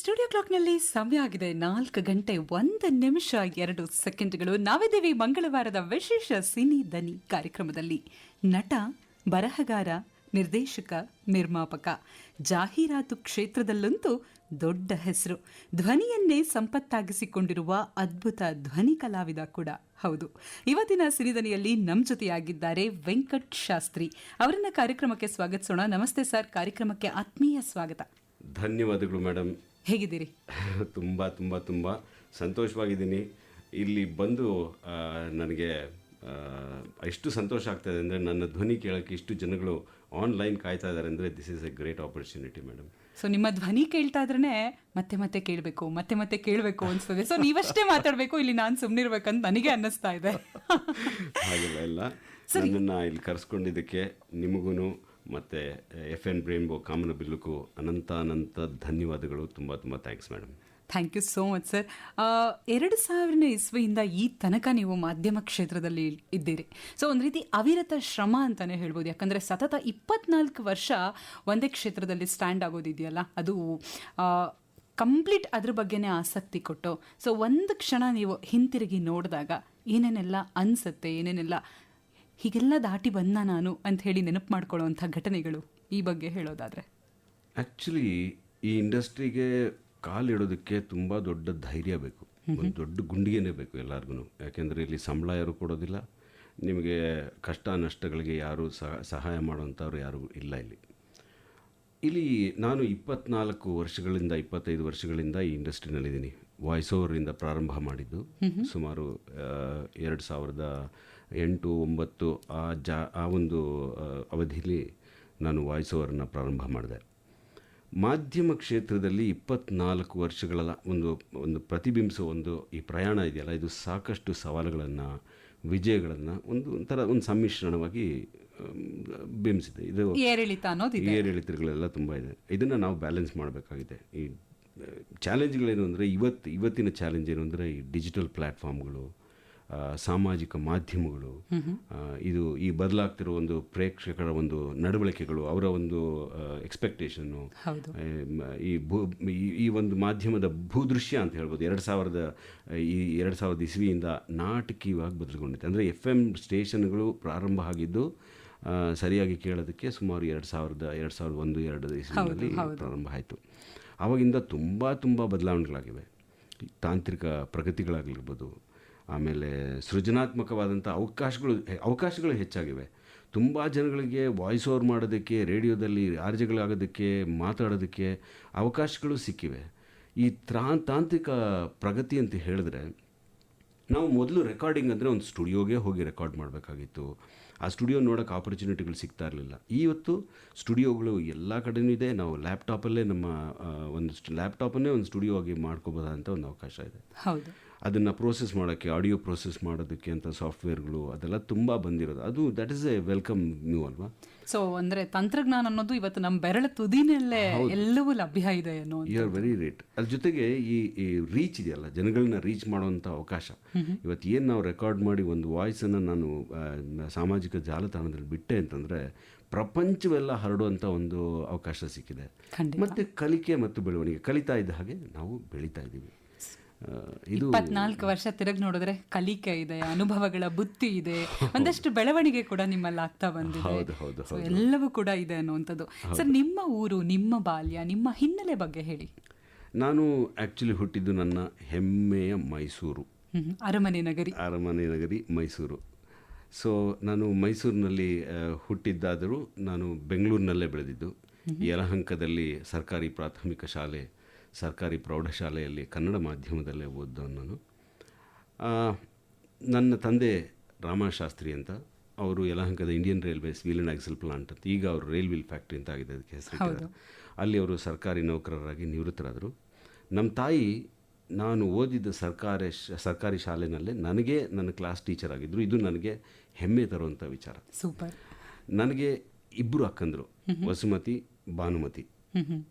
Studio ಕ್ಲಾಕ್ನಲ್ಲಿ ಸಮಯ ಆಗಿದೆ 4 ಗಂಟೆ 1 ನಿಮಿಷ 2 ಸೆಕೆಂಡ್ಗಳು. ನಾವಿದ್ದೀವಿ ಮಂಗಳವಾರದ ವಿಶೇಷ ಸಿನಿ ದನಿ ಕಾರ್ಯಕ್ರಮದಲ್ಲಿ. ನಟ, ಬರಹಗಾರ, ನಿರ್ದೇಶಕ, ನಿರ್ಮಾಪಕ, ಜಾಹೀರಾತು ಕ್ಷೇತ್ರದಲ್ಲಂತೂ ದೊಡ್ಡ ಹೆಸರು, ಧ್ವನಿಯನ್ನೇ ಸಂಪತ್ತಾಗಿಸಿಕೊಂಡಿರುವ ಅದ್ಭುತ ಧ್ವನಿ ಕಲಾವಿದ ಕೂಡ ಹೌದು. ಇವತ್ತಿನ ಸಿನಿದನಿಯಲ್ಲಿ ನಮ್ಮ ಜೊತೆಯಾಗಿದ್ದಾರೆ ವೆಂಕಟ್ ಶಾಸ್ತ್ರಿ. ಅವರನ್ನ ಕಾರ್ಯಕ್ರಮಕ್ಕೆ ಸ್ವಾಗತಿಸೋಣ. ನಮಸ್ತೆ ಸರ್, ಕಾರ್ಯಕ್ರಮಕ್ಕೆ ಆತ್ಮೀಯ ಸ್ವಾಗತ. ಧನ್ಯವಾದಗಳು ಮೇಡಮ್. ಹೇಗಿದ್ದೀರಿ? ತುಂಬ ತುಂಬ ತುಂಬ ಸಂತೋಷವಾಗಿದ್ದೀನಿ. ಇಲ್ಲಿ ಬಂದು ನನಗೆ ಎಷ್ಟು ಸಂತೋಷ ಆಗ್ತಾಯಿದೆ ಅಂದರೆ, ನನ್ನ ಧ್ವನಿ ಕೇಳೋಕ್ಕೆ ಇಷ್ಟು ಜನಗಳು ಆನ್ಲೈನ್ ಕಾಯ್ತಾ ಇದ್ದಾರೆ ಅಂದರೆ this is A great opportunity madam. So ನಿಮ್ಮ ಧ್ವನಿ ಕೇಳ್ತಾ ಇದ್ರೇ ಮತ್ತೆ ಮತ್ತೆ ಕೇಳಬೇಕು, ಮತ್ತೆ ಮತ್ತೆ ಕೇಳಬೇಕು ಅನಿಸ್ತದೆ. ಸೊ ನೀವಷ್ಟೇ ಮಾತಾಡಬೇಕು, ಇಲ್ಲಿ ನಾನು ಸುಮ್ಮನಿರ್ಬೇಕಂತ ನನಗೆ ಅನ್ನಿಸ್ತಾ ಇದೆ. ಹಾಗೆಲ್ಲ ಇಲ್ಲ. ನನ್ನನ್ನು ಇಲ್ಲಿ ಕರೆಸ್ಕೊಂಡಿದ್ದಕ್ಕೆ ನಿಮಗೂ ಮತ್ತು FM ರೇನ್ಬೋ ಕಾಮನಬಿಲ್ಲುಗೂ ಅನಂತ ಧನ್ಯವಾದಗಳು. ತುಂಬ ತುಂಬ thanks madam. Thank you so much sir. 2000 ಇಸ್ವಿಯಿಂದ ಈ ತನಕ ನೀವು ಮಾಧ್ಯಮ ಕ್ಷೇತ್ರದಲ್ಲಿ ಇದ್ದೀರಿ. ಸೊ ಒಂದು ರೀತಿ ಅವಿರತ ಶ್ರಮ ಅಂತಲೇ ಹೇಳ್ಬೋದು. ಯಾಕಂದರೆ ಸತತ 24 ವರ್ಷ ಒಂದೇ ಕ್ಷೇತ್ರದಲ್ಲಿ ಸ್ಟ್ಯಾಂಡ್ ಆಗೋದಿದೆಯಲ್ಲ, ಅದು ಕಂಪ್ಲೀಟ್ ಅದ್ರ ಬಗ್ಗೆನೇ ಆಸಕ್ತಿ ಕೊಟ್ಟು. ಸೊ ಒಂದು ಕ್ಷಣ ನೀವು ಹಿಂತಿರುಗಿ ನೋಡಿದಾಗ ಏನೇನೆಲ್ಲ ಅನಿಸುತ್ತೆ, ಏನೇನೆಲ್ಲ ಹೀಗೆಲ್ಲ ದಾಟಿ ಬಂದ ನಾನು ಅಂತ ಹೇಳಿ ನೆನಪು ಮಾಡ್ಕೊಳ್ಳೋವಂಥ ಘಟನೆಗಳು, ಈ ಬಗ್ಗೆ ಹೇಳೋದಾದರೆ? ಆ್ಯಕ್ಚುಲಿ ಈ ಇಂಡಸ್ಟ್ರಿಗೆ ಕಾಲಿಡೋದಕ್ಕೆ ತುಂಬ ದೊಡ್ಡ ಧೈರ್ಯ ಬೇಕು, ಒಂದು ದೊಡ್ಡ ಗುಂಡಿಗೆನೇ ಬೇಕು ಎಲ್ಲರಿಗೂ. ಯಾಕೆಂದರೆ ಇಲ್ಲಿ ಸಂಬಳ ಯಾರು ಕೊಡೋದಿಲ್ಲ, ನಿಮಗೆ ಕಷ್ಟ ನಷ್ಟಗಳಿಗೆ ಯಾರು ಸಹಾಯ ಮಾಡೋವಂಥವ್ರು ಯಾರೂ ಇಲ್ಲ ಇಲ್ಲಿ. ನಾನು 24 ವರ್ಷಗಳಿಂದ 25 ವರ್ಷಗಳಿಂದ ಈ ಇಂಡಸ್ಟ್ರಿನಲ್ಲಿದ್ದೀನಿ. ವಾಯ್ಸ್ ಓವರಿಂದ ಪ್ರಾರಂಭ ಮಾಡಿದ್ದು ಸುಮಾರು 2008-09 ಆ ಒಂದು ಅವಧಿಯಲ್ಲಿ ನಾನು ವಾಯ್ಸ್ ಓವರನ್ನು ಪ್ರಾರಂಭ ಮಾಡಿದೆ. ಮಾಧ್ಯಮ ಕ್ಷೇತ್ರದಲ್ಲಿ 24 ವರ್ಷಗಳ ಒಂದು ಪ್ರತಿಬಿಂಬಿಸೋ ಈ ಪ್ರಯಾಣ ಇದೆಯಲ್ಲ, ಇದು ಸಾಕಷ್ಟು ಸವಾಲುಗಳನ್ನು, ವಿಜಯಗಳನ್ನು ಒಂಥರ ಸಮ್ಮಿಶ್ರಣವಾಗಿ ಬಿಂಬಿಸಿದೆ. ಇದು ಏರಿಳಿತಗಳೆಲ್ಲ ತುಂಬ ಇದೆ. ಇದನ್ನು ನಾವು ಬ್ಯಾಲೆನ್ಸ್ ಮಾಡಬೇಕಾಗಿದೆ. ಈ ಚಾಲೆಂಜ್ಗಳೇನು ಅಂದರೆ, ಇವತ್ತಿನ ಚಾಲೆಂಜ್ ಏನು ಅಂದರೆ, ಈ ಡಿಜಿಟಲ್ ಪ್ಲ್ಯಾಟ್ಫಾರ್ಮ್ಗಳು, ಸಾಮಾಜಿಕ ಮಾಧ್ಯಮಗಳು, ಇದು ಈ ಬದಲಾಗ್ತಿರೋ ಒಂದು ಪ್ರೇಕ್ಷಕರ ಒಂದು ನಡವಳಿಕೆಗಳು, ಅವರ ಒಂದು ಎಕ್ಸ್ಪೆಕ್ಟೇಷನ್ನು, ಈ ಒಂದು ಮಾಧ್ಯಮದ ಭೂದೃಶ್ಯ ಅಂತ ಹೇಳ್ಬೋದು 2000 ಇಸ್ವಿಯಿಂದ ನಾಟಕೀಯವಾಗಿ ಬದಲಾಗೊಂಡಿದೆ. ಅಂದರೆ FM ಸ್ಟೇಷನ್ಗಳು ಪ್ರಾರಂಭ ಆಗಿದ್ದು ಸರಿಯಾಗಿ ಕೇಳೋದಕ್ಕೆ ಸುಮಾರು 2001-2002 ಇಸ್ವಿಯಲ್ಲಿ ಪ್ರಾರಂಭ ಆಯಿತು. ಆವಾಗಿಂದ ತುಂಬ ಬದಲಾವಣೆಗಳಾಗಿವೆ. ತಾಂತ್ರಿಕ ಪ್ರಗತಿಗಳಾಗಿರ್ಬೋದು, ಆಮೇಲೆ ಸೃಜನಾತ್ಮಕವಾದಂಥ ಅವಕಾಶಗಳು ಹೆಚ್ಚಾಗಿವೆ. ತುಂಬ ಜನಗಳಿಗೆ ವಾಯ್ಸ್ ಓವರ್ ಮಾಡೋದಕ್ಕೆ, ರೇಡಿಯೋದಲ್ಲಿ ಆರ್ಜೆಗಳಾಗೋದಕ್ಕೆ, ಮಾತಾಡೋದಕ್ಕೆ ಅವಕಾಶಗಳು ಸಿಕ್ಕಿವೆ. ಈ ತಾಂತ್ರಿಕ ಪ್ರಗತಿ ಅಂತ ಹೇಳಿದ್ರೆ, ನಾವು ಮೊದಲು ರೆಕಾರ್ಡಿಂಗ್ ಅಂದರೆ ಒಂದು ಸ್ಟುಡಿಯೋಗೆ ಹೋಗಿ ರೆಕಾರ್ಡ್ ಮಾಡಬೇಕಾಗಿತ್ತು. ಆ ಸ್ಟುಡಿಯೋ ನೋಡೋಕ್ಕೆ ಆಪರ್ಚುನಿಟಿಗಳು ಸಿಗ್ತಾ ಇರಲಿಲ್ಲ. ಇವತ್ತು ಸ್ಟುಡಿಯೋಗಳು ಎಲ್ಲ ಕಡೆಯೂ ಇದೆ. ನಾವು ಲ್ಯಾಪ್ಟಾಪಲ್ಲೇ ಒಂದು ಲ್ಯಾಪ್ಟಾಪನ್ನೇ ಒಂದು ಸ್ಟುಡಿಯೋ ಆಗಿ ಮಾಡ್ಕೋಬೋದಂಥ ಒಂದು ಅವಕಾಶ ಇದೆ. ಹೌದು. ಅದನ್ನು ಪ್ರೋಸೆಸ್ ಮಾಡೋಕ್ಕೆ, ಆಡಿಯೋ ಪ್ರೋಸೆಸ್ ಮಾಡೋದಕ್ಕೆ ಅಂತ ಸಾಫ್ಟ್ವೇರ್ಗಳು ಅದೆಲ್ಲ ತುಂಬ ಬಂದಿರೋದು. ಅದು that is A welcome new ಅಲ್ವಾ? ಸೊ ಅಂದರೆ ತಂತ್ರಜ್ಞಾನ ಅನ್ನೋದು ಇವತ್ತು ನಮ್ಮ ಬೆರಳ ತುದಿನಲ್ಲೇ ಎಲ್ಲವೂ ಲಭ್ಯ ಇದೆ ಅನ್ನೋ. You are very right. ಅದ್ರ ಜೊತೆಗೆ ಈ ರೀಚ್ ಇದೆಯಲ್ಲ, ಜನಗಳನ್ನ ರೀಚ್ ಮಾಡುವಂಥ ಅವಕಾಶ. ಇವತ್ತು ಏನು ನಾವು ರೆಕಾರ್ಡ್ ಮಾಡಿ ಒಂದು ವಾಯ್ಸನ್ನು ನಾನು ಸಾಮಾಜಿಕ ಜಾಲತಾಣದಲ್ಲಿ ಬಿಟ್ಟೆ ಅಂತಂದರೆ, ಪ್ರಪಂಚವೆಲ್ಲ ಹರಡುವಂಥ ಒಂದು ಅವಕಾಶ ಸಿಕ್ಕಿದೆ. ಮತ್ತು ಕಲಿಕೆ ಮತ್ತು ಬೆಳವಣಿಗೆ, ಕಲಿತಾ ಇದ್ದ ಹಾಗೆ ನಾವು ಬೆಳೀತಾ ಇದ್ದೀವಿ. 24 ವರ್ಷ ತಿರುಗಿ ನೋಡಿದ್ರೆ ಕಲಿಕೆ ಇದೆ, ಅನುಭವಗಳ ಬುತ್ತಿ ಇದೆ, ಒಂದಷ್ಟು ಬೆಳವಣಿಗೆ ಕೂಡ ನಿಮ್ಮಲ್ಲಿ ಆಗ್ತಾ ಬಂದಿದೆ. ಎಲ್ಲವೂ ಕೂಡ ಇದೆ ಅನ್ನುವಂಥದ್ದು. ಸರ್, ನಿಮ್ಮ ಊರು, ನಿಮ್ಮ ಬಾಲ್ಯ, ನಿಮ್ಮ ಹಿನ್ನೆಲೆ ಬಗ್ಗೆ ಹೇಳಿ. ನಾನು ಆ್ಯಕ್ಚುಲಿ ಹುಟ್ಟಿದ್ದು ನನ್ನ ಹೆಮ್ಮೆಯ ಮೈಸೂರು, ಅರಮನೆ ನಗರಿ ಮೈಸೂರು. ಸೊ ನಾನು ಮೈಸೂರಿನಲ್ಲಿ ಹುಟ್ಟಿದ್ದಾದರೂ ನಾನು ಬೆಂಗಳೂರಿನಲ್ಲೇ ಬೆಳೆದಿದ್ದು. ಯಲಹಂಕದಲ್ಲಿ ಸರ್ಕಾರಿ ಪ್ರಾಥಮಿಕ ಶಾಲೆ, ಸರ್ಕಾರಿ ಪ್ರೌಢಶಾಲೆಯಲ್ಲಿ ಕನ್ನಡ ಮಾಧ್ಯಮದಲ್ಲೇ ಓದ್ದವನು ನಾನು. ನನ್ನ ತಂದೆ ರಾಮಶಾಸ್ತ್ರಿ ಅಂತ, ಅವರು ಯಲಹಂಕದ Indian Railways wheel and axle plant ಅಂತ, ಈಗ ಅವರು ರೈಲ್ ವೀಲ್ ಫ್ಯಾಕ್ಟ್ರಿ ಅಂತ ಆಗಿದೆ, ಅದಕ್ಕೆ ಹೆಸರಿಟ್ಟಿದ್ದಾರೆ. ಅಲ್ಲಿ ಅವರು ಸರ್ಕಾರಿ ನೌಕರರಾಗಿ ನಿವೃತ್ತರಾದರು. ನಮ್ಮ ತಾಯಿ ನಾನು ಓದಿದ್ದ ಸರ್ಕಾರಿ ಶಾಲೆನಲ್ಲೇ ನನ್ನ ಕ್ಲಾಸ್ ಟೀಚರ್ ಆಗಿದ್ದರು. ಇದು ನನಗೆ ಹೆಮ್ಮೆ ತರುವಂಥ ವಿಚಾರ. ಸೂಪರ್. ನನಗೆ 2 ಅಕ್ಕಂದರು, ವಸುಮತಿ, ಭಾನುಮತಿ.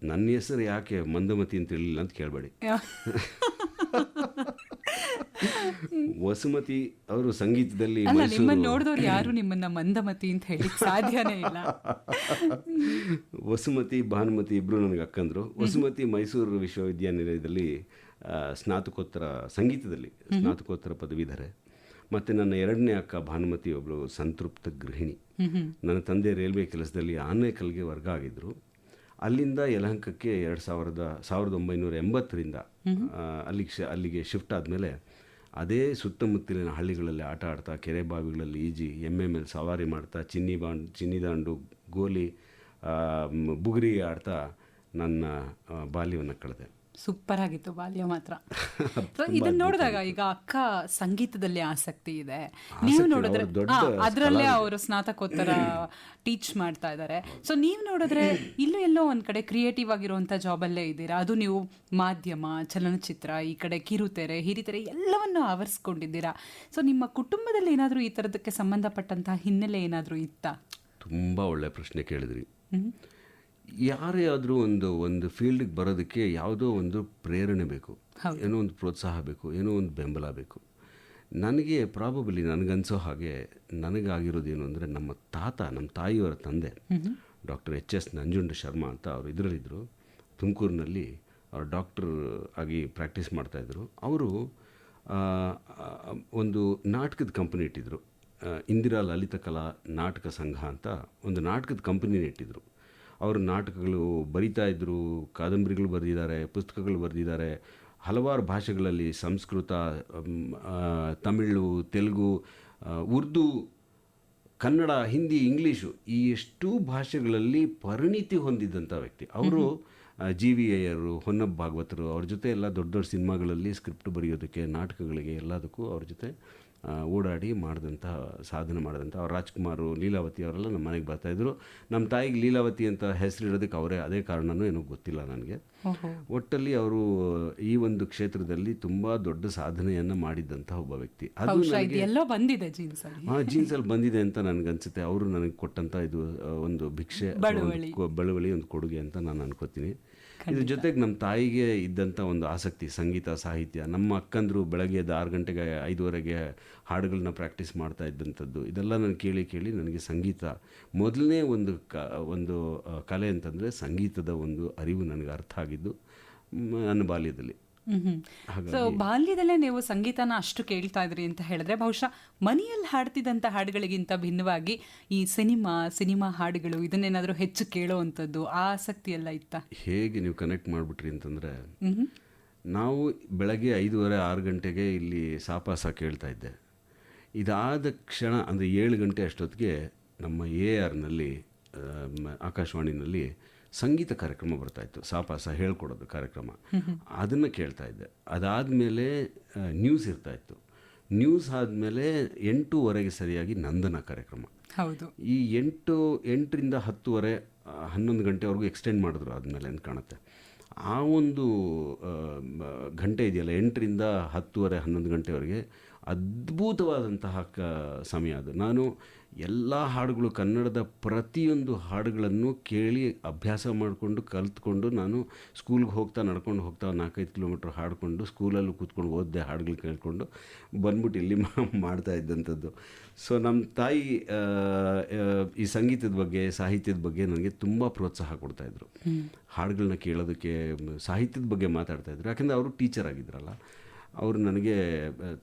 ನನ್ನ ಹೆಸರು ಯಾಕೆ ಮಂದಮತಿ ಅಂತ ಹೇಳಿಲ್ಲ ಅಂತ ಕೇಳಬೇಡಿ. ವಸುಮತಿ ಅವರು ಸಂಗೀತದಲ್ಲಿ ಅಲ್ಲ, ಮೈಸೂರು ನಿಮ್ಮನ್ನ ನೋಡಿದವ್ರು ಯಾರು ನಿಮ್ಮನ್ನ ಮಂದಮತಿ ಅಂತ ಹೇಳಿಕ್ ಸಾಧ್ಯನೇ ಇಲ್ಲ. ವಸುಮತಿ ಭಾನುಮತಿ ಇಬ್ಬರು ನನಗೆ ಅಕ್ಕಂದರು. ವಸುಮತಿ ಮೈಸೂರು ವಿಶ್ವವಿದ್ಯಾನಿಲಯದಲ್ಲಿ ಸ್ನಾತಕೋತ್ತರ ಸಂಗೀತದಲ್ಲಿ ಸ್ನಾತಕೋತ್ತರ ಪದವೀಧರೆ. ಮತ್ತು ನನ್ನ ಎರಡನೇ ಅಕ್ಕ ಭಾನುಮತಿ ಒಬ್ಬಳು ಸಂತೃಪ್ತ ಗೃಹಿಣಿ. ನನ್ನ ತಂದೆ ರೈಲ್ವೆ ಕೆಲಸದಲ್ಲಿ ಆನೇಕಲ್ಗೆ ವರ್ಗ ಆಗಿದ್ದರು. ಅಲ್ಲಿಂದ ಯಲಹಂಕಕ್ಕೆ 1980ರಿಂದ ಅಲ್ಲಿಗೆ ಶಿಫ್ಟ್ ಆದಮೇಲೆ ಅದೇ ಸುತ್ತಮುತ್ತಲಿನ ಹಳ್ಳಿಗಳಲ್ಲಿ ಆಟ ಆಡ್ತಾ, ಕೆರೆ ಬಾವಿಗಳಲ್ಲಿ ಈಜಿ, ಎಮ್ಮೆ ಮೇಲೆ ಸವಾರಿ ಮಾಡ್ತಾ, ಚಿನ್ನಿದಾಂಡು, ಗೋಲಿ, ಬುಗುರಿ ಆಡ್ತಾ ನನ್ನ ಬಾಲ್ಯವನ್ನು ಕಳೆದೆ. ಸೂಪರ್ ಆಗಿತ್ತು ಬಾಲ್ಯ ಮಾತ್ರ. ಇದನ್ನ ನೋಡಿದಾಗ ಈಗ ಅಕ್ಕ ಸಂಗೀತದಲ್ಲಿ ಆಸಕ್ತಿ ಇದೆ, ನೀವು ನೋಡಿದ್ರೆ ಅದರಲ್ಲೇ ಅವರು ಸ್ನಾತಕೋತ್ತರ ಟೀಚ್ ಮಾಡ್ತಾ ಇದ್ದಾರೆ. ಸೊ ನೀವು ನೋಡಿದ್ರೆ ಇಲ್ಲೂ ಎಲ್ಲೋ ಒಂದ್ ಕಡೆ ಕ್ರಿಯೇಟಿವ್ ಆಗಿರುವಂತ ಜಾಬಲ್ಲೇ ಇದ್ದೀರಾ. ಅದು ನೀವು ಮಾಧ್ಯಮ, ಚಲನಚಿತ್ರ, ಈ ಕಡೆ ಕಿರುತೆರೆ, ಹಿರಿತೆರೆ ಎಲ್ಲವನ್ನು ಆವರಿಸ್ಕೊಂಡಿದ್ದೀರಾ. ಸೊ ನಿಮ್ಮ ಕುಟುಂಬದಲ್ಲಿ ಏನಾದರೂ ಈ ಥರದಕ್ಕೆ ಸಂಬಂಧಪಟ್ಟಂತಹ ಹಿನ್ನೆಲೆ ಏನಾದರೂ ಇತ್ತಾ? ತುಂಬ ಒಳ್ಳೆ ಪ್ರಶ್ನೆ ಕೇಳಿದ್ರಿ. ಯಾರೇ ಆದರೂ ಒಂದು ಫೀಲ್ಡಿಗೆ ಬರೋದಕ್ಕೆ ಯಾವುದೋ ಒಂದು ಪ್ರೇರಣೆ ಬೇಕು, ಏನೋ ಒಂದು ಪ್ರೋತ್ಸಾಹ ಬೇಕು, ಏನೋ ಒಂದು ಬೆಂಬಲ ಬೇಕು. ನನಗೆ ಪ್ರಾಬಬಲಿ ನನಗನ್ಸೋ ಹಾಗೆ ನನಗಾಗಿರೋದೇನು ಅಂದರೆ, ನಮ್ಮ ತಾಯಿಯವರ ತಂದೆ ಡಾಕ್ಟರ್ HS ನಂಜುಂಡ ಶರ್ಮಾ ಅಂತ ಅವರು ಇದರಲ್ಲಿದ್ದರು. ತುಮಕೂರಿನಲ್ಲಿ ಅವರು ಡಾಕ್ಟರ್ ಆಗಿ ಪ್ರಾಕ್ಟೀಸ್ ಮಾಡ್ತಾಯಿದ್ರು. ಅವರು ಒಂದು ನಾಟಕದ ಕಂಪನಿ ಇಟ್ಟಿದ್ರು. ಇಂದಿರಾ ಲಲಿತ ಕಲಾ ನಾಟಕ ಸಂಘ ಅಂತ ಒಂದು ನಾಟಕದ ಕಂಪನಿನ ಇಟ್ಟಿದ್ರು. ಅವರು ನಾಟಕಗಳು ಬರಿತಾ ಇದ್ದರು, ಕಾದಂಬರಿಗಳು ಬರೆದಿದ್ದಾರೆ, ಪುಸ್ತಕಗಳು ಬರೆದಿದ್ದಾರೆ. ಹಲವಾರು ಭಾಷೆಗಳಲ್ಲಿ, ಸಂಸ್ಕೃತ, ತಮಿಳು, ತೆಲುಗು, ಉರ್ದು, ಕನ್ನಡ, ಹಿಂದಿ, ಇಂಗ್ಲೀಷು, ಈ ಎಷ್ಟು ಭಾಷೆಗಳಲ್ಲಿ ಪರಿಣಿತಿ ಹೊಂದಿದ್ದಂಥ ವ್ಯಕ್ತಿ ಅವರು. GV ಅಯ್ಯರು, ಹೊನ್ನಪ್ಪ ಭಾಗವತರು, ಅವ್ರ ಜೊತೆ ಎಲ್ಲ ದೊಡ್ಡ ದೊಡ್ಡ ಸಿನಿಮಾಗಳಲ್ಲಿ ಸ್ಕ್ರಿಪ್ಟ್ ಬರೆಯೋದಕ್ಕೆ, ನಾಟಕಗಳಿಗೆ ಎಲ್ಲದಕ್ಕೂ ಅವ್ರ ಜೊತೆ ಓಡಾಡಿ ಸಾಧನೆ ಮಾಡಿದಂಥ ಅವ್ರು. ರಾಜ್ಕುಮಾರು, ಲೀಲಾವತಿ ಅವರೆಲ್ಲ ನಮ್ಮ ಮನೆಗೆ ಬರ್ತಾಯಿದ್ರು. ನಮ್ಮ ತಾಯಿಗೆ ಲೀಲಾವತಿ ಅಂತ ಹೆಸರಿಡೋದಕ್ಕೆ ಅದೇ ಕಾರಣನೂ ಏನೋ ಗೊತ್ತಿಲ್ಲ ನನಗೆ. ಒಟ್ಟಲ್ಲಿ ಅವರು ಈ ಒಂದು ಕ್ಷೇತ್ರದಲ್ಲಿ ತುಂಬ ದೊಡ್ಡ ಸಾಧನೆಯನ್ನು ಮಾಡಿದ್ದಂಥ ಒಬ್ಬ ವ್ಯಕ್ತಿ. ಅದು ಎಲ್ಲೋ ಬಂದಿದೆ ಜೀನ್ಸಲ್ಲಿ ಬಂದಿದೆ ಅಂತ ನನಗನ್ಸುತ್ತೆ. ಅವರು ನನಗೆ ಕೊಟ್ಟಂಥ ಇದು ಒಂದು ಭಿಕ್ಷೆ, ಬಳುವಳಿ, ಒಂದು ಕೊಡುಗೆ ಅಂತ ನಾನು ಅನ್ಕೋತೀನಿ. ಇದ್ರ ಜೊತೆಗೆ ನಮ್ಮ ತಾಯಿಗೆ ಇದ್ದಂಥ ಒಂದು ಆಸಕ್ತಿ ಸಂಗೀತ, ಸಾಹಿತ್ಯ. ನಮ್ಮ ಅಕ್ಕಂದರು ಬೆಳಗ್ಗೆ 6 ಗಂಟೆಗೆ 5:30ಗೆ ಹಾಡುಗಳನ್ನ ಪ್ರಾಕ್ಟೀಸ್ ಮಾಡ್ತಾ ಇದ್ದಂಥದ್ದು. ಇದೆಲ್ಲ ನಾನು ಕೇಳಿ ನನಗೆ ಸಂಗೀತ ಮೊದಲನೇ ಒಂದು ಕಲೆ ಅಂತಂದರೆ ಸಂಗೀತದ ಒಂದು ಅರಿವು ನನಗೆ ಅರ್ಥ ಆಗಿದ್ದು ನನ್ನ ಬಾಲ್ಯದಲ್ಲಿ. ಸೊ ಬಾಲ್ಯದಲ್ಲೇ ನೀವು ಸಂಗೀತನ ಅಷ್ಟು ಕೇಳ್ತಾ ಇದ್ರಿ ಅಂತ ಹೇಳಿದ್ರೆ, ಬಹುಶಃ ಮನೆಯಲ್ಲಿ ಹಾಡ್ತಿದ್ದಂಥ ಹಾಡುಗಳಿಗಿಂತ ಭಿನ್ನವಾಗಿ ಈ ಸಿನಿಮಾ ಹಾಡುಗಳು ಇದನ್ನೇನಾದರೂ ಹೆಚ್ಚು ಕೇಳೋವಂಥದ್ದು ಆ ಆಸಕ್ತಿ ಎಲ್ಲ ಇತ್ತಾ? ಹೇಗೆ ನೀವು ಕನೆಕ್ಟ್ ಮಾಡಿಬಿಟ್ರಿ ಅಂತಂದರೆ, ನಾವು ಬೆಳಗ್ಗೆ 5:30-6 ಗಂಟೆಗೆ ಇಲ್ಲಿ ಸಾಪಾಸ ಕೇಳ್ತಾ ಇದ್ದೆ. ಇದಾದ ಕ್ಷಣ ಅಂದರೆ 7 ಗಂಟೆ ಅಷ್ಟೊತ್ತಿಗೆ ನಮ್ಮ ARನಲ್ಲಿ ಆಕಾಶವಾಣಿನಲ್ಲಿ ಸಂಗೀತ ಕಾರ್ಯಕ್ರಮ ಬರ್ತಾಯಿತ್ತು. ಸಾಪಾಸ ಹೇಳ್ಕೊಡೋದು ಕಾರ್ಯಕ್ರಮ, ಅದನ್ನು ಕೇಳ್ತಾ ಇದ್ದೆ. ಅದಾದಮೇಲೆ ನ್ಯೂಸ್ ಇರ್ತಾಯಿತ್ತು. ನ್ಯೂಸ್ ಆದಮೇಲೆ 8:30ಗೆ ಸರಿಯಾಗಿ ನಂದನ ಕಾರ್ಯಕ್ರಮ. ಹೌದು, ಈ 8ರಿಂದ 10:30, 11 ಗಂಟೆವರೆಗೂ ಎಕ್ಸ್ಟೆಂಡ್ ಮಾಡಿದ್ರು ಆದಮೇಲೆ ಅಂತ ಕಾಣುತ್ತೆ. ಆ ಒಂದು ಗಂಟೆ ಇದೆಯಲ್ಲ, 8ರಿಂದ 10:30, 11 ಗಂಟೆವರೆಗೆ ಅದ್ಭುತವಾದಂತಹ ಸಮಯ ಅದು. ನಾನು ಎಲ್ಲ ಹಾಡುಗಳು, ಕನ್ನಡದ ಪ್ರತಿಯೊಂದು ಹಾಡುಗಳನ್ನು ಕೇಳಿ ಅಭ್ಯಾಸ ಮಾಡಿಕೊಂಡು ಕಲಿತ್ಕೊಂಡು, ನಾನು ಸ್ಕೂಲ್ಗೆ ನಡ್ಕೊಂಡು ಹೋಗ್ತಾ 4-5 ಕಿಲೋಮೀಟ್ರ್ ಹಾಡಿಕೊಂಡು ಸ್ಕೂಲಲ್ಲೂ ಕೂತ್ಕೊಂಡು ಓದಿದೆ, ಹಾಡುಗಳು ಕೇಳಿಕೊಂಡು ಬಂದ್ಬಿಟ್ಟು ಇಲ್ಲಿ ಮಾಡ್ತಾ ಇದ್ದಂಥದ್ದು. ಸೊ ನಮ್ಮ ತಾಯಿ ಈ ಸಂಗೀತದ ಬಗ್ಗೆ, ಸಾಹಿತ್ಯದ ಬಗ್ಗೆ ನನಗೆ ತುಂಬ ಪ್ರೋತ್ಸಾಹ ಕೊಡ್ತಾಯಿದ್ರು. ಹಾಡುಗಳನ್ನ ಕೇಳೋದಕ್ಕೆ, ಸಾಹಿತ್ಯದ ಬಗ್ಗೆ ಮಾತಾಡ್ತಾಯಿದ್ರು. ಯಾಕೆಂದರೆ ಅವರು ಟೀಚರ್ ಆಗಿದ್ರಲ್ಲ, ಅವರು ನನಗೆ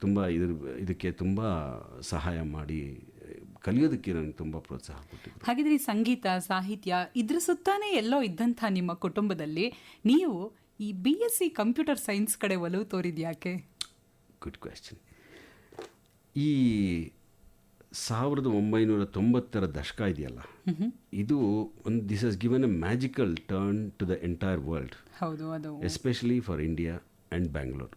ತುಂಬ ಇದಕ್ಕೆ ತುಂಬ ಸಹಾಯ ಮಾಡಿ ಕಲಿಯೋದಕ್ಕೆ ನನಗೆ ತುಂಬ ಪ್ರೋತ್ಸಾಹ ಕೊಟ್ಟಿದ್ರು. ಹಾಗಿದ್ರೆ ಈ ಸಂಗೀತ, ಸಾಹಿತ್ಯ ಇದ್ರ ಸುತ್ತಾನೇ ಎಲ್ಲೋ ಇದ್ದಂಥ ನಿಮ್ಮ ಕುಟುಂಬದಲ್ಲಿ ನೀವು ಈ BSc ಕಂಪ್ಯೂಟರ್ ಸೈನ್ಸ್ ಕಡೆ ಒಲವು ತೋರಿದ್ಯಾಕೆ? Good question. ಈ 1990ರ ದಶಕ ಇದೆಯಲ್ಲ, ಇದು this has given a magical turn to the entire world. ಹೌದು, ಅದು especially for India and Bangalore.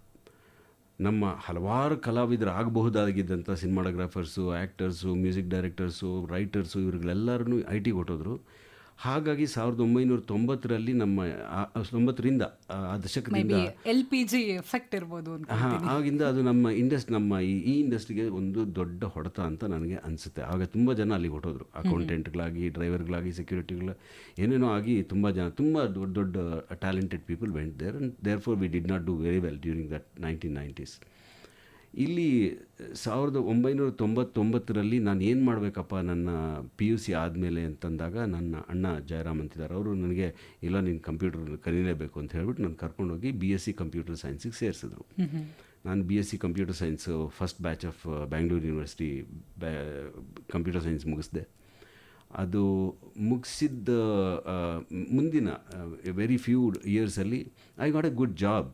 ನಮ್ಮ ಹಲವಾರು ಕಲಾವಿದರು ಆಗಬಹುದಾಗಿದ್ದಂಥ cinematographers, actors, music directors, writers, ಇವ್ರಿಗೆಲ್ಲರೂ IT ಕೊಟ್ಟೋದ್ರು. ಹಾಗಾಗಿ 1990ರಲ್ಲಿ ನಮ್ಮ 90ರಿಂದ ಆ ದಶಕದಿಂದ LPG ಎಫೆಕ್ಟ್ ಇರ್ಬೋದು, ಆಗಿಂದ ಅದು ನಮ್ಮ ಈ ಇಂಡಸ್ಟ್ರಿಗೆ ಒಂದು ದೊಡ್ಡ ಹೊಡೆತ ಅಂತ ನನಗೆ ಅನಿಸುತ್ತೆ. ಆಗ ತುಂಬ ಜನ ಅಲ್ಲಿಗೆ ಹೊಟ್ಟೋದ್ರು. ಅಕೌಂಟೆಂಟ್ಗಳಾಗಿ, ಡ್ರೈವರ್ಗಳಾಗಿ, ಸೆಕ್ಯೂರಿಟಿಗಳು, ಏನೇನೋ ಆಗಿ ತುಂಬ ದೊಡ್ಡ ದೊಡ್ಡ talented people went there, and therefore we did not do very well during that 1990s. ಇಲ್ಲಿ 1999ರಲ್ಲಿ ನಾನು ಏನು ಮಾಡಬೇಕಪ್ಪ ನನ್ನ PUC ಆದಮೇಲೆ ಅಂತಂದಾಗ ನನ್ನ ಅಣ್ಣ ಜಯರಾಮ್ ಅಂತಿದ್ದಾರೆ, ಅವರು ನನಗೆ ಇಲ್ಲ ನೀನು ಕಂಪ್ಯೂಟರ್ ಕಲೀಲೇಬೇಕು ಅಂತ ಹೇಳ್ಬಿಟ್ಟು ನಾನು ಕರ್ಕೊಂಡೋಗಿ BSc ಕಂಪ್ಯೂಟರ್ ಸೈನ್ಸಿಗೆ ಸೇರಿಸಿದ್ರು. ನಾನು BSc computer science first batch of Bangalore university computer science ಮುಗಿಸಿದೆ. ಅದು ಮುಗಿಸಿದ್ದ ಮುಂದಿನ ವೆರಿ ಫ್ಯೂ ಇಯರ್ಸಲ್ಲಿ I got a good job.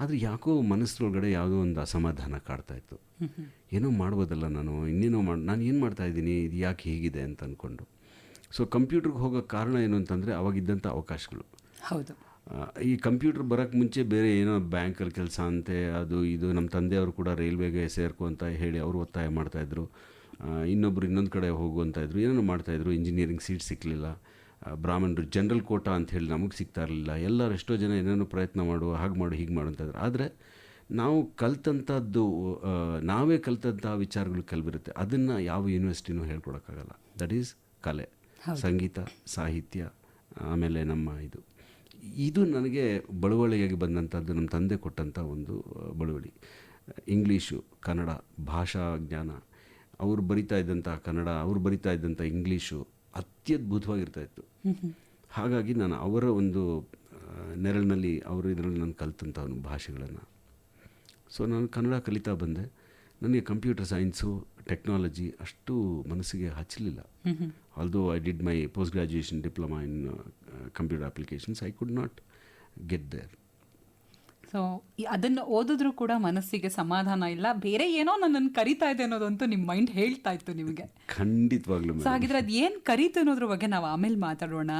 ಆದರೆ ಯಾಕೋ ಮನಸ್ಸೊಳಗಡೆ ಯಾವುದೋ ಒಂದು ಅಸಮಾಧಾನ ಕಾಡ್ತಾಯಿತ್ತು. ಏನೋ ಮಾಡ್ಬೋದಲ್ಲ, ಇನ್ನೇನೋ ನಾನು ಏನು ಮಾಡ್ತಾಯಿದ್ದೀನಿ, ಇದು ಯಾಕೆ ಹೀಗಿದೆ ಅಂತ ಅಂದ್ಕೊಂಡು. ಸೊ ಕಂಪ್ಯೂಟ್ರಿಗೆ ಹೋಗೋ ಕಾರಣ ಏನು ಅಂತಂದರೆ ಅವಾಗಿದ್ದಂಥ ಅವಕಾಶಗಳು. ಹೌದು, ಈ ಕಂಪ್ಯೂಟರ್ ಬರೋಕ್ಕೆ ಮುಂಚೆ ಬೇರೆ ಏನೋ ಬ್ಯಾಂಕಲ್ಲಿ ಕೆಲಸ ಅಂತೆ, ಅದು ಇದು. ನಮ್ಮ ತಂದೆಯವರು ಕೂಡ ರೈಲ್ವೆಗೆ ಸೇರ್ಕೊ ಅಂತ ಹೇಳಿ ಅವರು ಒತ್ತಾಯ ಮಾಡ್ತಾಯಿದ್ರು. ಇನ್ನೊಬ್ಬರು ಇನ್ನೊಂದು ಕಡೆ ಹೋಗುವಂತಾಯಿದ್ರು, ಏನೇನೋ ಮಾಡ್ತಾಯಿದ್ರು. ಇಂಜಿನಿಯರಿಂಗ್ ಸೀಟ್ ಸಿಕ್ಕಲಿಲ್ಲ. ಬ್ರಾಹ್ಮಣರು ಜನರಲ್ ಕೋಟಾ ಅಂತ ಹೇಳಿ ನಮಗೆ ಸಿಗ್ತಾ ಇರಲಿಲ್ಲ. ಎಲ್ಲರೂ ಎಷ್ಟೋ ಜನ ಏನೇನೋ ಪ್ರಯತ್ನ ಮಾಡು, ಹಾಗೆ ಮಾಡು, ಹೀಗೆ ಮಾಡು ಅಂತಾಯಿದ್ರು. ಆದರೆ ನಾವು ಕಲ್ತಂಥದ್ದು, ನಾವೇ ಕಲ್ತಂಥ ವಿಚಾರಗಳು ಕೆಲವಿರುತ್ತೆ, ಅದನ್ನು ಯಾವ ಯೂನಿವರ್ಸಿಟಿನೂ ಹೇಳ್ಕೊಡೋಕ್ಕಾಗಲ್ಲ. ದಟ್ ಈಸ್ ಕಲೆ, ಸಂಗೀತ, ಸಾಹಿತ್ಯ, ಆಮೇಲೆ ನಮ್ಮ ಇದು ನನಗೆ ಬಳುವಳಿಯಾಗಿ ಬಂದಂಥದ್ದು. ನಮ್ಮ ತಂದೆ ಕೊಟ್ಟಂಥ ಒಂದು ಬಳುವಳಿ. ಇಂಗ್ಲೀಷು, ಕನ್ನಡ, ಭಾಷಾ ಜ್ಞಾನ, ಅವರು ಬರಿತಾ ಇದ್ದಂಥ ಕನ್ನಡ, ಅವರು ಬರಿತಾ ಇದ್ದಂಥ ಇಂಗ್ಲೀಷು ಅತ್ಯದ್ಭುತವಾಗಿರ್ತಾಯಿತ್ತು. ಹಾಗಾಗಿ ನಾನು ಅವರ ಒಂದು ನೆರಳಿನಲ್ಲಿ, ಇದರಲ್ಲಿ ನಾನು ಕಲಿತಂಥ ಭಾಷೆಗಳನ್ನು. ಸೊ ನಾನು ಕನ್ನಡ ಕಲಿತಾ ಬಂದೆ. ನನಗೆ ಕಂಪ್ಯೂಟರ್ ಸೈನ್ಸು, ಟೆಕ್ನಾಲಜಿ ಅಷ್ಟು ಮನಸ್ಸಿಗೆ ಹಚ್ಚಲಿಲ್ಲ. Although I did my post graduation diploma in computer applications, I could not get there. So ಅದನ್ನು ಓದಿದ್ರೂ ಕೂಡ ಮನಸ್ಸಿಗೆ ಸಮಾಧಾನ ಇಲ್ಲ, ಬೇರೆ ಏನೋ ನನ್ನನ್ನು ಕರಿತಾ ಇದೆ ಅನ್ನೋದಂತೂ ನಿಮ್ಮ ಮೈಂಡ್ ಹೇಳ್ತಾ ಇತ್ತು ನಿಮಗೆ. ಖಂಡಿತವಾಗ್ಲೂ. ಸೊ ಹಾಗಿದ್ರೆ ಅದು ಏನು ಕರೀತು ಅನ್ನೋದ್ರ ಬಗ್ಗೆ ನಾವು ಆಮೇಲೆ ಮಾತಾಡೋಣ.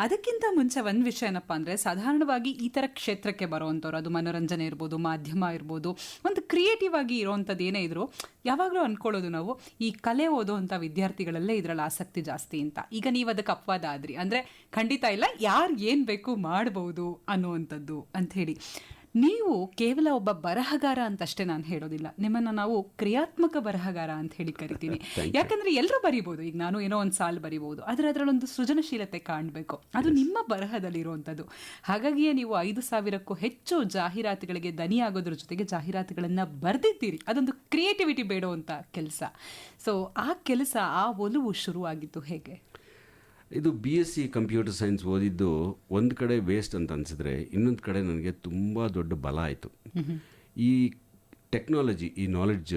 ಅದಕ್ಕಿಂತ ಮುಂಚೆ ಒಂದು ವಿಷಯ ಏನಪ್ಪ ಅಂದರೆ, ಸಾಧಾರಣವಾಗಿ ಈ ಥರ ಕ್ಷೇತ್ರಕ್ಕೆ ಬರೋವಂಥವ್ರು, ಅದು ಮನೋರಂಜನೆ ಇರ್ಬೋದು, ಮಾಧ್ಯಮ ಇರ್ಬೋದು, ಒಂದು ಕ್ರಿಯೇಟಿವ್ ಆಗಿ ಇರೋವಂಥದ್ದು ಏನೇ ಇದ್ರು, ಯಾವಾಗಲೂ ಅಂದ್ಕೊಳ್ಳೋದು ನಾವು ಈ ಕಲೆ ಓದೋವಂಥ ವಿದ್ಯಾರ್ಥಿಗಳಲ್ಲೇ ಇದರಲ್ಲಿ ಆಸಕ್ತಿ ಜಾಸ್ತಿ ಅಂತ. ಈಗ ನೀವು ಅದಕ್ಕೆ ಅಪವಾದ ಆದ್ರಿ, ಅಂದರೆ ಖಂಡಿತ ಇಲ್ಲ, ಯಾರು ಏನು ಬೇಕು ಮಾಡ್ಬೋದು ಅನ್ನುವಂಥದ್ದು ಅಂಥೇಳಿ. ನೀವು ಕೇವಲ ಒಬ್ಬ ಬರಹಗಾರ ಅಂತಷ್ಟೇ ನಾನು ಹೇಳೋದಿಲ್ಲ, ನಿಮ್ಮನ್ನು ನಾವು ಕ್ರಿಯಾತ್ಮಕ ಬರಹಗಾರ ಅಂತ ಹೇಳಿ ಕರಿತೀನಿ. ಯಾಕಂದರೆ ಎಲ್ಲರೂ ಬರಿಬೋದು, ಈಗ ನಾನು ಏನೋ ಒಂದು ಸಾಲು ಬರಿಬೋದು, ಆದರೆ ಅದರಲ್ಲೊಂದು ಸೃಜನಶೀಲತೆ ಕಾಣಬೇಕು, ಅದು ನಿಮ್ಮ ಬರಹದಲ್ಲಿರುವಂಥದ್ದು. ಹಾಗಾಗಿಯೇ ನೀವು 5,000ಕ್ಕೂ ಹೆಚ್ಚು ಜಾಹೀರಾತುಗಳಿಗೆ ದನಿಯಾಗೋದ್ರ ಜೊತೆಗೆ ಜಾಹೀರಾತುಗಳನ್ನು ಬರೆದಿದ್ದೀರಿ. ಅದೊಂದು ಕ್ರಿಯೇಟಿವಿಟಿ ಬೇಡುವಂಥ ಕೆಲಸ. ಸೊ ಆ ಕೆಲಸ, ಆ ಒಲವು ಶುರುವಾಗಿದ್ದು ಹೇಗೆ? ಇದು BSc ಕಂಪ್ಯೂಟರ್ ಸೈನ್ಸ್ ಓದಿದ್ದು ಒಂದು ಕಡೆ ವೇಸ್ಟ್ ಅಂತ ಅನಿಸಿದ್ರೆ, ಇನ್ನೊಂದು ಕಡೆ ನನಗೆ ತುಂಬ ದೊಡ್ಡ ಬಲ ಆಯಿತು. ಈ ಟೆಕ್ನಾಲಜಿ, ಈ ನಾಲೆಡ್ಜ್,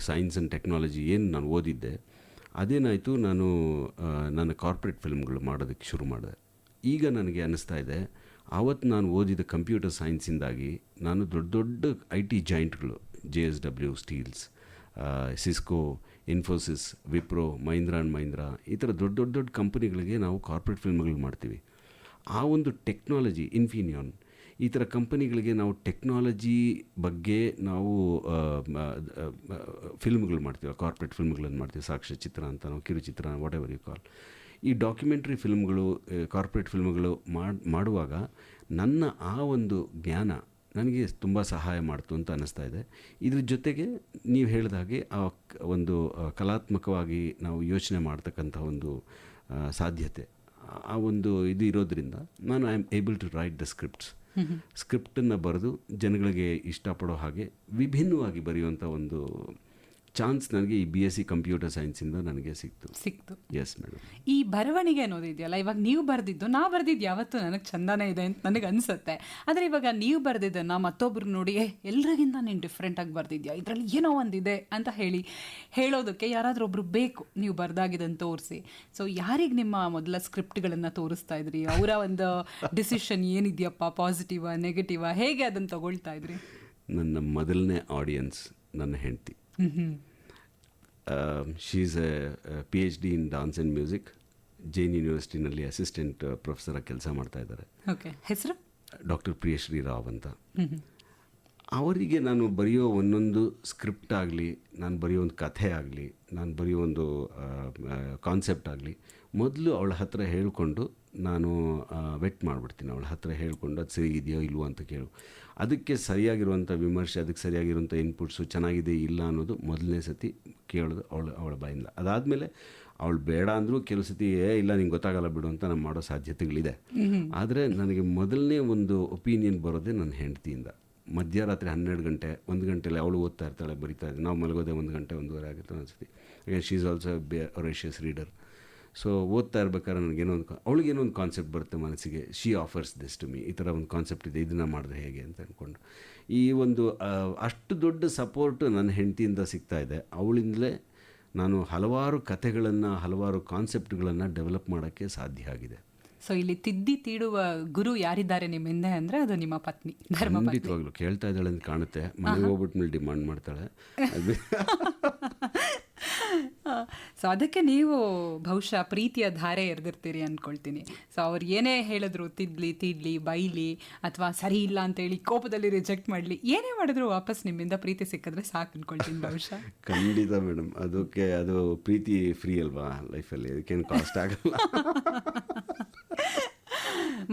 ಸೈನ್ಸ್ ಆ್ಯಂಡ್ ಟೆಕ್ನಾಲಜಿ ಏನು ನಾನು ಓದಿದ್ದೆ, ಅದೇನಾಯಿತು, ನಾನು ನನ್ನ ಕಾರ್ಪೊರೇಟ್ ಫಿಲ್ಮ್ಗಳು ಮಾಡೋದಕ್ಕೆ ಶುರು ಮಾಡಿದೆ. ಈಗ ನನಗೆ ಅನ್ನಿಸ್ತಾ ಇದೆ, ಆವತ್ತು ನಾನು ಓದಿದ ಕಂಪ್ಯೂಟರ್ ಸೈನ್ಸಿಂದಾಗಿ ನಾನು ದೊಡ್ಡ ದೊಡ್ಡ IT ಜಾಯಿಂಟ್ಗಳು, JSW steels, Cisco, Infosys, Wipro, Mahindra and Mahindra, ಈ ಥರ ದೊಡ್ಡ ದೊಡ್ಡ ದೊಡ್ಡ ಕಂಪನಿಗಳಿಗೆ ನಾವು ಕಾರ್ಪೊರೇಟ್ ಫಿಲ್ಮ್ಗಳು ಮಾಡ್ತೀವಿ. ಆ ಒಂದು ಟೆಕ್ನಾಲಜಿ, ಇನ್ಫಿನಿಯಾನ್, ಈ ಥರ ಕಂಪನಿಗಳಿಗೆ ನಾವು ಟೆಕ್ನಾಲಜಿ ಬಗ್ಗೆ ನಾವು ಫಿಲ್ಮ್ಗಳು ಮಾಡ್ತೀವಿ, ಕಾರ್ಪೊರೇಟ್ ಫಿಲ್ಮ್ಗಳನ್ನು ಮಾಡ್ತೀವಿ. ಸಾಕ್ಷ್ಯಚಿತ್ರ ಅಂತ ನಾವು, ಕಿರುಚಿತ್ರ, ವಾಟ್ ಎವರ್ ಯು ಕಾಲ್. ಈ ಡಾಕ್ಯುಮೆಂಟ್ರಿ ಫಿಲ್ಮ್ಗಳು, ಕಾರ್ಪೊರೇಟ್ ಫಿಲ್ಮ್ಗಳು ಮಾಡುವಾಗ ನನ್ನ ಆ ಒಂದು ಜ್ಞಾನ ನನಗೆ ತುಂಬ ಸಹಾಯ ಮಾಡ್ತು ಅಂತ ಅನ್ನಿಸ್ತಾ ಇದೆ. ಇದ್ರ ಜೊತೆಗೆ ನೀವು ಹೇಳಿದ ಹಾಗೆ ಆ ಒಂದು ಕಲಾತ್ಮಕವಾಗಿ ನಾವು ಯೋಚನೆ ಮಾಡ್ತಕ್ಕಂಥ ಒಂದು ಸಾಧ್ಯತೆ, ಆ ಒಂದು ಇದು ಇರೋದ್ರಿಂದ ನಾನು I am able to write the ಸ್ಕ್ರಿಪ್ಟನ್ನು ಬರೆದು ಜನಗಳಿಗೆ ಇಷ್ಟಪಡೋ ಹಾಗೆ ವಿಭಿನ್ನವಾಗಿ ಬರೆಯುವಂಥ ಒಂದು ಚಾನ್ಸ್ ನನಗೆ ಈ BSc ಕಂಪ್ಯೂಟರ್ ಸೈನ್ಸಿಂದ ನನಗೆ ಸಿಕ್ತು. Yes madam. ಈ ಬರವಣಿಗೆ ಅನ್ನೋದಿದೆಯಲ್ಲ, ಇವಾಗ ನೀವು ಬರೆದಿದ್ದು, ನಾ ಬರೆದಿದ್ದು ಯಾವತ್ತೂ ನನಗೆ ಚಂದನೇ ಇದೆ ಅಂತ ನನಗೆ ಅನಿಸುತ್ತೆ. ಆದರೆ ಇವಾಗ ನೀವು ಬರೆದಿದ್ದನ್ನು ಮತ್ತೊಬ್ರು ನೋಡಿ, ಎಲ್ರಿಗಿಂತ ನೀನು ಡಿಫ್ರೆಂಟಾಗಿ ಬರೆದಿದ್ಯಾ, ಇದರಲ್ಲಿ ಏನೋ ಒಂದಿದೆ ಅಂತ ಹೇಳೋದಕ್ಕೆ ಯಾರಾದರೂ ಒಬ್ರು ಬೇಕು, ನೀವು ಬರೆದಾಗಿದ್ದನ್ನು ತೋರಿಸಿ. ಸೊ ಯಾರಿಗೆ ನಿಮ್ಮ ಮೊದಲ ಸ್ಕ್ರಿಪ್ಟ್ಗಳನ್ನು ತೋರಿಸ್ತಾ ಇದ್ರಿ, ಅವರ ಒಂದು ಡಿಸಿಷನ್ ಏನಿದೆಯಪ್ಪ, ಪಾಸಿಟಿವಾ ನೆಗೆಟಿವಾ, ಹೇಗೆ ಅದನ್ನು ತಗೊಳ್ತಾ ಇದ್ರಿ? ನನ್ನ ಮೊದಲನೇ ಆಡಿಯನ್ಸ್ ನನ್ನ ಹೆಂಡತಿ. She is a PhD in dance and music, Jain ಯೂನಿವರ್ಸಿಟಿನಲ್ಲಿ ಅಸಿಸ್ಟೆಂಟ್ ಪ್ರೊಫೆಸರಾಗಿ ಕೆಲಸ ಮಾಡ್ತಾ ಇದ್ದಾರೆ. ಓಕೆ, ಹೆಸರು ಡಾಕ್ಟರ್ ಪ್ರಿಯಶ್ರೀ ರಾವ್ ಅಂತ. ಅವರಿಗೆ ನಾನು ಬರೆಯೋ ಒಂದೊಂದು ಸ್ಕ್ರಿಪ್ಟ್ ಆಗಲಿ, ನಾನು ಬರೆಯೋ ಒಂದು ಕಥೆ ಆಗಲಿ, ನಾನು ಬರೆಯೋ ಒಂದು ಕಾನ್ಸೆಪ್ಟ್ ಆಗಲಿ, ಮೊದಲು ಅವಳ ಹತ್ರ ಹೇಳಿಕೊಂಡು ನಾನು ವೆಟ್ ಮಾಡಿಬಿಡ್ತೀನಿ. ಅವಳ ಹತ್ರ ಹೇಳಿಕೊಂಡು ಅದು ಸರಿ ಇದೆಯೋ ಇಲ್ವೋ ಅಂತ ಕೇಳು, ಅದಕ್ಕೆ ಸರಿಯಾಗಿರುವಂಥ ವಿಮರ್ಶೆ, ಅದಕ್ಕೆ ಸರಿಯಾಗಿರುವಂಥ ಇನ್ಪುಟ್ಸು, ಚೆನ್ನಾಗಿದೆ ಇಲ್ಲ ಅನ್ನೋದು ಮೊದಲನೇ ಸತಿ ಕೇಳೋದು ಅವಳ ಬಾಯಿಂದ. ಅದಾದಮೇಲೆ ಅವಳು ಬೇಡ ಅಂದರೂ ಕೆಲವು ಸತಿ ಇಲ್ಲ ನಿಂಗೆ ಗೊತ್ತಾಗಲ್ಲ ಬಿಡು ಅಂತ ನಾನು ಮಾಡೋ ಸಾಧ್ಯತೆಗಳಿದೆ. ಆದರೆ ನನಗೆ ಮೊದಲನೇ ಒಂದು ಒಪಿನಿಯನ್ ಬರೋದೇ ನನ್ನ ಹೆಂಡತಿಯಿಂದ. ಮಧ್ಯರಾತ್ರಿ 12 ಗಂಟೆ 1 ಗಂಟೆಯಲ್ಲಿ ಅವಳು ಓದ್ತಾ ಇರ್ತಾಳೆ, ಬರಿತಾ ಇದ್ದಾಳೆ. ನಾವು ಮಲಗೋದೆ 1 ಗಂಟೆ 1:30 ಆಗುತ್ತೆ ಅನಿಸುತ್ತೆ. Again she is also voracious reader. So ಓದ್ತಾ ಇರ್ಬೇಕಾದ್ರೆ ನನಗೇನೋ ಅವಳಿಗೇನೋ ಒಂದು ಕಾನ್ಸೆಪ್ಟ್ ಬರುತ್ತೆ ಮನಸ್ಸಿಗೆ. She offers this to me, ಈ ಥರ ಒಂದು ಕಾನ್ಸೆಪ್ಟ್ ಇದೆ, ಇದನ್ನು ಮಾಡಿದ್ರೆ ಹೇಗೆ ಅಂತ ಅಂದ್ಕೊಂಡು. ಈ ಒಂದು ಅಷ್ಟು ದೊಡ್ಡ ಸಪೋರ್ಟು ನನ್ನ ಹೆಂಡತಿಯಿಂದ ಸಿಗ್ತಾ ಇದೆ. ಅವಳಿಂದಲೇ ನಾನು ಹಲವಾರು ಕಥೆಗಳನ್ನು, ಹಲವಾರು ಕಾನ್ಸೆಪ್ಟ್ಗಳನ್ನು ಡೆವಲಪ್ ಮಾಡೋಕ್ಕೆ ಸಾಧ್ಯ ಆಗಿದೆ. ಸೊ ಇಲ್ಲಿ ತಿದ್ದಿ ತೀಡುವ ಗುರು ಯಾರಿದ್ದಾರೆ ನಿಮ್ಮ ಹಿಂದೆ ಅಂದರೆ ಅದು ನಿಮ್ಮ ಪತ್ನಿ, ಧರ್ಮಪತ್ನಿ. ಖಂಡಿತವಾಗ್ಲು ಕೇಳ್ತಾ ಇದ್ದಾಳೆ ಅಂತ ಕಾಣುತ್ತೆ. ಮನೆಗೆ ಹೋಗ್ಬಿಟ್ಟು ಮೇಲೆ ಡಿಮಾಂಡ್ ಮಾಡ್ತಾಳೆ. ಸೊ ಅದಕ್ಕೆ ನೀವು ಬಹುಶಃ ಪ್ರೀತಿಯ ಧಾರೆ ಎರೆದಿರ್ತೀರಿ ಅಂದ್ಕೊಳ್ತೀನಿ. ಸೊ ಅವ್ರು ಏನೇ ಹೇಳಿದ್ರು, ತೀಡ್ಲಿ ಬೈಲಿ ಅಥವಾ ಸರಿ ಇಲ್ಲ ಅಂತೇಳಿ ಕೋಪದಲ್ಲಿ ರಿಜೆಕ್ಟ್ ಮಾಡಲಿ, ಏನೇ ಮಾಡಿದ್ರು ವಾಪಸ್ ನಿಮ್ಮಿಂದ ಪ್ರೀತಿ ಸಿಕ್ಕಿದ್ರೆ ಸಾಕು ಅಂದ್ಕೊಳ್ತೀನಿ ಬಹುಶಃ. ಖಂಡಿತ ಮೇಡಮ್, ಅದು ಪ್ರೀತಿ ಫ್ರೀ ಅಲ್ವಾ ಲೈಫಲ್ಲಿ, ಅದಕ್ಕೇನು ಕಾಸ್ಟ್ ಆಗಲ್ಲ.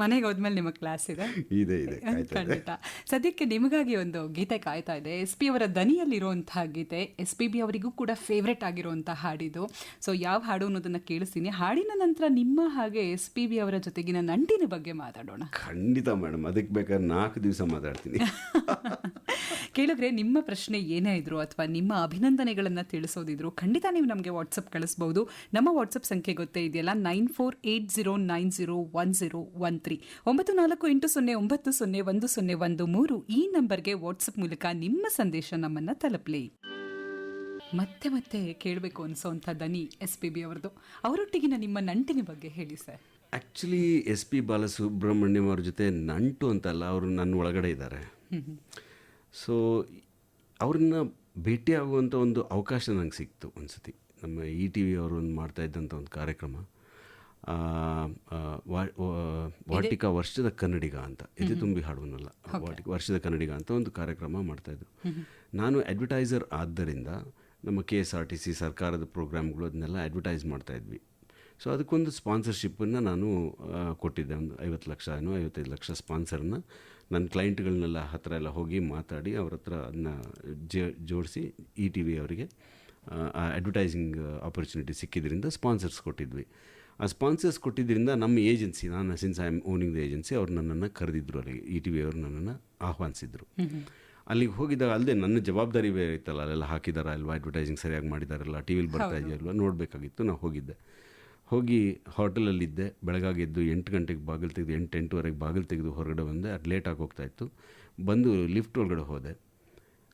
ಮನೆಗೆ ಹೋದ್ಮೇಲೆ ನಿಮ್ಮ ಕ್ಲಾಸ್ ಇದೆ. ಖಂಡಿತ. ಸದ್ಯಕ್ಕೆ ನಿಮಗಾಗಿ ಒಂದು ಗೀತೆ ಕಾಯ್ತಾ ಇದೆ. SP ಅವರ ದನಿಯಲ್ಲಿರುವಂತಹ ಗೀತೆ, SPB ಅವರಿಗೂ ಕೂಡ ಫೇವ್ರೆಟ್ ಆಗಿರುವಂತಹ ಹಾಡಿದು. ಸೊ ಯಾವ ಹಾಡು ಅನ್ನೋದನ್ನು ಕೇಳಿಸ್ತೀನಿ. ಹಾಡಿನ ನಂತರ ನಿಮ್ಮ ಹಾಗೆ SPB ಅವರ ಜೊತೆಗಿನ ನಂಟಿನ ಬಗ್ಗೆ ಮಾತಾಡೋಣ. ಖಂಡಿತ ಮೇಡಮ್, ಅದಕ್ಕೆ ಬೇಕಾದ್ರೆ 4 ದಿವಸ ಮಾತಾಡ್ತೀನಿ. ಕೇಳಿದ್ರೆ ನಿಮ್ಮ ಪ್ರಶ್ನೆ ಏನೇ ಇದ್ರು ಅಥವಾ ನಿಮ್ಮ ಅಭಿನಂದನೆಗಳನ್ನು ತಿಳಿಸೋದಿದ್ರು ಖಂಡಿತ ನೀವು ನಮಗೆ ವಾಟ್ಸಪ್ ಕಳಿಸ್ಬೋದು. ನಮ್ಮ ವಾಟ್ಸಪ್ ಸಂಖ್ಯೆ ಗೊತ್ತೇ ಇದೆಯಲ್ಲ, 9480901013 9480901013. ಈ ನಂಬರ್ಗೆ ವಾಟ್ಸಪ್ ಮೂಲಕ ನಿಮ್ಮ ಸಂದೇಶ ನಮ್ಮನ್ನು ತಲುಪಲಿ. ಮತ್ತೆ ಕೇಳಬೇಕು ಅನಿಸೋಂಥ ದನಿ SPB ಅವರದು. ಅವರೊಟ್ಟಿಗಿನ ನಿಮ್ಮ ನಂಟಿನ ಬಗ್ಗೆ ಹೇಳಿ ಸರ್. ಆ್ಯಕ್ಚುಲಿ SP ಬಾಲಸುಬ್ರಹ್ಮಣ್ಯಂ ಅವ್ರ ಜೊತೆ ನಂಟು ಅಂತಲ್ಲ, ಅವರು ನನ್ನ ಒಳಗಡೆ ಇದ್ದಾರೆ. ಸೊ ಅವ್ರನ್ನ ಭೇಟಿಯಾಗುವಂಥ ಒಂದು ಅವಕಾಶ ನಂಗೆ ಸಿಕ್ತು ಒಂದ್ಸತಿ. ನಮ್ಮ ETV ಅವರು ಒಂದು ಮಾಡ್ತಾ ಇದ್ದಂಥ ಒಂದು ಕಾರ್ಯಕ್ರಮ, ವಾಟಿಕ ವರ್ಷದ ಕನ್ನಡಿಗ ಅಂತ, ಎದೆ ತುಂಬಿ ಹಾಡುವನಲ್ಲ, ವರ್ಷದ ಕನ್ನಡಿಗ ಅಂತ ಒಂದು ಕಾರ್ಯಕ್ರಮ ಮಾಡ್ತಾಯಿದ್ರು. ನಾನು ಅಡ್ವರ್ಟೈಸರ್ ಆದ್ದರಿಂದ ನಮ್ಮ KSRTC ಸರ್ಕಾರದ ಪ್ರೋಗ್ರಾಮ್ಗಳು ಅದನ್ನೆಲ್ಲ ಅಡ್ವರ್ಟೈಸ್ ಮಾಡ್ತಾಯಿದ್ವಿ. ಸೊ ಅದಕ್ಕೊಂದು ಸ್ಪಾನ್ಸರ್ಶಿಪ್ಪನ್ನು ನಾನು ಕೊಟ್ಟಿದ್ದೆ. ಒಂದು 50 ಲಕ್ಷ 55 ಲಕ್ಷ ಸ್ಪಾನ್ಸರ್ನ ನನ್ನ ಕ್ಲೈಂಟ್ಗಳನ್ನೆಲ್ಲ ಹತ್ರ ಎಲ್ಲ ಹೋಗಿ ಮಾತಾಡಿ ಅವ್ರ ಹತ್ರ ಅದನ್ನ ಜೋಡಿಸಿ ETV ಅವರಿಗೆ ಅಡ್ವರ್ಟೈಸಿಂಗ್ ಆಪರ್ಚುನಿಟಿ ಸಿಕ್ಕಿದ್ರಿಂದ ಸ್ಪಾನ್ಸರ್ಸ್ ಕೊಟ್ಟಿದ್ವಿ. ಆ ಸ್ಪಾನ್ಸರ್ಸ್ ಕೊಟ್ಟಿದ್ದರಿಂದ ನಮ್ಮ ಏಜೆನ್ಸಿ, ನಾನು since I am owning the agency, ಅವ್ರು ನನ್ನನ್ನು ಕರೆದಿದ್ರು ಅಲ್ಲಿಗೆ. ETV ಅವರು ನನ್ನನ್ನು ಆಹ್ವಾನಿಸಿದ್ರು. ಅಲ್ಲಿಗೆ ಹೋಗಿದ್ದಾಗ ಅಲ್ಲದೆ ನನ್ನ ಜವಾಬ್ದಾರಿ ಬೇರೆ ಇತ್ತಲ್ಲ, ಅಲ್ಲೆಲ್ಲ ಹಾಕಿದಾರ ಅಲ್ವಾ, ಅಡ್ವರ್ಟೈಸಿಂಗ್ ಸರಿಯಾಗಿ ಮಾಡಿದಾರಲ್ಲ, ಟಿ ವಿಲಿ ಬರ್ತಾ ಇದೆಯಲ್ವ ನೋಡಬೇಕಾಗಿತ್ತು. ನಾವು ಹೋಗಿ ಹೋಟೆಲಲ್ಲಿದ್ದೆ. ಬೆಳಗಾಗಿ ಎದ್ದು 8 ಗಂಟೆಗೆ ಬಾಗಿಲು ತೆಗೆದು 8-8:15 ಬಾಗಿಲು ತೆಗೆದು ಹೊರಗಡೆ ಬಂದೆ. ಅದು ಲೇಟಾಗಿ ಹೋಗ್ತಾಯಿತ್ತು. ಬಂದು ಲಿಫ್ಟ್ ಒಳಗಡೆ ಹೋದೆ.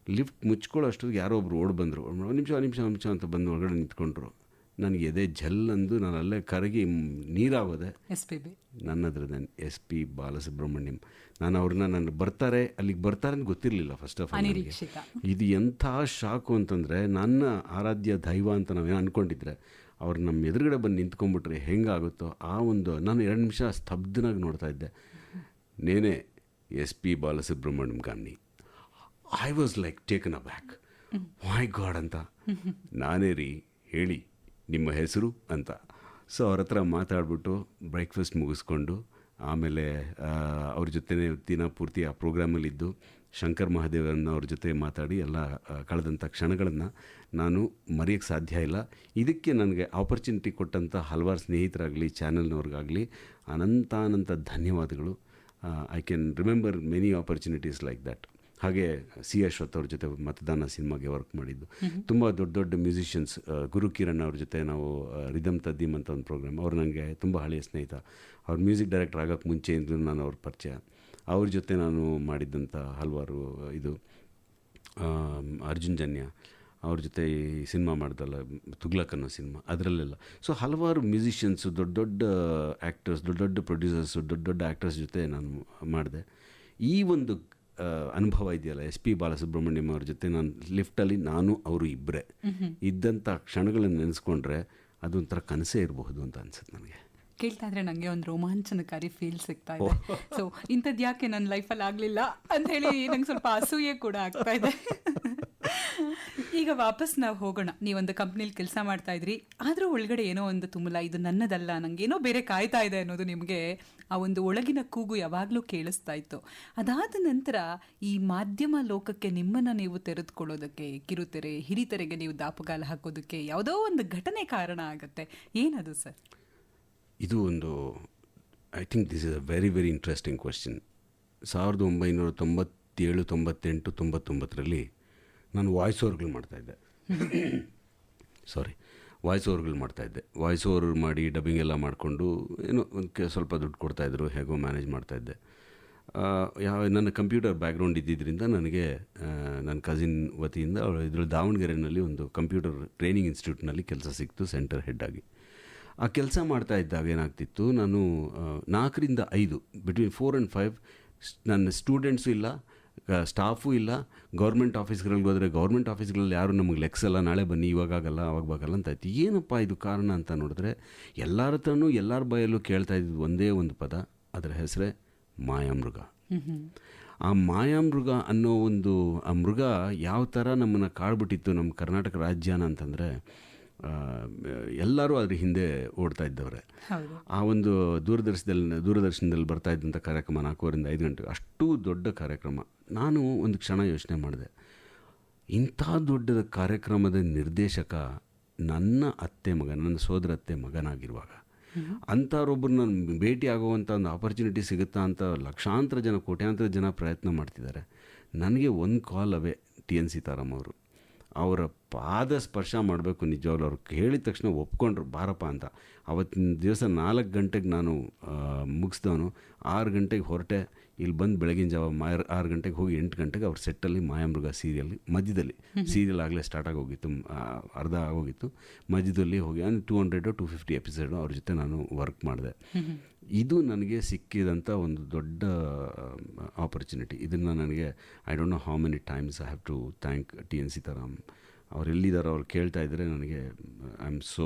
ಲಿಫ್ಟ್ ಮುಚ್ಕೊಳ್ಳೋ ಅಷ್ಟೊತ್ತಿಗೆ ಯಾರೋ ಒಬ್ರು ಓಡಿ ಬಂದರು. ನಿಮಿಷ ಅಂತ ಬಂದು ಒಳಗಡೆ ನಿಂತ್ಕೊಂಡ್ರು. ನನಗೆ ಎದೆ ಜಲ್ಲಂದು ನಾನು ಅಲ್ಲೇ ಕರಗಿ ನೀರಾಗೋದೆ. ನನ್ನದ್ರದ್ದು SP ಬಾಲಸುಬ್ರಹ್ಮಣ್ಯಂ. ನಾನು ಅವ್ರನ್ನ ಅಲ್ಲಿಗೆ ಬರ್ತಾರೆ ಅಂತ ಗೊತ್ತಿರಲಿಲ್ಲ ಫಸ್ಟ್ ಆಫ್ ಆಲ್. ಇದು ಎಂಥ ಶಾಕು ಅಂತಂದರೆ, ನನ್ನ ಆರಾಧ್ಯ ದೈವ ಅಂತ ನಾವೇನು ಅಂದ್ಕೊಂಡಿದ್ರೆ ಅವ್ರು ನಮ್ಮ ಎದುರುಗಡೆ ಬಂದು ನಿಂತ್ಕೊಂಡ್ಬಿಟ್ರೆ ಹೆಂಗಾಗುತ್ತೋ ಆ ಒಂದು, ನಾನು 2 ನಿಮಿಷ ಸ್ತಬ್ಧನಾಗಿ ನೋಡ್ತಾ ಇದ್ದೆ. ನೇನೆ SP Balasubrahmanyam Gandhi. I was like taken a back. My god ಅಂತ. ನಾನೇ ರೀ, ಹೇಳಿ ನಿಮ್ಮ ಹೆಸರು ಅಂತ. ಸೊ ಅವ್ರ ಹತ್ರ ಮಾತಾಡ್ಬಿಟ್ಟು ಬ್ರೇಕ್ಫಾಸ್ಟ್ ಮುಗಿಸ್ಕೊಂಡು ಆಮೇಲೆ ಅವ್ರ ಜೊತೆ ದಿನ ಪೂರ್ತಿ ಆ ಪ್ರೋಗ್ರಾಮಲ್ಲಿದ್ದು ಶಂಕರ್ ಮಹಾದೇವನ್ ಅವ್ರ ಜೊತೆ ಮಾತಾಡಿ ಎಲ್ಲ ಕಳೆದಂಥ ಕ್ಷಣಗಳನ್ನು ನಾನು ಮರೆಯೋಕ್ಕೆ ಸಾಧ್ಯ ಇಲ್ಲ. ಇದಕ್ಕೆ ನನಗೆ ಆಪರ್ಚುನಿಟಿ ಕೊಟ್ಟಂಥ ಹಲವಾರು ಸ್ನೇಹಿತರಾಗಲಿ, ಚಾನಲ್ನವ್ರಿಗಾಗಲಿ ಅನಂತ ಧನ್ಯವಾದಗಳು. I can remember many opportunities like that. ಹಾಗೆ C. ಅಶ್ವಥ್ ಅವ್ರ ಜೊತೆ ಮತದಾನ ಸಿನಿಮಾಗೆ ವರ್ಕ್ ಮಾಡಿದ್ದು. ತುಂಬ ದೊಡ್ಡ ಮ್ಯೂಸಿಷಿಯನ್ಸ್, ಗುರು ಕಿರಣ್ ಅವ್ರ ಜೊತೆ ನಾವು ರಿದಮ್ ತದ್ದೀಮ್ ಅಂತ ಒಂದು ಪ್ರೋಗ್ರಾಮ್, ಅವ್ರು ನನಗೆ ತುಂಬ ಹಳೆಯ ಸ್ನೇಹಿತ. ಅವ್ರ ಮ್ಯೂಸಿಕ್ ಡೈರೆಕ್ಟರ್ ಆಗೋಕ್ಕೆ ಮುಂಚೆಯಿಂದಲೂ ನಾನು ಅವ್ರ ಪರಿಚಯ. ಅವ್ರ ಜೊತೆ ನಾನು ಮಾಡಿದ್ದಂಥ ಹಲವಾರು ಅರ್ಜುನ್ ಜನ್ಯ ಅವ್ರ ಜೊತೆ ಈ ಸಿನಿಮಾ ಮಾಡ್ದಲ್ಲ, ತುಗ್ಲಕ್ ಅನ್ನೋ ಸಿನಿಮಾ, ಅದರಲ್ಲೆಲ್ಲ. ಸೊ ಹಲವಾರು ಮ್ಯೂಸಿಷಿಯನ್ಸು, ದೊಡ್ಡ ಆ್ಯಕ್ಟರ್ಸ್, ದೊಡ್ಡ ಪ್ರೊಡ್ಯೂಸರ್ಸು, ದೊಡ್ಡ ಆ್ಯಕ್ಟರ್ಸ್ ಜೊತೆ ನಾನು ಮಾಡಿದೆ. ಈ ಒಂದು ಅನುಭವ ಇದೆಯಲ್ಲ SP ಬಾಲಸುಬ್ರಹ್ಮಣ್ಯಂ ಅವ್ರ ಜೊತೆ ನಾನು ಲಿಫ್ಟಲ್ಲಿ ನಾನು ಅವರು ಇಬ್ಬರೇ ಇದ್ದಂಥ ಕ್ಷಣಗಳನ್ನು ನೆನೆಸ್ಕೊಂಡ್ರೆ ಅದೊಂಥರ ಕನಸೇ ಇರಬಹುದು ಅಂತ ಅನ್ಸುತ್ತೆ ನನಗೆ. ಕೇಳ್ತಾ ಇದ್ರೆ ನನಗೆ ಒಂದು ರೋಮಾಂಚನಕಾರಿ ಫೀಲ್ ಸಿಗ್ತಾ ಇದೆ. ಸೊ ಇಂಥದ್ದು ಯಾಕೆ ನನ್ನ ಲೈಫಲ್ಲಿ ಆಗಲಿಲ್ಲ ಅಂಥೇಳಿ ನಂಗೆ ಸ್ವಲ್ಪ ಅಸೂಯೆ ಕೂಡ ಆಗ್ತಾ ಇದೆ. ಈಗ ವಾಪಸ್ ನಾವು ಹೋಗೋಣ. ನೀವೊಂದು ಕಂಪ್ನಿಲಿ ಕೆಲಸ ಮಾಡ್ತಾ ಇದ್ರಿ, ಆದರೂ ಒಳಗಡೆ ಏನೋ ಒಂದು ತುಮುಲ, ಇದು ನನ್ನದಲ್ಲ, ನನಗೇನೋ ಬೇರೆ ಕಾಯ್ತಾ ಇದೆ ಅನ್ನೋದು ನಿಮಗೆ ಆ ಒಂದು ಒಳಗಿನ ಕೂಗು ಯಾವಾಗಲೂ ಕೇಳಿಸ್ತಾ ಇತ್ತು. ಅದಾದ ನಂತರ ಈ ಮಾಧ್ಯಮ ಲೋಕಕ್ಕೆ ನಿಮ್ಮನ್ನು ನೀವು ತೆರೆದುಕೊಳ್ಳೋದಕ್ಕೆ, ಕಿರುತೆರೆ ಹಿರಿತೆರೆಗೆ ನೀವು ದಾಪುಗಾಲ ಹಾಕೋದಕ್ಕೆ ಯಾವುದೋ ಒಂದು ಘಟನೆ ಕಾರಣ ಆಗುತ್ತೆ. ಏನದು ಸರ್? ಇದು I think this is a very interesting question. 1990 97, 98, 99ರಲ್ಲಿ ನಾನು ವಾಯ್ಸ್ ಓವರ್ಗಳು ಮಾಡ್ತಾಯಿದ್ದೆ. ವಾಯ್ಸ್ ಓವರ್ಗಳು ಮಾಡ್ತಾಯಿದ್ದೆ. ವಾಯ್ಸ್ ಓವರ್ ಮಾಡಿ ಡಬ್ಬಿಂಗ್ ಎಲ್ಲ ಮಾಡಿಕೊಂಡು ಏನೋ ಒಂದು ಸ್ವಲ್ಪ ದುಡ್ಡು ಕೊಡ್ತಾಯಿದ್ರು, ಹೇಗೋ ಮ್ಯಾನೇಜ್ ಮಾಡ್ತಾಯಿದ್ದೆ. ನನ್ನ ಕಂಪ್ಯೂಟರ್ ಬ್ಯಾಕ್ಗ್ರೌಂಡ್ ಇದ್ದಿದ್ದರಿಂದ ನನಗೆ ನನ್ನ ಕಸಿನ್ ವತಿಯಿಂದ ಇದರಲ್ಲಿ ದಾವಣಗೆರೆಯಲ್ಲಿ ಒಂದು ಕಂಪ್ಯೂಟರ್ ಟ್ರೈನಿಂಗ್ ಇನ್ಸ್ಟಿಟ್ಯೂಟ್ನಲ್ಲಿ ಕೆಲಸ ಸಿಕ್ತು, ಸೆಂಟರ್ ಹೆಡ್ ಆಗಿ. ಆ ಕೆಲಸ ಮಾಡ್ತಾ ಇದ್ದಾಗ ಏನಾಗ್ತಿತ್ತು, ನಾನು 4ರಿಂದ 5 ಬಿಟ್ವೀನ್ 4 and 5 ನನ್ನ ಸ್ಟೂಡೆಂಟ್ಸು ಇಲ್ಲ, ಸ್ಟಾಫು ಇಲ್ಲ. ಗೌರ್ಮೆಂಟ್ ಆಫೀಸ್ಗಳಿಗೆ ಹೋದರೆ ಗೌರ್ಮೆಂಟ್ ಆಫೀಸ್ಗಳಲ್ಲಿ ಯಾರು ನಮಗೆ ಲೆಕ್ಸಲ್ಲ, ನಾಳೆ ಬನ್ನಿ, ಇವಾಗಲ್ಲ ಅವಾಗ ಬಾಗಲ್ಲ ಅಂತ ಇತ್ತು. ಏನಪ್ಪ ಇದು ಕಾರಣ ಅಂತ ನೋಡಿದ್ರೆ, ಎಲ್ಲರ ಹತ್ರನೂ ಎಲ್ಲರ ಬಾಯಲ್ಲೂ ಕೇಳ್ತಾ ಇದ್ದಿದ್ದು ಒಂದೇ ಒಂದು ಪದ, ಅದರ ಹೆಸರೇ ಮಾಯಾಮೃಗ. ಆ ಮಾಯಾಮೃಗ ಅನ್ನೋ ಒಂದು ಆ ಮೃಗ ಯಾವ ಥರ ನಮ್ಮನ್ನು ಕಾಡ್ಬಿಟ್ಟಿತ್ತು ನಮ್ಮ ಕರ್ನಾಟಕ ರಾಜ್ಯನ ಅಂತಂದರೆ, ಎಲ್ಲರೂ ಅದ್ರ ಹಿಂದೆ ಓಡ್ತಾ ಇದ್ದವ್ರೆ. ಆ ಒಂದು ದೂರದರ್ಶನದಲ್ಲಿ ಬರ್ತಾ ಇದ್ದಂಥ ಕಾರ್ಯಕ್ರಮ 4ರಿಂದ 5 ಗಂಟೆಗೆ, ಅಷ್ಟು ದೊಡ್ಡ ಕಾರ್ಯಕ್ರಮ. ನಾನು ಒಂದು ಕ್ಷಣ ಯೋಚನೆ ಮಾಡಿದೆ, ಇಂಥ ದೊಡ್ಡ ಕಾರ್ಯಕ್ರಮದ ನಿರ್ದೇಶಕ ನನ್ನ ಅತ್ತೆ ಮಗ, ನನ್ನ ಸೋದರ ಅತ್ತೆ ಮಗನಾಗಿರುವಾಗ ಅಂಥವ್ರೊಬ್ಬರನ್ನ ಭೇಟಿ ಆಗುವಂಥ ಒಂದು ಆಪರ್ಚುನಿಟಿ ಸಿಗುತ್ತಾ ಅಂತ ಲಕ್ಷಾಂತರ ಜನ, ಕೋಟ್ಯಾಂತರ ಜನ ಪ್ರಯತ್ನ ಮಾಡ್ತಿದ್ದಾರೆ. ನನಗೆ ಒಂದು ಕಾಲ್ ಅವೇ TN ಸೀತಾರಾಮ್ ಅವರು. ಅವರ ಪಾದ ಸ್ಪರ್ಶ ಮಾಡಬೇಕು. ನಿಜವಾಗ್ಲೂ ಅವ್ರು ಹೇಳಿದ ತಕ್ಷಣ ಒಪ್ಕೊಂಡ್ರು, ಬಾರಪ್ಪ ಅಂತ. ಅವತ್ತಿನ ದಿವಸ 4 ಗಂಟೆಗೆ ನಾನು ಮುಗಿಸ್ದವನು, 6 ಗಂಟೆಗೆ ಹೊರಟೆ. ಇಲ್ಲಿ ಬಂದು ಬೆಳಗಿನ ಜಾವ 6 ಗಂಟೆಗೆ ಹೋಗಿ 8 ಗಂಟೆಗೆ ಅವ್ರ ಸೆಟ್ಟಲ್ಲಿ ಮಾಯಾಮೃಗ ಸೀರಿಯಲ್ ಮಧ್ಯದಲ್ಲಿ, ಸೀರಿಯಲ್ ಆಗಲೇ ಸ್ಟಾರ್ಟ್ ಆಗೋಗಿತ್ತು, ಅರ್ಧ ಆಗೋಗಿತ್ತು. ಮಧ್ಯದಲ್ಲಿ ಹೋಗಿ 200 to 250 ಎಪಿಸೋಡು ಅವ್ರ ಜೊತೆ ನಾನು ವರ್ಕ್ ಮಾಡಿದೆ. ಇದು ನನಗೆ ಸಿಕ್ಕಿದಂಥ ಒಂದು ದೊಡ್ಡ ಆಪರ್ಚುನಿಟಿ. ಇದನ್ನು ನನಗೆ I don't know how many times I have to thank TN Sitaram. ಅವ್ರು ಎಲ್ಲಿದ್ದಾರೋ ಅವ್ರು ಕೇಳ್ತಾ ಇದ್ದರೆ ನನಗೆ I am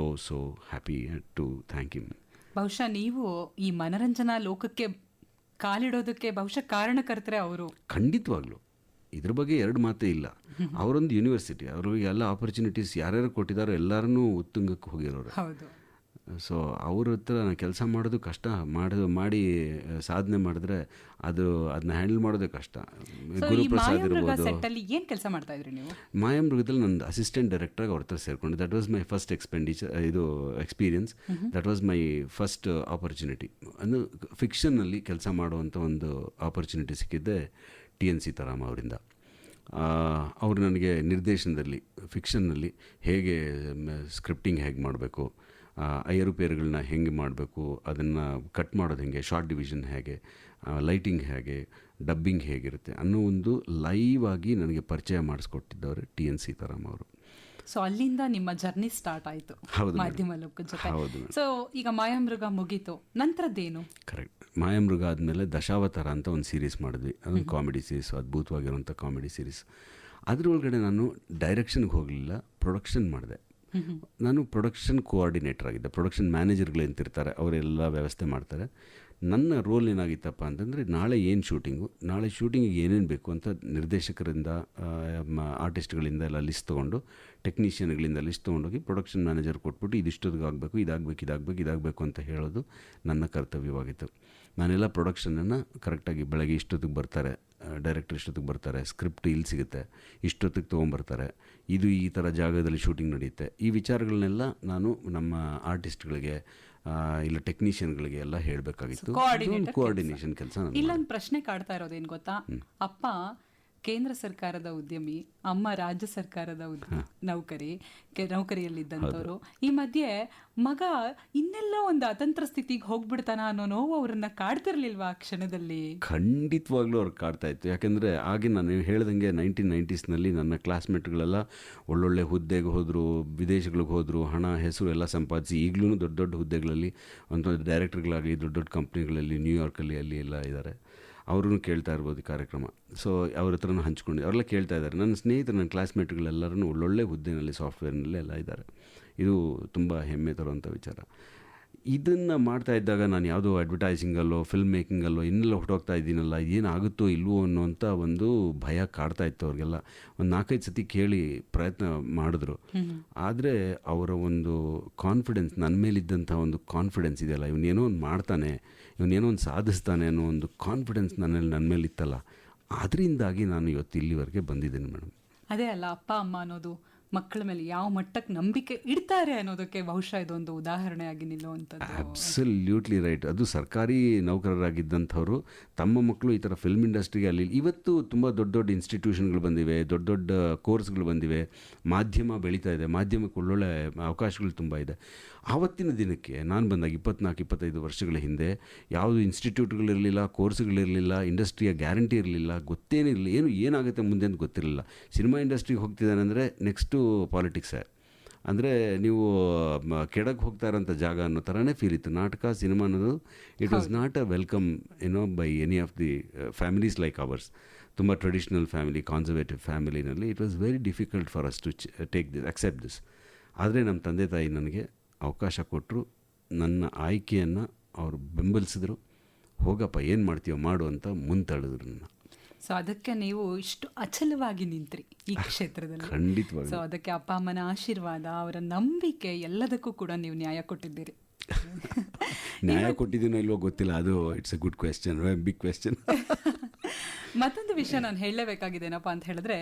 so happy to thank him. ಬಹುಶಃ ನೀವು ಈ ಮನರಂಜನಾ ಲೋಕಕ್ಕೆ ಕಾಲಿಡೋದಕ್ಕೆ ಬಹುಶಃ ಕಾರಣಕರ್ತರೆ ಅವರು. ಖಂಡಿತವಾಗ್ಲೂ ಇದ್ರ ಬಗ್ಗೆ 2 ಮಾತೇ ಇಲ್ಲ. ಅವರೊಂದು ಯೂನಿವರ್ಸಿಟಿ, ಅವ್ರಿಗೆ ಎಲ್ಲ ಆಪರ್ಚುನಿಟೀಸ್ ಯಾರ್ಯಾರು ಕೊಟ್ಟಿದ್ದಾರೋ ಎಲ್ಲರನ್ನೂ ಉತ್ತುಂಗಕ್ಕೆ ಹೋಗಿರೋರು. ಹೌದು. ಸೊ ಅವ್ರ ಹತ್ರ ನಾನು ಕೆಲಸ ಮಾಡೋದು ಕಷ್ಟ, ಮಾಡಿ ಸಾಧನೆ ಮಾಡಿದ್ರೆ ಅದನ್ನ ಹ್ಯಾಂಡಲ್ ಮಾಡೋದೇ ಕಷ್ಟ. ಗುರುಪ್ರಸಾದ್ ಇರ್ಬೋದು. ಏನು ಕೆಲಸ ಮಾಡ್ತಾ ಇದ್ರಿ ನೀವು? ಮಾಯಾಮೃಗದಲ್ಲಿ ನನ್ನ ಅಸಿಸ್ಟೆಂಟ್ ಡೈರೆಕ್ಟರಾಗಿ ಅವ್ರ ಹತ್ರ ಸೇರಿಕೊಂಡು, that was my first experience. That was my first opportunity. ಅಂದರೆ ಫಿಕ್ಷನ್ನಲ್ಲಿ ಕೆಲಸ ಮಾಡುವಂಥ ಒಂದು ಆಪರ್ಚುನಿಟಿ ಸಿಕ್ಕಿದ್ದೆ TN ಸೀತಾರಾಮ್ ಅವರಿಂದ. ಅವರು ನನಗೆ ನಿರ್ದೇಶನದಲ್ಲಿ, ಫಿಕ್ಷನ್ನಲ್ಲಿ ಹೇಗೆ ಸ್ಕ್ರಿಪ್ಟಿಂಗ್ ಹೇಗೆ ಮಾಡಬೇಕು, ಏರುಪೇರುಗಳನ್ನ ಹೆಂಗೆ ಮಾಡಬೇಕು, ಅದನ್ನು ಕಟ್ ಮಾಡೋದು ಹೆಂಗೆ, ಶಾರ್ಟ್ ಡಿವಿಷನ್ ಹೇಗೆ, ಲೈಟಿಂಗ್ ಹೇಗೆ, ಡಬ್ಬಿಂಗ್ ಹೇಗಿರುತ್ತೆ ಅನ್ನೋ ಒಂದು ಲೈವ್ ಆಗಿ ನನಗೆ ಪರಿಚಯ ಮಾಡಿಸ್ಕೊಟ್ಟಿದ್ದವರು TN ಸೀತಾರಾಮ್ ಅವರು. ಸೊ ಅಲ್ಲಿಂದ ನಿಮ್ಮ ಜರ್ನಿ ಸ್ಟಾರ್ಟ್ ಆಯಿತು ಮಾಧ್ಯಮ ಲೋಕದ ಜೊತೆ. ಹೌದು. ಸೊ ಈಗ ಮಾಯಾಮೃಗ ಮುಗೀತು, ನಂತರದ್ದೇನು? ಕರೆಕ್ಟ್. ಮಾಯಾಮೃಗ ಆದಮೇಲೆ ದಶಾವತಾರ ಅಂತ ಒಂದು ಸೀರೀಸ್ ಮಾಡಿದ್ವಿ. ಅದೊಂದು ಕಾಮಿಡಿ ಸೀರೀಸ್, ಅದ್ಭುತವಾಗಿರುವಂಥ ಕಾಮಿಡಿ ಸೀರೀಸ್. ಅದರೊಳಗಡೆ ನಾನು ಡೈರೆಕ್ಷನ್ಗೆ ಹೋಗಲಿಲ್ಲ, ಪ್ರೊಡಕ್ಷನ್ ಮಾಡಿದೆ. ನಾನು ಪ್ರೊಡಕ್ಷನ್ ಕೋಆರ್ಡಿನೇಟರ್ ಆಗಿದ್ದೆ. ಪ್ರೊಡಕ್ಷನ್ ಮ್ಯಾನೇಜರ್ಗಳು ಎಂತಿರ್ತಾರೆ, ಅವರೆಲ್ಲ ವ್ಯವಸ್ಥೆ ಮಾಡ್ತಾರೆ. ನನ್ನ ರೋಲ್ ಏನಾಗಿತ್ತಪ್ಪ ಅಂತಂದರೆ, ನಾಳೆ ಏನು ಶೂಟಿಂಗು, ನಾಳೆ ಶೂಟಿಂಗಿಗೆ ಏನೇನು ಬೇಕು ಅಂತ ನಿರ್ದೇಶಕರಿಂದ, ಆರ್ಟಿಸ್ಟ್ಗಳಿಂದ ಎಲ್ಲ ಲಿಸ್ಟ್ ತೊಗೊಂಡು, ಟೆಕ್ನಿಷಿಯನ್ಗಳಿಂದ ಲಿಸ್ಟ್ ತೊಗೊಂಡೋಗಿ ಪ್ರೊಡಕ್ಷನ್ ಮ್ಯಾನೇಜರ್ ಕೊಟ್ಬಿಟ್ಟು ಇದಿಷ್ಟೊತ್ತಿಗೆ ಆಗಬೇಕು, ಇದಾಗಬೇಕು ಅಂತ ಹೇಳೋದು ನನ್ನ ಕರ್ತವ್ಯವಾಗಿತ್ತು. ನಾನೆಲ್ಲ ಪ್ರೊಡಕ್ಷನನ್ನು ಕರೆಕ್ಟಾಗಿ ಬೆಳಗ್ಗೆ ಇಷ್ಟೊತ್ತಿಗೆ ಬರ್ತಾರೆ, ಡೈರೆಕ್ಟರ್ ಇಷ್ಟೊತ್ತಿಗೆ ಬರ್ತಾರೆ, ಸ್ಕ್ರಿಪ್ಟ್ ಇಲ್ಲಿ ಸಿಗುತ್ತೆ, ಇಷ್ಟೊತ್ತಿಗೆ ತೊಗೊಂಬರ್ತಾರೆ, ಇದು ಈ ಥರ ಜಾಗದಲ್ಲಿ ಶೂಟಿಂಗ್ ನಡೆಯುತ್ತೆ, ಈ ವಿಚಾರಗಳನ್ನೆಲ್ಲ ನಾನು ನಮ್ಮ ಆರ್ಟಿಸ್ಟ್ಗಳಿಗೆ ಇಲ್ಲ ಟೆಕ್ನಿಷಿಯನ್ಗಳಿಗೆ ಎಲ್ಲ ಹೇಳಬೇಕಾಗಿತ್ತು. ಕೋಆರ್ಡಿನೇಷನ್ ಕೆಲಸ. ಇಲ್ಲೊಂದು ಪ್ರಶ್ನೆ ಕಾಡ್ತಾ ಇರೋದೇನು ಗೊತ್ತಾ, ಅಪ್ಪ ಕೇಂದ್ರ ಸರ್ಕಾರದ ಉದ್ಯಮಿ, ಅಮ್ಮ ರಾಜ್ಯ ಸರ್ಕಾರದ ನೌಕರಿಯಲ್ಲಿದ್ದಂಥವ್ರು. ಈ ಮಧ್ಯೆ ಮಗ ಇನ್ನೆಲ್ಲ ಒಂದು ಅತಂತ್ರ ಸ್ಥಿತಿಗೆ ಹೋಗ್ಬಿಡ್ತಾನ ಅನ್ನೋ ನೋವು ಅವ್ರನ್ನ ಕಾಡ್ತಿರ್ಲಿಲ್ವಾ ಆ ಕ್ಷಣದಲ್ಲಿ? ಖಂಡಿತವಾಗ್ಲೂ ಅವ್ರಿಗೆ ಕಾಡ್ತಾ ಇತ್ತು. ಯಾಕೆಂದರೆ ಆಗ ನಾನು ಹೇಳ್ದಂಗೆ 1990s ನನ್ನ ಕ್ಲಾಸ್ಮೇಟ್ಗಳೆಲ್ಲ ಒಳ್ಳೊಳ್ಳೆ ಹುದ್ದೆಗೆ ಹೋದರು, ವಿದೇಶಗಳಿಗೆ ಹೋದರು, ಹಣ ಹೆಸರು ಎಲ್ಲ ಸಂಪಾದಿಸಿ ಈಗಲೂ ದೊಡ್ಡ ದೊಡ್ಡ ಹುದ್ದೆಗಳಲ್ಲಿ, ಒಂದು ಡೈರೆಕ್ಟರ್ಗಳಾಗಲಿ ದೊಡ್ಡ ದೊಡ್ಡ ಕಂಪ್ನಿಗಳಲ್ಲಿ ನ್ಯೂಯಾರ್ಕಲ್ಲಿ ಅಲ್ಲಿ ಎಲ್ಲ ಇದ್ದಾರೆ. ಅವ್ರೂ ಕೇಳ್ತಾ ಇರ್ಬೋದು ಕಾರ್ಯಕ್ರಮ. ಸೊ ಅವ್ರ ಹತ್ರನೂ ಹಂಚ್ಕೊಂಡು ಅವರೆಲ್ಲ ಕೇಳ್ತಾ ಇದ್ದಾರೆ. ನನ್ನ ಸ್ನೇಹಿತರು, ನನ್ನ ಕ್ಲಾಸ್ಮೇಟ್ಗಳೆಲ್ಲರೂ ಒಳ್ಳೊಳ್ಳೆ ಹುದ್ದೆನಲ್ಲಿ, ಸಾಫ್ಟ್ವೇರ್ನಲ್ಲಿ ಎಲ್ಲ ಇದ್ದಾರೆ. ಇದು ತುಂಬ ಹೆಮ್ಮೆ ತರುವಂಥ ವಿಚಾರ. ಇದನ್ನು ಮಾಡ್ತಾ ಇದ್ದಾಗ ನಾನು ಯಾವುದೋ ಅಡ್ವರ್ಟೈಸಿಂಗಲ್ಲೋ ಫಿಲ್ಮ್ ಮೇಕಿಂಗಲ್ಲೋ ಇನ್ನೆಲ್ಲ ಹೊಟ್ಟೋಗ್ತಾ ಇದ್ದೀನಲ್ಲ, ಏನಾಗುತ್ತೋ ಇಲ್ವೋ ಅನ್ನೋಂಥ ಒಂದು ಭಯ ಕಾಡ್ತಾ ಇತ್ತು ಅವ್ರಿಗೆಲ್ಲ. ಒಂದು 4-5 ಸತಿ ಕೇಳಿ ಪ್ರಯತ್ನ ಮಾಡಿದ್ರು. ಆದರೆ ಅವರ ಒಂದು ಕಾನ್ಫಿಡೆನ್ಸ್, ನನ್ನ ಮೇಲಿದ್ದಂಥ ಒಂದು ಕಾನ್ಫಿಡೆನ್ಸ್ ಇದೆಯಲ್ಲ, ಇವನೇನೋ ಒಂದು ಮಾಡ್ತಾನೆ, ಇವನೇನೋ ಒಂದು ಸಾಧಿಸ್ತಾನೆ ಅನ್ನೋ ಒಂದು ಕಾನ್ಫಿಡೆನ್ಸ್ ನನ್ನ ಮೇಲೆ ಇತ್ತಲ್ಲ, ಅದರಿಂದಾಗಿ ನಾನು ಇವತ್ತು ಇಲ್ಲಿವರೆಗೆ ಬಂದಿದ್ದೇನೆ ಮೇಡಮ್. ಅದೇ ಅಲ್ಲ, ಅಪ್ಪ ಅಮ್ಮ ಅನ್ನೋದು ಮಕ್ಕಳ ಮೇಲೆ ಯಾವ ಮಟ್ಟಕ್ಕೆ ನಂಬಿಕೆ ಇಡ್ತಾರೆ ಅನ್ನೋದಕ್ಕೆ ಬಹುಶಃ ಇದೊಂದು ಉದಾಹರಣೆಯಾಗಿ ನಿಲ್ಲುವಂಥದ್ದು. Absolutely right. ಅದು ಸರ್ಕಾರಿ ನೌಕರರಾಗಿದ್ದಂಥವ್ರು ತಮ್ಮ ಮಕ್ಕಳು ಈ ಥರ ಫಿಲ್ಮ್ ಇಂಡಸ್ಟ್ರಿಗೆ ಅಲ್ಲಿ ಇವತ್ತು ತುಂಬ ದೊಡ್ಡ ದೊಡ್ಡ ಇನ್ಸ್ಟಿಟ್ಯೂಷನ್ಗಳು ಬಂದಿವೆ, ದೊಡ್ಡ ದೊಡ್ಡ ಕೋರ್ಸ್ಗಳು ಬಂದಿವೆ, ಮಾಧ್ಯಮ ಬೆಳೀತಾ ಇದೆ, ಮಾಧ್ಯಮಕ್ಕೆ ಒಳ್ಳೊಳ್ಳೆ ಅವಕಾಶಗಳು ತುಂಬ ಇದೆ. ಆವತ್ತಿನ ದಿನಕ್ಕೆ ನಾನು ಬಂದಾಗ 24-25 ವರ್ಷಗಳ ಹಿಂದೆ ಯಾವುದು ಇನ್ಸ್ಟಿಟ್ಯೂಟ್ಗಳಿರಲಿಲ್ಲ, ಕೋರ್ಸ್ಗಳಿರಲಿಲ್ಲ, ಇಂಡಸ್ಟ್ರಿಯ ಗ್ಯಾರಂಟಿ ಇರಲಿಲ್ಲ, ಗೊತ್ತೇನಿರಲಿಲ್ಲ, ಏನಾಗುತ್ತೆ ಮುಂದೆ ಅಂತ ಗೊತ್ತಿರಲಿಲ್ಲ. ಸಿನಿಮಾ ಇಂಡಸ್ಟ್ರಿಗೆ ಹೋಗ್ತಿದ್ದಾನೆ ಅಂದರೆ ನೆಕ್ಸ್ಟು ಪಾಲಿಟಿಕ್ಸೇ, ಅಂದರೆ ನೀವು ಕೆಳಗೆ ಹೋಗ್ತಾ ಇರೋಂಥ ಜಾಗ ಅನ್ನೋ ಥರನೇ ಫೀಲ್ ಇತ್ತು. ನಾಟಕ ಸಿನಿಮಾ ಅನ್ನೋದು it was not a welcome by any of the families like ours. ತುಂಬ ಟ್ರೆಡಿಷ್ನಲ್ ಫ್ಯಾಮಿಲಿ, ಕಾನ್ಸರ್ವೇಟಿವ್ ಫ್ಯಾಮಿಲಿನಲ್ಲಿ it was very difficult for us to take this, accept this. ಆದರೆ ನಮ್ಮ ತಂದೆ ತಾಯಿ ನನಗೆ ಅವಕಾಶ ಕೊಟ್ಟರು, ನನ್ನ ಆಯ್ಕೆಯನ್ನು ಅವರು ಬೆಂಬಲಿಸಿದ್ರು. ಹೋಗಪ್ಪ ಏನು ಮಾಡ್ತೀವೋ ಮಾಡು ಅಂತ ಮುಂತಳಿದ್ರು ನನ್ನ. ಸೊ ಅದಕ್ಕೆ ನೀವು ಇಷ್ಟು ಅಚಲವಾಗಿ ನಿಂತ್ರಿ ಈ ಕ್ಷೇತ್ರದಲ್ಲಿ. ಖಂಡಿತವಾಗಿ. ಸೊ ಅದಕ್ಕೆ ಅಪ್ಪ ಅಮ್ಮನ ಆಶೀರ್ವಾದ, ಅವರ ನಂಬಿಕೆ ಎಲ್ಲದಕ್ಕೂ ಕೂಡ ನೀವು ನ್ಯಾಯ ಕೊಟ್ಟಿದ್ದೀರಿ. ನ್ಯಾಯ ಕೊಟ್ಟಿದ್ದೀನೋ ಇಲ್ವೋ ಗೊತ್ತಿಲ್ಲ, ಅದು it's a good question, big question. ಮತ್ತೊಂದು ವಿಷಯ ನಾನು ಹೇಳಲೇಬೇಕಾಗಿದೆ ಏನಪ್ಪ ಅಂತ ಹೇಳಿದ್ರೆ,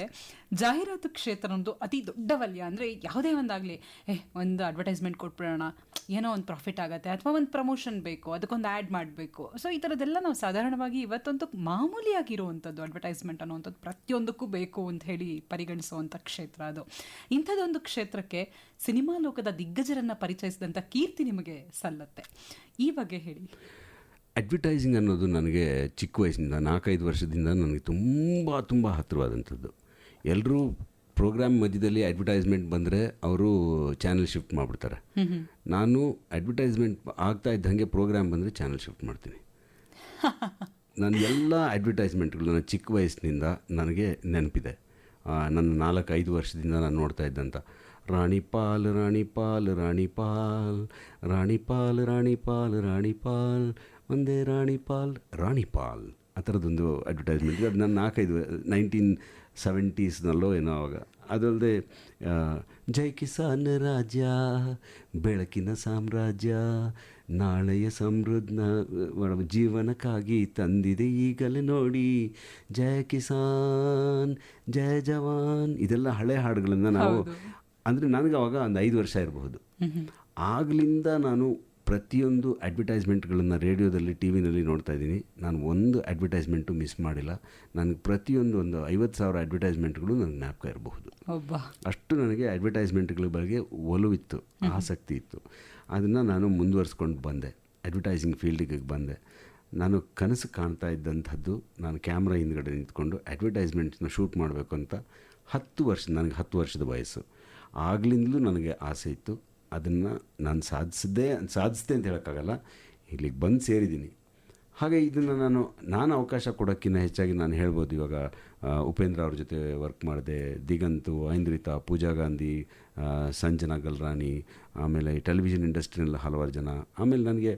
ಜಾಹೀರಾತು ಕ್ಷೇತ್ರ ಒಂದು ಅತಿ ದೊಡ್ಡ ವಲಯ. ಅಂದರೆ ಯಾವುದೇ ಒಂದಾಗಲಿ, ಒಂದು ಅಡ್ವರ್ಟೈಸ್ಮೆಂಟ್ ಕೊಟ್ಬಿಡೋಣ, ಏನೋ ಒಂದು ಪ್ರಾಫಿಟ್ ಆಗುತ್ತೆ, ಅಥವಾ ಒಂದು ಪ್ರಮೋಷನ್ ಬೇಕು, ಅದಕ್ಕೊಂದು ಆ್ಯಡ್ ಮಾಡಬೇಕು. ಸೊ ಈ ಥರದ್ದೆಲ್ಲ ನಾವು ಸಾಧಾರಣವಾಗಿ ಇವತ್ತಂತೂ ಮಾಮೂಲಿಯಾಗಿರುವಂಥದ್ದು. ಅಡ್ವರ್ಟೈಸ್ಮೆಂಟ್ ಅನ್ನುವಂಥದ್ದು ಪ್ರತಿಯೊಂದಕ್ಕೂ ಬೇಕು ಅಂತ ಹೇಳಿ ಪರಿಗಣಿಸುವಂಥ ಕ್ಷೇತ್ರ ಅದು. ಇಂಥದ್ದೊಂದು ಕ್ಷೇತ್ರಕ್ಕೆ ಸಿನಿಮಾ ಲೋಕದ ದಿಗ್ಗಜರನ್ನು ಪರಿಚಯಿಸಿದಂಥ ಕೀರ್ತಿ ನಿಮಗೆ ಸಲ್ಲತ್ತೆ. ಈ ಬಗ್ಗೆ ಹೇಳಿ. ಅಡ್ವರ್ಟೈಸಿಂಗ್ ಅನ್ನೋದು ನನಗೆ ಚಿಕ್ಕ ವಯಸ್ಸಿನಿಂದ 4-5 ವರ್ಷದಿಂದ ನನಗೆ ತುಂಬ ಹತ್ತಿರವಾದಂಥದ್ದು. ಎಲ್ಲರೂ ಪ್ರೋಗ್ರಾಮ್ ಮಧ್ಯದಲ್ಲಿ ಅಡ್ವರ್ಟೈಸ್ಮೆಂಟ್ ಬಂದರೆ ಅವರು ಚಾನಲ್ ಶಿಫ್ಟ್ ಮಾಡಿಬಿಡ್ತಾರೆ. ನಾನು ಅಡ್ವರ್ಟೈಸ್ಮೆಂಟ್ ಆಗ್ತಾ ಇದ್ದಂಗೆ ಪ್ರೋಗ್ರಾಮ್ ಬಂದರೆ ಚಾನಲ್ ಶಿಫ್ಟ್ ಮಾಡ್ತೀನಿ. ನಾನು ಎಲ್ಲ ಅಡ್ವರ್ಟೈಸ್ಮೆಂಟ್ಗಳು ನನ್ನ ಚಿಕ್ಕ ವಯಸ್ಸಿನಿಂದ ನನಗೆ ನೆನಪಿದೆ. ನನ್ನ 4-5 ವರ್ಷದಿಂದ ನಾನು ನೋಡ್ತಾ ಇದ್ದಂಥ ರಾಣಿಪಾಲ್ ರಾಣಿಪಾಲ್ ರಾಣಿಪಾಲ್ ರಾಣಿಪಾಲ್ ರಾಣಿಪಾಲ್ ರಾಣಿಪಾಲ್ ಒಂದೇ ರಾಣಿಪಾಲ್ ಆ ಥರದ್ದೊಂದು ಅಡ್ವರ್ಟೈಸ್ಮೆಂಟ್. ಅದು ನನ್ನ 1970s ಏನೋ ಆವಾಗ. ಅದಲ್ಲದೆ ಜೈ ಕಿಸಾನ್ ರಾಜ್ಯ, ಬೆಳಕಿನ ಸಾಮ್ರಾಜ್ಯ, ನಾಳೆಯ ಸಮೃದ್ಧ ಜೀವನಕ್ಕಾಗಿ ತಂದಿದೆ ಈಗಲೇ ನೋಡಿ, ಜಯ ಕಿಸಾನ್ ಜಯ ಜವಾನ್, ಇದೆಲ್ಲ ಹಳೆ ಹಾಡುಗಳನ್ನು ನಾವು, ಅಂದರೆ ನನಗೆ ಅವಾಗ ಒಂದು 5 ವರ್ಷ ಇರಬಹುದು. ಆಗಲಿಂದ ನಾನು ಪ್ರತಿಯೊಂದು ಅಡ್ವರ್ಟೈಸ್ಮೆಂಟ್ಗಳನ್ನು ರೇಡಿಯೋದಲ್ಲಿ, ಟಿ ವಿನಲ್ಲಿ ನೋಡ್ತಾ ಇದ್ದೀನಿ. ನಾನು ಒಂದು ಅಡ್ವರ್ಟೈಸ್ಮೆಂಟು ಮಿಸ್ ಮಾಡಿಲ್ಲ. ನನಗೆ ಪ್ರತಿಯೊಂದು ಒಂದು 50,000 ಅಡ್ವರ್ಟೈಸ್ಮೆಂಟ್ಗಳು ನನಗೆ ಜ್ಞಾಪಕ ಇರಬಹುದು. ಅಷ್ಟು ನನಗೆ ಅಡ್ವರ್ಟೈಸ್ಮೆಂಟ್ಗಳ ಬಗ್ಗೆ ಒಲವಿತ್ತು, ಆಸಕ್ತಿ ಇತ್ತು. ಅದನ್ನು ನಾನು ಮುಂದುವರಿಸ್ಕೊಂಡು ಬಂದೆ, ಅಡ್ವರ್ಟೈಸಿಂಗ್ ಫೀಲ್ಡಿಗೆ ಬಂದೆ. ನಾನು ಕನಸು ಕಾಣ್ತಾ ಇದ್ದಂಥದ್ದು, ನಾನು ಕ್ಯಾಮ್ರಾ ಹಿಂದ್ಗಡೆ ನಿಂತ್ಕೊಂಡು ಅಡ್ವರ್ಟೈಸ್ಮೆಂಟ್ನ ಶೂಟ್ ಮಾಡಬೇಕು ಅಂತ 10 ವರ್ಷ, ನನಗೆ 10 ವರ್ಷದ ವಯಸ್ಸು. ಆಗಲಿಂದಲೂ ನನಗೆ ಆಸೆ ಇತ್ತು. ಅದನ್ನು ನಾನು ಸಾಧಿಸಿದೆ ಅಂತ ಹೇಳೋಕ್ಕಾಗಲ್ಲ, ಇಲ್ಲಿಗೆ ಬಂದು ಸೇರಿದ್ದೀನಿ. ಹಾಗೆ ಇದನ್ನು ನಾನು ಅವಕಾಶ ಕೊಡೋಕ್ಕಿಂತ ಹೆಚ್ಚಾಗಿ ನಾನು ಹೇಳ್ಬೋದು, ಇವಾಗ ಉಪೇಂದ್ರ ಅವ್ರ ಜೊತೆ ವರ್ಕ್ ಮಾಡಿದೆ, ದಿಗಂತು, ಐಂದ್ರಿತಾ, ಪೂಜಾ ಗಾಂಧಿ, ಸಂಜನಾ ಗಲ್ರಾಣಿ, ಆಮೇಲೆ ಟೆಲಿವಿಷನ್ ಇಂಡಸ್ಟ್ರಿನಲ್ಲಿ ಹಲವಾರು ಜನ. ಆಮೇಲೆ ನನಗೆ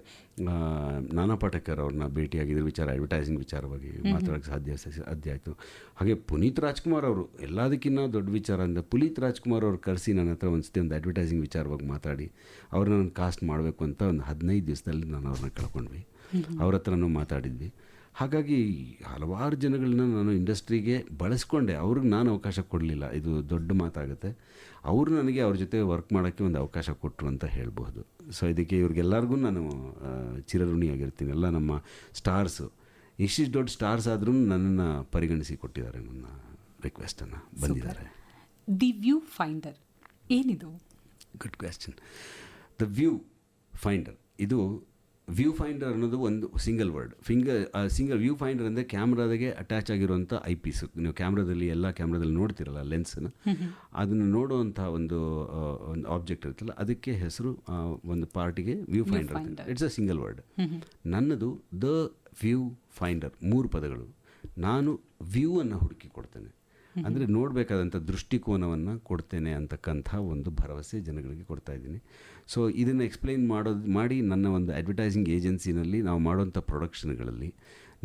ನಾನಾ ಪಾಟೇಕರ್ ಅವ್ರನ್ನ ಭೇಟಿಯಾಗಿದ್ದರು, ಅಡ್ವರ್ಟೈಸಿಂಗ್ ವಿಚಾರವಾಗಿ ಮಾತಾಡೋಕ್ಕೆ ಸಾಧ್ಯ ಆಯಿತು. ಹಾಗೆ ಪುನೀತ್ ರಾಜ್ಕುಮಾರ್ ಅವರು, ಎಲ್ಲದಕ್ಕಿಂತ ದೊಡ್ಡ ವಿಚಾರ ಅಂದರೆ ಪುನೀತ್ ರಾಜ್ಕುಮಾರ್ ಅವ್ರು ಕರೆಸಿ ನನ್ನ ಹತ್ರ ಒಂದು ಅಡ್ವರ್ಟೈಸಿಂಗ್ ವಿಚಾರವಾಗಿ ಮಾತಾಡಿ ಅವ್ರನ್ನ ನಾನು ಕಾಸ್ಟ್ ಮಾಡಬೇಕು ಅಂತ ಒಂದು 15 ದಿವಸದಲ್ಲಿ ನಾನು ಅವ್ರನ್ನ ಕಳ್ಕೊಂಡ್ವಿ. ಅವ್ರ ಹತ್ರನೂ ಮಾತಾಡಿದ್ವಿ. ಹಾಗಾಗಿ ಹಲವಾರು ಜನಗಳನ್ನ ನಾನು ಇಂಡಸ್ಟ್ರಿಗೆ ಬಳಸ್ಕೊಂಡೆ. ಅವ್ರಿಗೆ ನಾನು ಅವಕಾಶ ಕೊಡಲಿಲ್ಲ, ಇದು ದೊಡ್ಡ ಮಾತಾಗುತ್ತೆ. ಅವರು ನನಗೆ ಅವ್ರ ಜೊತೆ ವರ್ಕ್ ಮಾಡೋಕ್ಕೆ ಒಂದು ಅವಕಾಶ ಕೊಟ್ಟರು ಅಂತ ಹೇಳ್ಬೋದು. ಸೊ ಇದಕ್ಕೆ ಇವ್ರಿಗೆಲ್ಲರಿಗೂ ನಾನು ಚಿರಋಣಿಯಾಗಿರ್ತೀನಿ. ಎಲ್ಲ ನಮ್ಮ ಸ್ಟಾರ್ಸು, ಇಷ್ಟು ದೊಡ್ಡ ಸ್ಟಾರ್ಸ್ ಆದ್ರೂ ನನ್ನನ್ನು ಪರಿಗಣಿಸಿ ಕೊಟ್ಟಿದ್ದಾರೆ, ನನ್ನ ರಿಕ್ವೆಸ್ಟನ್ನು ಬಂದಿದ್ದಾರೆ. ದಿ ವ್ಯೂ ಫೈಂಡರ್ ಏನಿದು? Good question. The view finder, ಇದು ವ್ಯೂ ಫೈಂಡರ್ ಅನ್ನೋದು ಒಂದು single word. Single view finder ಅಂದರೆ ಕ್ಯಾಮ್ರಾದಾಗೆ ಅಟ್ಯಾಚ್ ಆಗಿರುವಂಥ ಐ ಪೀಸು. ನೀವು ಎಲ್ಲ ಕ್ಯಾಮ್ರಾದಲ್ಲಿ ನೋಡ್ತಿರಲ್ಲ ಲೆನ್ಸನ್ನು, ಅದನ್ನು ನೋಡುವಂಥ ಒಂದು ಆಬ್ಜೆಕ್ಟ್ ಇರುತ್ತಲ್ಲ, ಅದಕ್ಕೆ ಹೆಸರು ಒಂದು ಪಾರ್ಟಿಗೆ ವ್ಯೂ ಫೈಂಡರ್ ಅಂತ. It's a single word. ನನ್ನದು ದ ವ್ಯೂ ಫೈಂಡರ್, 3 ಪದಗಳು. ನಾನು ವ್ಯೂವನ್ನು ಹುಡುಕಿ ಕೊಡ್ತೇನೆ, ಅಂದರೆ ನೋಡಬೇಕಾದಂಥ ದೃಷ್ಟಿಕೋನವನ್ನು ಕೊಡ್ತೇನೆ ಅಂತಕ್ಕಂಥ ಒಂದು ಭರವಸೆ ಜನಗಳಿಗೆ ಕೊಡ್ತಾ ಇದ್ದೀನಿ. ಸೊ ಇದನ್ನು ಎಕ್ಸ್ಪ್ಲೈನ್ ಮಾಡಿ ನನ್ನ ಒಂದು ಅಡ್ವರ್ಟೈಸಿಂಗ್ ಏಜೆನ್ಸಿನಲ್ಲಿ ನಾವು ಮಾಡೋವಂಥ ಪ್ರೊಡಕ್ಷನ್ಗಳಲ್ಲಿ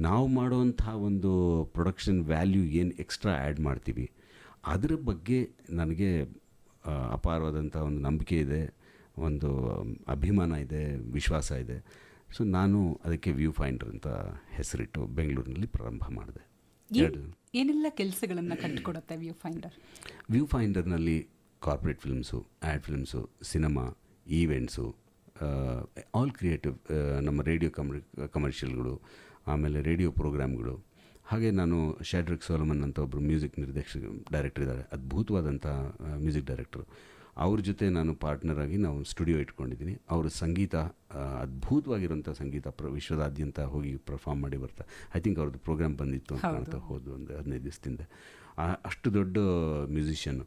ನಾವು ಮಾಡೋವಂಥ ಒಂದು ಪ್ರೊಡಕ್ಷನ್ ವ್ಯಾಲ್ಯೂ ಏನು ಎಕ್ಸ್ಟ್ರಾ ಆ್ಯಡ್ ಮಾಡ್ತೀವಿ, ಅದರ ಬಗ್ಗೆ ನನಗೆ ಅಪಾರವಾದಂಥ ಒಂದು ನಂಬಿಕೆ ಇದೆ, ಒಂದು ಅಭಿಮಾನ ಇದೆ, ವಿಶ್ವಾಸ ಇದೆ. ಸೊ ನಾನು ಅದಕ್ಕೆ ವ್ಯೂ ಫೈಂಡರ್ ಅಂತ ಹೆಸರಿಟ್ಟು ಬೆಂಗಳೂರಿನಲ್ಲಿ ಪ್ರಾರಂಭ ಮಾಡಿದೆ. ಏನೆಲ್ಲ ಕೆಲಸಗಳನ್ನು ಕಟ್ಟಿಕೊಡುತ್ತೆ ವ್ಯೂ ಫೈಂಡರ್? ವ್ಯೂ ಫೈಂಡರ್ನಲ್ಲಿ corporate films, ad films, cinema, events, all creative, ನಮ್ಮ ರೇಡಿಯೋ ಕಮರ್ಷಿಯಲ್ಗಳು, ಆಮೇಲೆ ರೇಡಿಯೋ ಪ್ರೋಗ್ರಾಮ್ಗಳು. ಹಾಗೆ ನಾನು ಶಾಡ್ರಿಕ್ ಸೋಲಮನ್ ಅಂತ ಒಬ್ಬರು ಮ್ಯೂಸಿಕ್ ಡೈರೆಕ್ಟರ್ ಇದ್ದಾರೆ, ಅದ್ಭುತವಾದಂಥ ಮ್ಯೂಸಿಕ್ ಡೈರೆಕ್ಟರು. ಅವ್ರ ಜೊತೆ ನಾನು ಪಾರ್ಟ್ನರ್ ಆಗಿ ನಾವು ಸ್ಟುಡಿಯೋ ಇಟ್ಕೊಂಡಿದ್ದೀನಿ. ಅವರು ಸಂಗೀತ, ಅದ್ಭುತವಾಗಿರೋಂಥ ಸಂಗೀತ ವಿಶ್ವದಾದ್ಯಂತ ಹೋಗಿ ಪರ್ಫಾರ್ಮ್ ಮಾಡಿ ಬರ್ತಾರೆ. ಐ ಥಿಂಕ್ ಅವ್ರದ್ದು ಪ್ರೋಗ್ರಾಮ್ ಬಂದಿತ್ತು ಅಂತ ಕಾಣ್ತಾ ಹೋದು ಒಂದು 15 ದಿವಸದಿಂದ. ಅಷ್ಟು ದೊಡ್ಡ ಮ್ಯೂಸಿಷಿಯನ್ನು.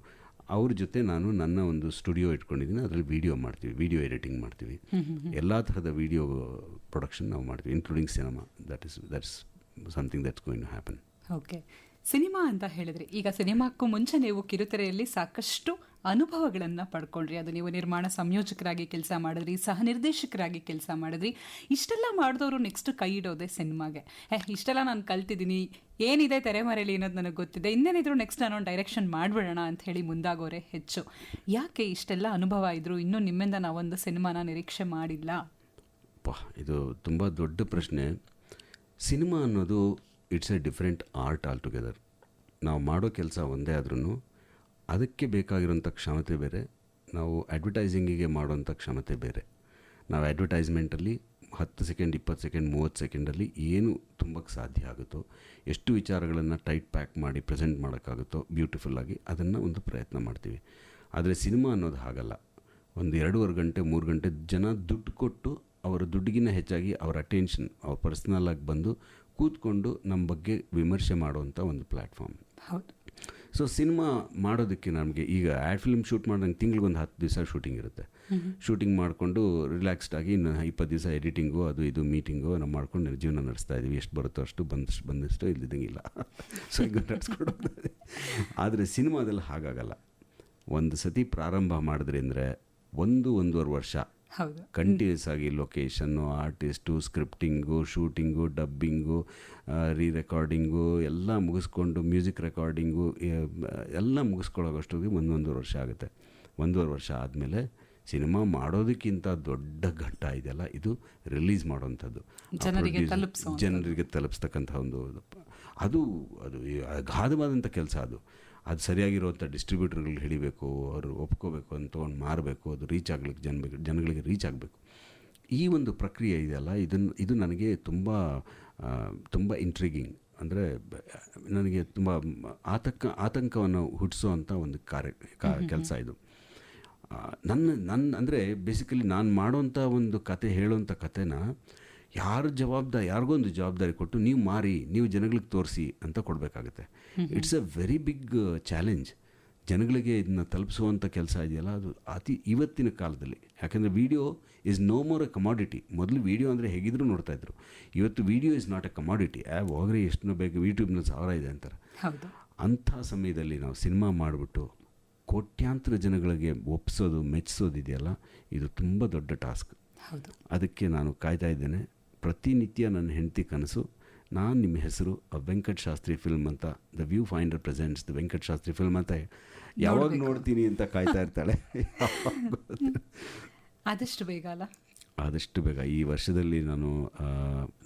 ಅವ್ರ ಜೊತೆ ನಾನು ನನ್ನ ಒಂದು ಸ್ಟುಡಿಯೋ ಇಟ್ಕೊಂಡಿದ್ದೀನಿ. ಅದರಲ್ಲಿ ವೀಡಿಯೋ ಮಾಡ್ತೀವಿ, ವೀಡಿಯೋ ಎಡಿಟಿಂಗ್ ಮಾಡ್ತೀವಿ, ಎಲ್ಲ ಥರದ ವೀಡಿಯೋ ಪ್ರೊಡಕ್ಷನ್ ನಾವು ಮಾಡ್ತೀವಿ, including cinema. That's something that's going to happen. Okay, cinema ಅಂತ ಹೇಳಿದ್ರೆ ಈಗ ಸಿನಿಮಾಕ್ಕೂ ಮುಂಚೆ ನೀವು ಕಿರುತೆರೆಯಲ್ಲಿ ಸಾಕಷ್ಟು ಅನುಭವಗಳನ್ನು ಪಡ್ಕೊಂಡ್ರಿ. ಅದು ನೀವು ನಿರ್ಮಾಣ ಸಂಯೋಜಕರಾಗಿ ಕೆಲಸ ಮಾಡಿದ್ರಿ, ಸಹ ನಿರ್ದೇಶಕರಾಗಿ ಕೆಲಸ ಮಾಡಿದ್ರಿ. ಇಷ್ಟೆಲ್ಲ ಮಾಡಿದವರು ನೆಕ್ಸ್ಟ್ ಕೈ ಇಡೋದೆ ಸಿನಿಮಾಗೆ. ಇಷ್ಟೆಲ್ಲ ನಾನು ಕಲ್ತಿದ್ದೀನಿ, ಏನಿದೆ ತೆರೆಮರೆಯಲ್ಲಿ ಅನ್ನೋದು ನನಗೆ ಗೊತ್ತಿದೆ, ಇನ್ನೇನಿದ್ರು ನೆಕ್ಸ್ಟ್ ನಾನು ಡೈರೆಕ್ಷನ್ ಮಾಡಿಬಿಡೋಣ ಅಂತ ಹೇಳಿ ಮುಂದಾಗೋರೆ ಹೆಚ್ಚು. ಯಾಕೆ ಇಷ್ಟೆಲ್ಲ ಅನುಭವ ಇದ್ರು ಇನ್ನೂ ನಿಮ್ಮಿಂದ ನಾವೊಂದು ಸಿನಿಮಾನ ನಿರೀಕ್ಷೆ ಮಾಡಿಲ್ಲ? ಇದು ತುಂಬ ದೊಡ್ಡ ಪ್ರಶ್ನೆ. ಸಿನಿಮಾ ಅನ್ನೋದು it's A different art all together. ನಾವು ಮಾಡೋ ಕೆಲಸ ಒಂದೇ ಆದ್ರೂ ಅದಕ್ಕೆ ಬೇಕಾಗಿರೋಂಥ ಕ್ಷಮತೆ ಬೇರೆ, ನಾವು ಅಡ್ವರ್ಟೈಸಿಂಗಿಗೆ ಮಾಡೋಂಥ ಕ್ಷಮತೆ ಬೇರೆ. ನಾವು ಅಡ್ವರ್ಟೈಸ್ಮೆಂಟಲ್ಲಿ 10 ಸೆಕೆಂಡ್, 20 ಸೆಕೆಂಡ್, 30 ಸೆಕೆಂಡಲ್ಲಿ ಏನು ತುಂಬಕ್ಕೆ ಸಾಧ್ಯ ಆಗುತ್ತೋ, ಎಷ್ಟು ವಿಚಾರಗಳನ್ನು ಟೈಟ್ ಪ್ಯಾಕ್ ಮಾಡಿ ಪ್ರೆಸೆಂಟ್ ಮಾಡೋಕ್ಕಾಗುತ್ತೋ ಬ್ಯೂಟಿಫುಲ್ಲಾಗಿ, ಅದನ್ನು ಒಂದು ಪ್ರಯತ್ನ ಮಾಡ್ತೀವಿ. ಆದರೆ ಸಿನಿಮಾ ಅನ್ನೋದು ಹಾಗಲ್ಲ. ಒಂದು 2.5 ಗಂಟೆ 3 ಗಂಟೆ ಜನ ದುಡ್ಡು ಕೊಟ್ಟು ಅವರ ದುಡ್ಡಿಗಿನ್ನ ಹೆಚ್ಚಾಗಿ ಅವರ ಅಟೆನ್ಷನ್, ಅವ್ರ ಪರ್ಸ್ನಲ್ಲಾಗಿ ಬಂದು ಕೂತ್ಕೊಂಡು ನಮ್ಮ ಬಗ್ಗೆ ವಿಮರ್ಶೆ ಮಾಡುವಂಥ ಒಂದು ಪ್ಲ್ಯಾಟ್ಫಾರ್ಮ್. ಹೌದು. ಸೊ ಸಿನಿಮಾ ಮಾಡೋದಕ್ಕೆ ನಮಗೆ ಈಗ ಆ್ಯಡ್ ಫಿಲ್ಮ್ ಶೂಟ್ ಮಾಡಿದಂಗೆ ತಿಂಗ್ಳಿಗೊಂದು 10 ದಿವಸ ಶೂಟಿಂಗ್ ಇರುತ್ತೆ. ಶೂಟಿಂಗ್ ಮಾಡಿಕೊಂಡು ರಿಲ್ಯಾಕ್ಸ್ಡ್ ಆಗಿ ಇನ್ನು 20 ದಿವಸ ಎಡಿಟಿಂಗು, ಅದು ಇದು ಮೀಟಿಂಗು ನಾವು ಮಾಡ್ಕೊಂಡು ಜೀವನ ನಡೆಸ್ತಾ ಇದ್ದೀವಿ. ಎಷ್ಟು ಬರುತ್ತೋ ಅಷ್ಟು ಬಂದಷ್ಟು ಇಲ್ಲಿದ್ದಂಗಿಲ್ಲ. ಸೊ ಈಗ ನಡೆಸ್ಕೊಡೋದು. ಆದರೆ ಸಿನಿಮಾದಲ್ಲಿ ಹಾಗಾಗಲ್ಲ. ಒಂದು ಸತಿ ಪ್ರಾರಂಭ ಮಾಡಿದ್ರಿ ಅಂದರೆ 1-1.5 ವರ್ಷ ಕಂಟಿನ್ಯೂಸ್ ಆಗಿ location, artist, scripting, shooting, dubbing, recording ಎಲ್ಲ ಮುಗಿಸ್ಕೊಂಡು, ಮ್ಯೂಸಿಕ್ ರೆಕಾರ್ಡಿಂಗು ಎಲ್ಲ ಮುಗಿಸ್ಕೊಳ್ಳೋವಷ್ಟೊತ್ತಿಗೆ 1-1.5 ವರ್ಷ ಆಗುತ್ತೆ. 1.5 ವರ್ಷ ಆದಮೇಲೆ ಸಿನಿಮಾ ಮಾಡೋದಕ್ಕಿಂತ ದೊಡ್ಡ ಘಟ್ಟ ಇದೆಯಲ್ಲ, ಇದು ರಿಲೀಸ್ ಮಾಡೋವಂಥದ್ದು, ಜನರಿಗೆ ತಲುಪಿಸ್ತಕ್ಕಂಥ ಒಂದು ಅದು ಅಗಾಧವಾದಂಥ ಕೆಲಸ. ಅದು ಸರಿಯಾಗಿರುವಂಥ ಡಿಸ್ಟ್ರಿಬ್ಯೂಟರ್ಗಳಿಗೆ ಹಿಡಿಬೇಕು, ಅವರು ಒಪ್ಕೋಬೇಕು, ಅಂತ ತೊಗೊಂಡು ಮಾರಬೇಕು, ಅದು ರೀಚ್ ಆಗ್ಲಿಕ್ಕೆ ಜನಗಳಿಗೆ ರೀಚ್ ಆಗಬೇಕು. ಈ ಒಂದು ಪ್ರಕ್ರಿಯೆ ಇದೆಯಲ್ಲ, ಇದು ನನಗೆ ತುಂಬ ಇಂಟ್ರಿಗಿಂಗ್. ಅಂದರೆ ನನಗೆ ತುಂಬ ಆತಂಕವನ್ನು ಹುಟ್ಟಿಸೋವಂಥ ಒಂದು ಕೆಲಸ ಇದು. ನನ್ನ ಅಂದರೆ ಬೇಸಿಕಲಿ ನಾನು ಮಾಡೋವಂಥ ಒಂದು ಕತೆ, ಹೇಳೋವಂಥ ಕತೆನ ಯಾರಿಗೊಂದು ಜವಾಬ್ದಾರಿ ಕೊಟ್ಟು ನೀವು ಮಾರಿ, ನೀವು ಜನಗಳಿಗೆ ತೋರಿಸಿ ಅಂತ ಕೊಡಬೇಕಾಗುತ್ತೆ. It's a very big challenge. ಜನಗಳಿಗೆ ಇದನ್ನ ತಲುಪಿಸುವಂಥ ಕೆಲಸ ಇದೆಯಲ್ಲ, ಅದು ಇವತ್ತಿನ ಕಾಲದಲ್ಲಿ. ಯಾಕೆಂದರೆ video is no more a commodity. ಮೊದಲು ವಿಡಿಯೋ ಅಂದರೆ ಹೇಗಿದ್ರೂ ನೋಡ್ತಾಯಿದ್ರು. ಇವತ್ತು video is not a commodity. ಹೋಗ್ರಿ ಎಷ್ಟು ಬೇಕು, ಯೂಟ್ಯೂಬ್ನಲ್ಲಿ 1000 ಇದೆ ಅಂತಾರೆ. ಅಂಥ ಸಮಯದಲ್ಲಿ ನಾವು ಸಿನಿಮಾ ಮಾಡಿಬಿಟ್ಟು ಕೋಟ್ಯಾಂತರ ಜನಗಳಿಗೆ ಒಪ್ಪಿಸೋದು, ಮೆಚ್ಚಿಸೋದಿದೆಯಲ್ಲ, ಇದು ತುಂಬ ದೊಡ್ಡ ಟಾಸ್ಕ್. ಅದಕ್ಕೆ ನಾನು ಕಾಯ್ತಾ ಇದ್ದೇನೆ. ಪ್ರತಿನಿತ್ಯ ನನ್ನ ಹೆಂಡತಿ ಕನಸು, ನಾನು ನಿಮ್ಮ ಹೆಸರು ವೆಂಕಟ್ ಶಾಸ್ತ್ರಿ ಫಿಲ್ಮ್ ಅಂತ, the view finder presents the Venkat Shastri film ಅಂತ ಯಾವಾಗ ನೋಡ್ತೀನಿ ಅಂತ ಕಾಯ್ತಾ ಇರ್ತಾಳೆ. ಆದಷ್ಟು ಬೇಗ ಅಲ್ಲ, ಆದಷ್ಟು ಬೇಗ. ಈ ವರ್ಷದಲ್ಲಿ ನಾನು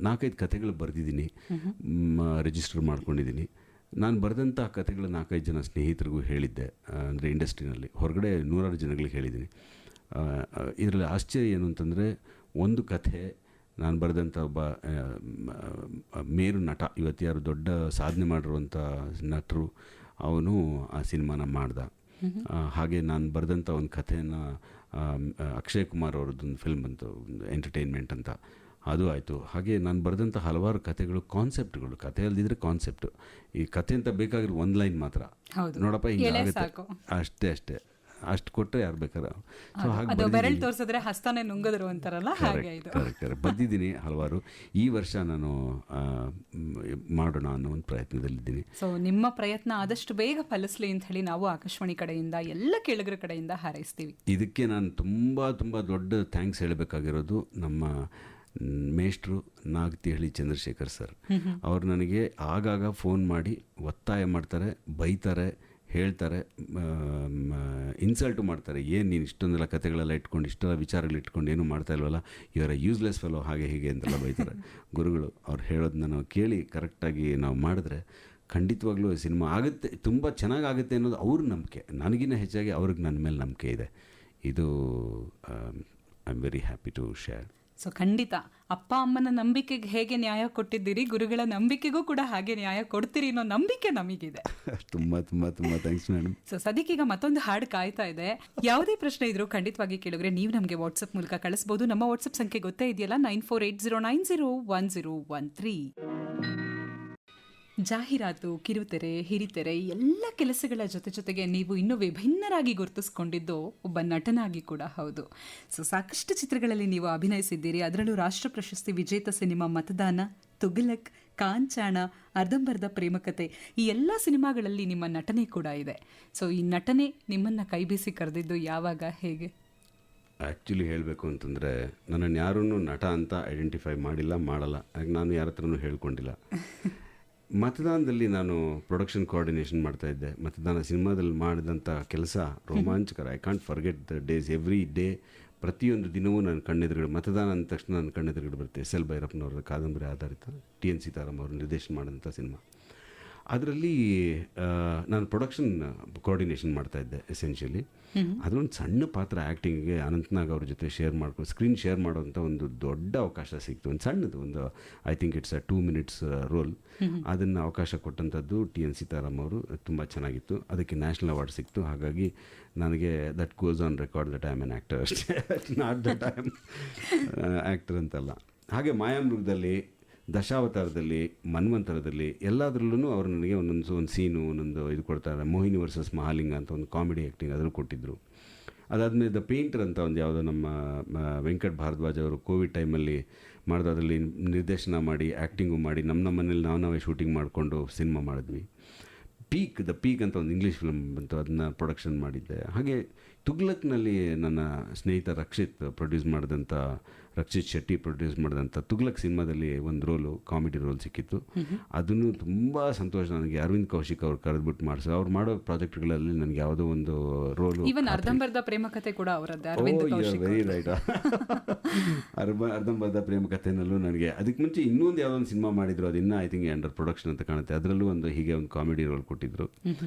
4-5 ಕಥೆಗಳು ಬರೆದಿದ್ದೀನಿ, ರಿಜಿಸ್ಟರ್ ಮಾಡ್ಕೊಂಡಿದ್ದೀನಿ. ನಾನು ಬರೆದಂಥ ಕಥೆಗಳು 4-5 ಜನ ಸ್ನೇಹಿತರಿಗೂ ಹೇಳಿದ್ದೆ. ಅಂದರೆ ಇಂಡಸ್ಟ್ರಿನಲ್ಲಿ ಹೊರಗಡೆ 100 ಜನಗಳಿಗೆ ಹೇಳಿದ್ದೀನಿ. ಇದರಲ್ಲಿ ಆಶ್ಚರ್ಯ ಏನು ಅಂತಂದರೆ, ಒಂದು ಕಥೆ ನಾನು ಬರೆದಂಥ ಒಬ್ಬ ಮೇರು ನಟ, ಇವತ್ತು ಯಾರು ದೊಡ್ಡ ಸಾಧನೆ ಮಾಡಿರುವಂಥ ನಟರು, ಅವನು ಆ ಸಿನಿಮಾನ ಮಾಡ್ದ. ಹಾಗೆ ನಾನು ಬರೆದಂಥ ಒಂದು ಕಥೆಯನ್ನು ಅಕ್ಷಯ್ ಕುಮಾರ್ ಅವ್ರದ್ದೊಂದು ಫಿಲ್ಮ್ ಬಂತು, ಎಂಟರ್ಟೈನ್ಮೆಂಟ್ ಅಂತ, ಅದು ಆಯಿತು. ಹಾಗೆ ನಾನು ಬರೆದಂಥ ಹಲವಾರು ಕಥೆಗಳು ಕಾನ್ಸೆಪ್ಟ್ಗಳು, ಕಥೆ ಅಲ್ದಿದ್ರೆ ಕಾನ್ಸೆಪ್ಟು. ಈ ಕಥೆ ಅಂತ ಬೇಕಾಗಿರೋ ಒಂದು ಲೈನ್ ಮಾತ್ರ, ನೋಡಪ್ಪ ಹಿಂಗಾಗುತ್ತೆ, ಅಷ್ಟೇ ಅಷ್ಟು ಕೊಟ್ಟರೆ ಯಾರು ಬೇಕಾದ್ರೆ. ಸೊ ಹಾಗೆ ಬೆರಳು ತೋರಿಸಿದ್ರೆ ಹಸ್ತನೇ ನುಂಗಿದ್ರು ಅಂತಾರಲ್ಲ, ಹಾಗೆ ಇದು ಕರೆಕ್ಟ್ ಬಂದಿದ್ದೀನಿ ಹಲವಾರು. ಈ ವರ್ಷ ನಾನು ಮಾಡೋಣ ಅನ್ನೋ ಒಂದು ಪ್ರಯತ್ನದಲ್ಲಿದ್ದೀನಿ. ಸೊ ನಿಮ್ಮ ಪ್ರಯತ್ನ ಆದಷ್ಟು ಬೇಗ ಫಲಿಸಲಿ ಅಂತ ಹೇಳಿ ನಾವು ಆಕಾಶವಾಣಿ ಕಡೆಯಿಂದ, ಎಲ್ಲ ಕೇಳುಗರ ಕಡೆಯಿಂದ ಹಾರೈಸ್ತೀವಿ. ಇದಕ್ಕೆ ನಾನು ತುಂಬ ದೊಡ್ಡ ಥ್ಯಾಂಕ್ಸ್ ಹೇಳಬೇಕಾಗಿರೋದು ನಮ್ಮ ಮೇಷ್ಟ್ರು ನಾಗತಿಹಳ್ಳಿ ಚಂದ್ರಶೇಖರ್ ಸರ್. ಅವರು ನನಗೆ ಆಗಾಗ ಫೋನ್ ಮಾಡಿ ಒತ್ತಾಯ ಮಾಡ್ತಾರೆ, ಬೈತಾರೆ, ಹೇಳ್ತಾರೆ, ಇನ್ಸಲ್ಟು ಮಾಡ್ತಾರೆ. ಏನು ನೀನು ಇಷ್ಟೊಂದೆಲ್ಲ ಕಥೆಗಳೆಲ್ಲ ಇಟ್ಕೊಂಡು, ಇಷ್ಟೆಲ್ಲ ವಿಚಾರಗಳು ಇಟ್ಕೊಂಡು ಏನೂ ಮಾಡ್ತಾ ಇಲ್ವಲ್ಲ, ಇವರ ಯೂಸ್ಲೆಸ್ ಫೆಲೋ, ಹಾಗೆ ಹೀಗೆ ಅಂತೆಲ್ಲ ಬೈತಾರೆ ಗುರುಗಳು. ಅವ್ರು ಹೇಳೋದನ್ನ ನಾವು ಕೇಳಿ ಕರೆಕ್ಟಾಗಿ ನಾವು ಮಾಡಿದ್ರೆ ಖಂಡಿತವಾಗ್ಲೂ ಸಿನಿಮಾ ಆಗುತ್ತೆ, ತುಂಬ ಚೆನ್ನಾಗಾಗುತ್ತೆ ಅನ್ನೋದು ಅವ್ರ ನಂಬಿಕೆ. ನನಗಿನ್ನ ಹೆಚ್ಚಾಗಿ ಅವ್ರಿಗೆ ನನ್ನ ಮೇಲೆ ನಂಬಿಕೆ ಇದೆ. ಇದು I am very happy to share. So ಖಂಡಿತ ಅಪ್ಪ ಅಮ್ಮನ ನಂಬಿಕೆಗೆ ಹೇಗೆ ನ್ಯಾಯ ಕೊಟ್ಟಿದ್ದೀರಿ, ಗುರುಗಳ ನಂಬಿಕೆಗೂ ಕೂಡ ಹಾಗೆ ನ್ಯಾಯ ಕೊಡ್ತೀರಿ ಅನ್ನೋ ನಂಬಿಕೆ ನಮಗಿದೆ. ತುಂಬ ತುಂಬ ತುಂಬ ಥ್ಯಾಂಕ್ಸ್ ಮೇಡಮ್. ಸೊ ಸದ್ಯಕ್ಕೀಗ ಮತ್ತೊಂದು ಹಾಡು ಕಾಯ್ತಾ ಇದೆ. ಯಾವುದೇ ಪ್ರಶ್ನೆ ಇದ್ರೂ ಖಂಡಿತವಾಗಿ ಕೇಳಿದ್ರೆ ನೀವು ನಮಗೆ ವಾಟ್ಸಪ್ ಮೂಲಕ ಕಳಿಸಬಹುದು. ನಮ್ಮ ವಾಟ್ಸಪ್ ಸಂಖ್ಯೆ ಗೊತ್ತೇ ಇದೆಯಲ್ಲ, 9480901013. ಜಾಹೀರಾತು, ಕಿರುತೆರೆ, ಹಿರಿತೆರೆ ಎಲ್ಲ ಕೆಲಸಗಳ ಜೊತೆಗೆ ನೀವು ಇನ್ನೂ ವಿಭಿನ್ನರಾಗಿ ಗುರುತಿಸ್ಕೊಂಡಿದ್ದು ಒಬ್ಬ ನಟನಾಗಿ ಕೂಡ ಹೌದು. ಸೊ ಸಾಕಷ್ಟು ಚಿತ್ರಗಳಲ್ಲಿ ನೀವು ಅಭಿನಯಿಸಿದ್ದೀರಿ. ಅದರಲ್ಲೂ ರಾಷ್ಟ್ರ ಪ್ರಶಸ್ತಿ ವಿಜೇತ ಸಿನಿಮಾ ಮತದಾನ, ತುಘಲಕ್, ಕಾಂಚಾಣ, ಅರ್ಧಂಬರ್ಧ ಪ್ರೇಮಕತೆ, ಈ ಎಲ್ಲ ಸಿನಿಮಾಗಳಲ್ಲಿ ನಿಮ್ಮ ನಟನೆ ಕೂಡ ಇದೆ. ಸೊ ಈ ನಟನೆ ನಿಮ್ಮನ್ನು ಕೈಬೀಸಿ ಕರೆದಿದ್ದು ಯಾವಾಗ, ಹೇಗೆ? ಆ್ಯಕ್ಚುಲಿ ಹೇಳಬೇಕು ಅಂತಂದರೆ ನನ್ನನ್ನು ಯಾರೂ ನಟ ಅಂತ ಐಡೆಂಟಿಫೈ ಮಾಡಿಲ್ಲ, ಮಾಡಲ್ಲ. ಯಾಕೆ ನಾನು ಯಾರ ಹತ್ರನೂ ಹೇಳ್ಕೊಂಡಿಲ್ಲ. ಮತದಾನದಲ್ಲಿ ನಾನು ಪ್ರೊಡಕ್ಷನ್ ಕೋಆರ್ಡಿನೇಷನ್ ಮಾಡ್ತಾಯಿದ್ದೆ. ಮತದಾನ ಸಿನಿಮಾದಲ್ಲಿ ಮಾಡಿದಂಥ ಕೆಲಸ ರೋಮಾಂಚಕರ. I can't forget the days. Every day, ಪ್ರತಿಯೊಂದು ದಿನವೂ ನನ್ನ ಕಣ್ಣೆದುರುಗಡೆ, ಮತದಾನ ಅಂದ ತಕ್ಷಣ ನನ್ನ ಕಣ್ಣೆದುರುಗಡೆ ಬರುತ್ತೆ. ಎಸ್ ಎಲ್ ಭೈರಪ್ಪನವರ ಕಾದಂಬರಿ ಆಧಾರಿತ TN ಸೀತಾರಾಮ್ ಅವರು ನಿರ್ದೇಶನ ಮಾಡಿದಂಥ ಸಿನಿಮಾ. ಅದರಲ್ಲಿ ನಾನು ಪ್ರೊಡಕ್ಷನ್ ಕೋಆರ್ಡಿನೇಷನ್ ಮಾಡ್ತಾಯಿದ್ದೆ ಎಸೆನ್ಷಿಯಲಿ. ಅದೊಂದು ಸಣ್ಣ ಪಾತ್ರ ಆ್ಯಕ್ಟಿಂಗಿಗೆ ಅನಂತನಾಗ್ ಅವ್ರ ಜೊತೆ ಶೇರ್ ಮಾಡ್ಕೊಂಡು ಸ್ಕ್ರೀನ್ ಶೇರ್ ಮಾಡೋವಂಥ ಒಂದು ದೊಡ್ಡ ಅವಕಾಶ ಸಿಕ್ತು. ಒಂದು ಸಣ್ಣದು, ಒಂದು I think it's 2 minutes role. ಅದನ್ನು ಅವಕಾಶ ಕೊಟ್ಟಂಥದ್ದು TN ಸೀತಾರಾಮ್ ಅವರು. ತುಂಬ ಚೆನ್ನಾಗಿತ್ತು. ಅದಕ್ಕೆ ನ್ಯಾಷನಲ್ ಅವಾರ್ಡ್ ಸಿಕ್ತು. ಹಾಗಾಗಿ ನನಗೆ that goes on record that I am an actor ಅಷ್ಟೇ, not that I am actor ಅಂತಲ್ಲ. ಹಾಗೆ ಮಾಯಾಮೃಗದಲ್ಲಿ, ದಶಾವತಾರದಲ್ಲಿ, ಮನ್ವಂತರದಲ್ಲಿ ಎಲ್ಲದರಲ್ಲೂ ಅವರು ನನಗೆ ಒಂದು ಸೀನು, ಒಂದೊಂದು ಇದು ಕೊಡ್ತಾರೆ. ಮೋಹಿನಿ ವರ್ಸಸ್ ಮಹಾಲಿಂಗ ಅಂತ ಒಂದು ಕಾಮಿಡಿ ಆ್ಯಕ್ಟಿಂಗ್ ಅದನ್ನು ಕೊಟ್ಟಿದ್ದರು. ಅದಾದಮೇಲೆ ದ ಪೇಂಟರ್ ಅಂತ ಒಂದು ಯಾವುದೋ ನಮ್ಮ ವೆಂಕಟ್ ಭಾರದ್ವಾಜ್ ಅವರು ಕೋವಿಡ್ ಟೈಮಲ್ಲಿ ಮಾಡಿದ್ರು. ಅದರಲ್ಲಿ ನಿರ್ದೇಶನ ಮಾಡಿ ಆ್ಯಕ್ಟಿಂಗು ಮಾಡಿ ನಮ್ಮ ಮನೇಲಿ ನಾವೇ ಶೂಟಿಂಗ್ ಮಾಡಿಕೊಂಡು ಸಿನಿಮಾ ಮಾಡಿದ್ವಿ. ದ ಪೀಕ್ ಅಂತ ಒಂದು ಇಂಗ್ಲೀಷ್ ಫಿಲ್ಮ್ ಬಂತು, ಅದನ್ನ ಪ್ರೊಡಕ್ಷನ್ ಮಾಡಿದ್ದೆ. ಹಾಗೆ ತುಘಲಕ್ನಲ್ಲಿ ನನ್ನ ಸ್ನೇಹಿತ ರಕ್ಷಿತ್ ಶೆಟ್ಟಿ ಪ್ರೊಡ್ಯೂಸ್ ಮಾಡಿದಂಥ ತುಘಲಕ್ ಸಿನಿಮಾದಲ್ಲಿ ಒಂದು ರೋಲು, ಕಾಮಿಡಿ ರೋಲ್ ಸಿಕ್ಕಿತ್ತು. ಅದನ್ನು ತುಂಬ ಸಂತೋಷ ನನಗೆ. ಅರವಿಂದ್ ಕೌಶಿಕ್ ಅವ್ರು ಕರೆದ್ಬಿಟ್ಟು ಮಾಡಿಸೋ, ಅವ್ರು ಮಾಡೋ ಪ್ರಾಜೆಕ್ಟ್ಗಳಲ್ಲಿ ನನಗೆ ಯಾವುದೋ ಒಂದು ರೋಲು. ಈವನ್ ಅರ್ಧಂಬರ್ಧ ಪ್ರೇಮಕತೆ ಕೂಡ ಅವರದ್ದೇ, ಅರವಿಂದ್ ಕೌಶಿಕ್. Very right. ಅರ್ಧಂಬರ್ಧ ಪ್ರೇಮಕತೆನಲ್ಲೂ ನನಗೆ ಅದಕ್ಕೆ ಮುಂಚೆ ಇನ್ನೊಂದು ಯಾವುದೋ ಒಂದು ಸಿನಿಮಾ ಮಾಡಿದ್ರು, ಅದು ಇನ್ನೂ ಐ ಥಿಂಕ್ ಅಂಡರ್ ಪ್ರೊಡಕ್ಷನ್ ಅಂತ ಕಾಣುತ್ತೆ. ಅದರಲ್ಲೂ ಒಂದು ಹೀಗೆ ಒಂದು ಕಾಮಿಡಿ ರೋಲ್ ಕೊಟ್ಟಿದ್ರು.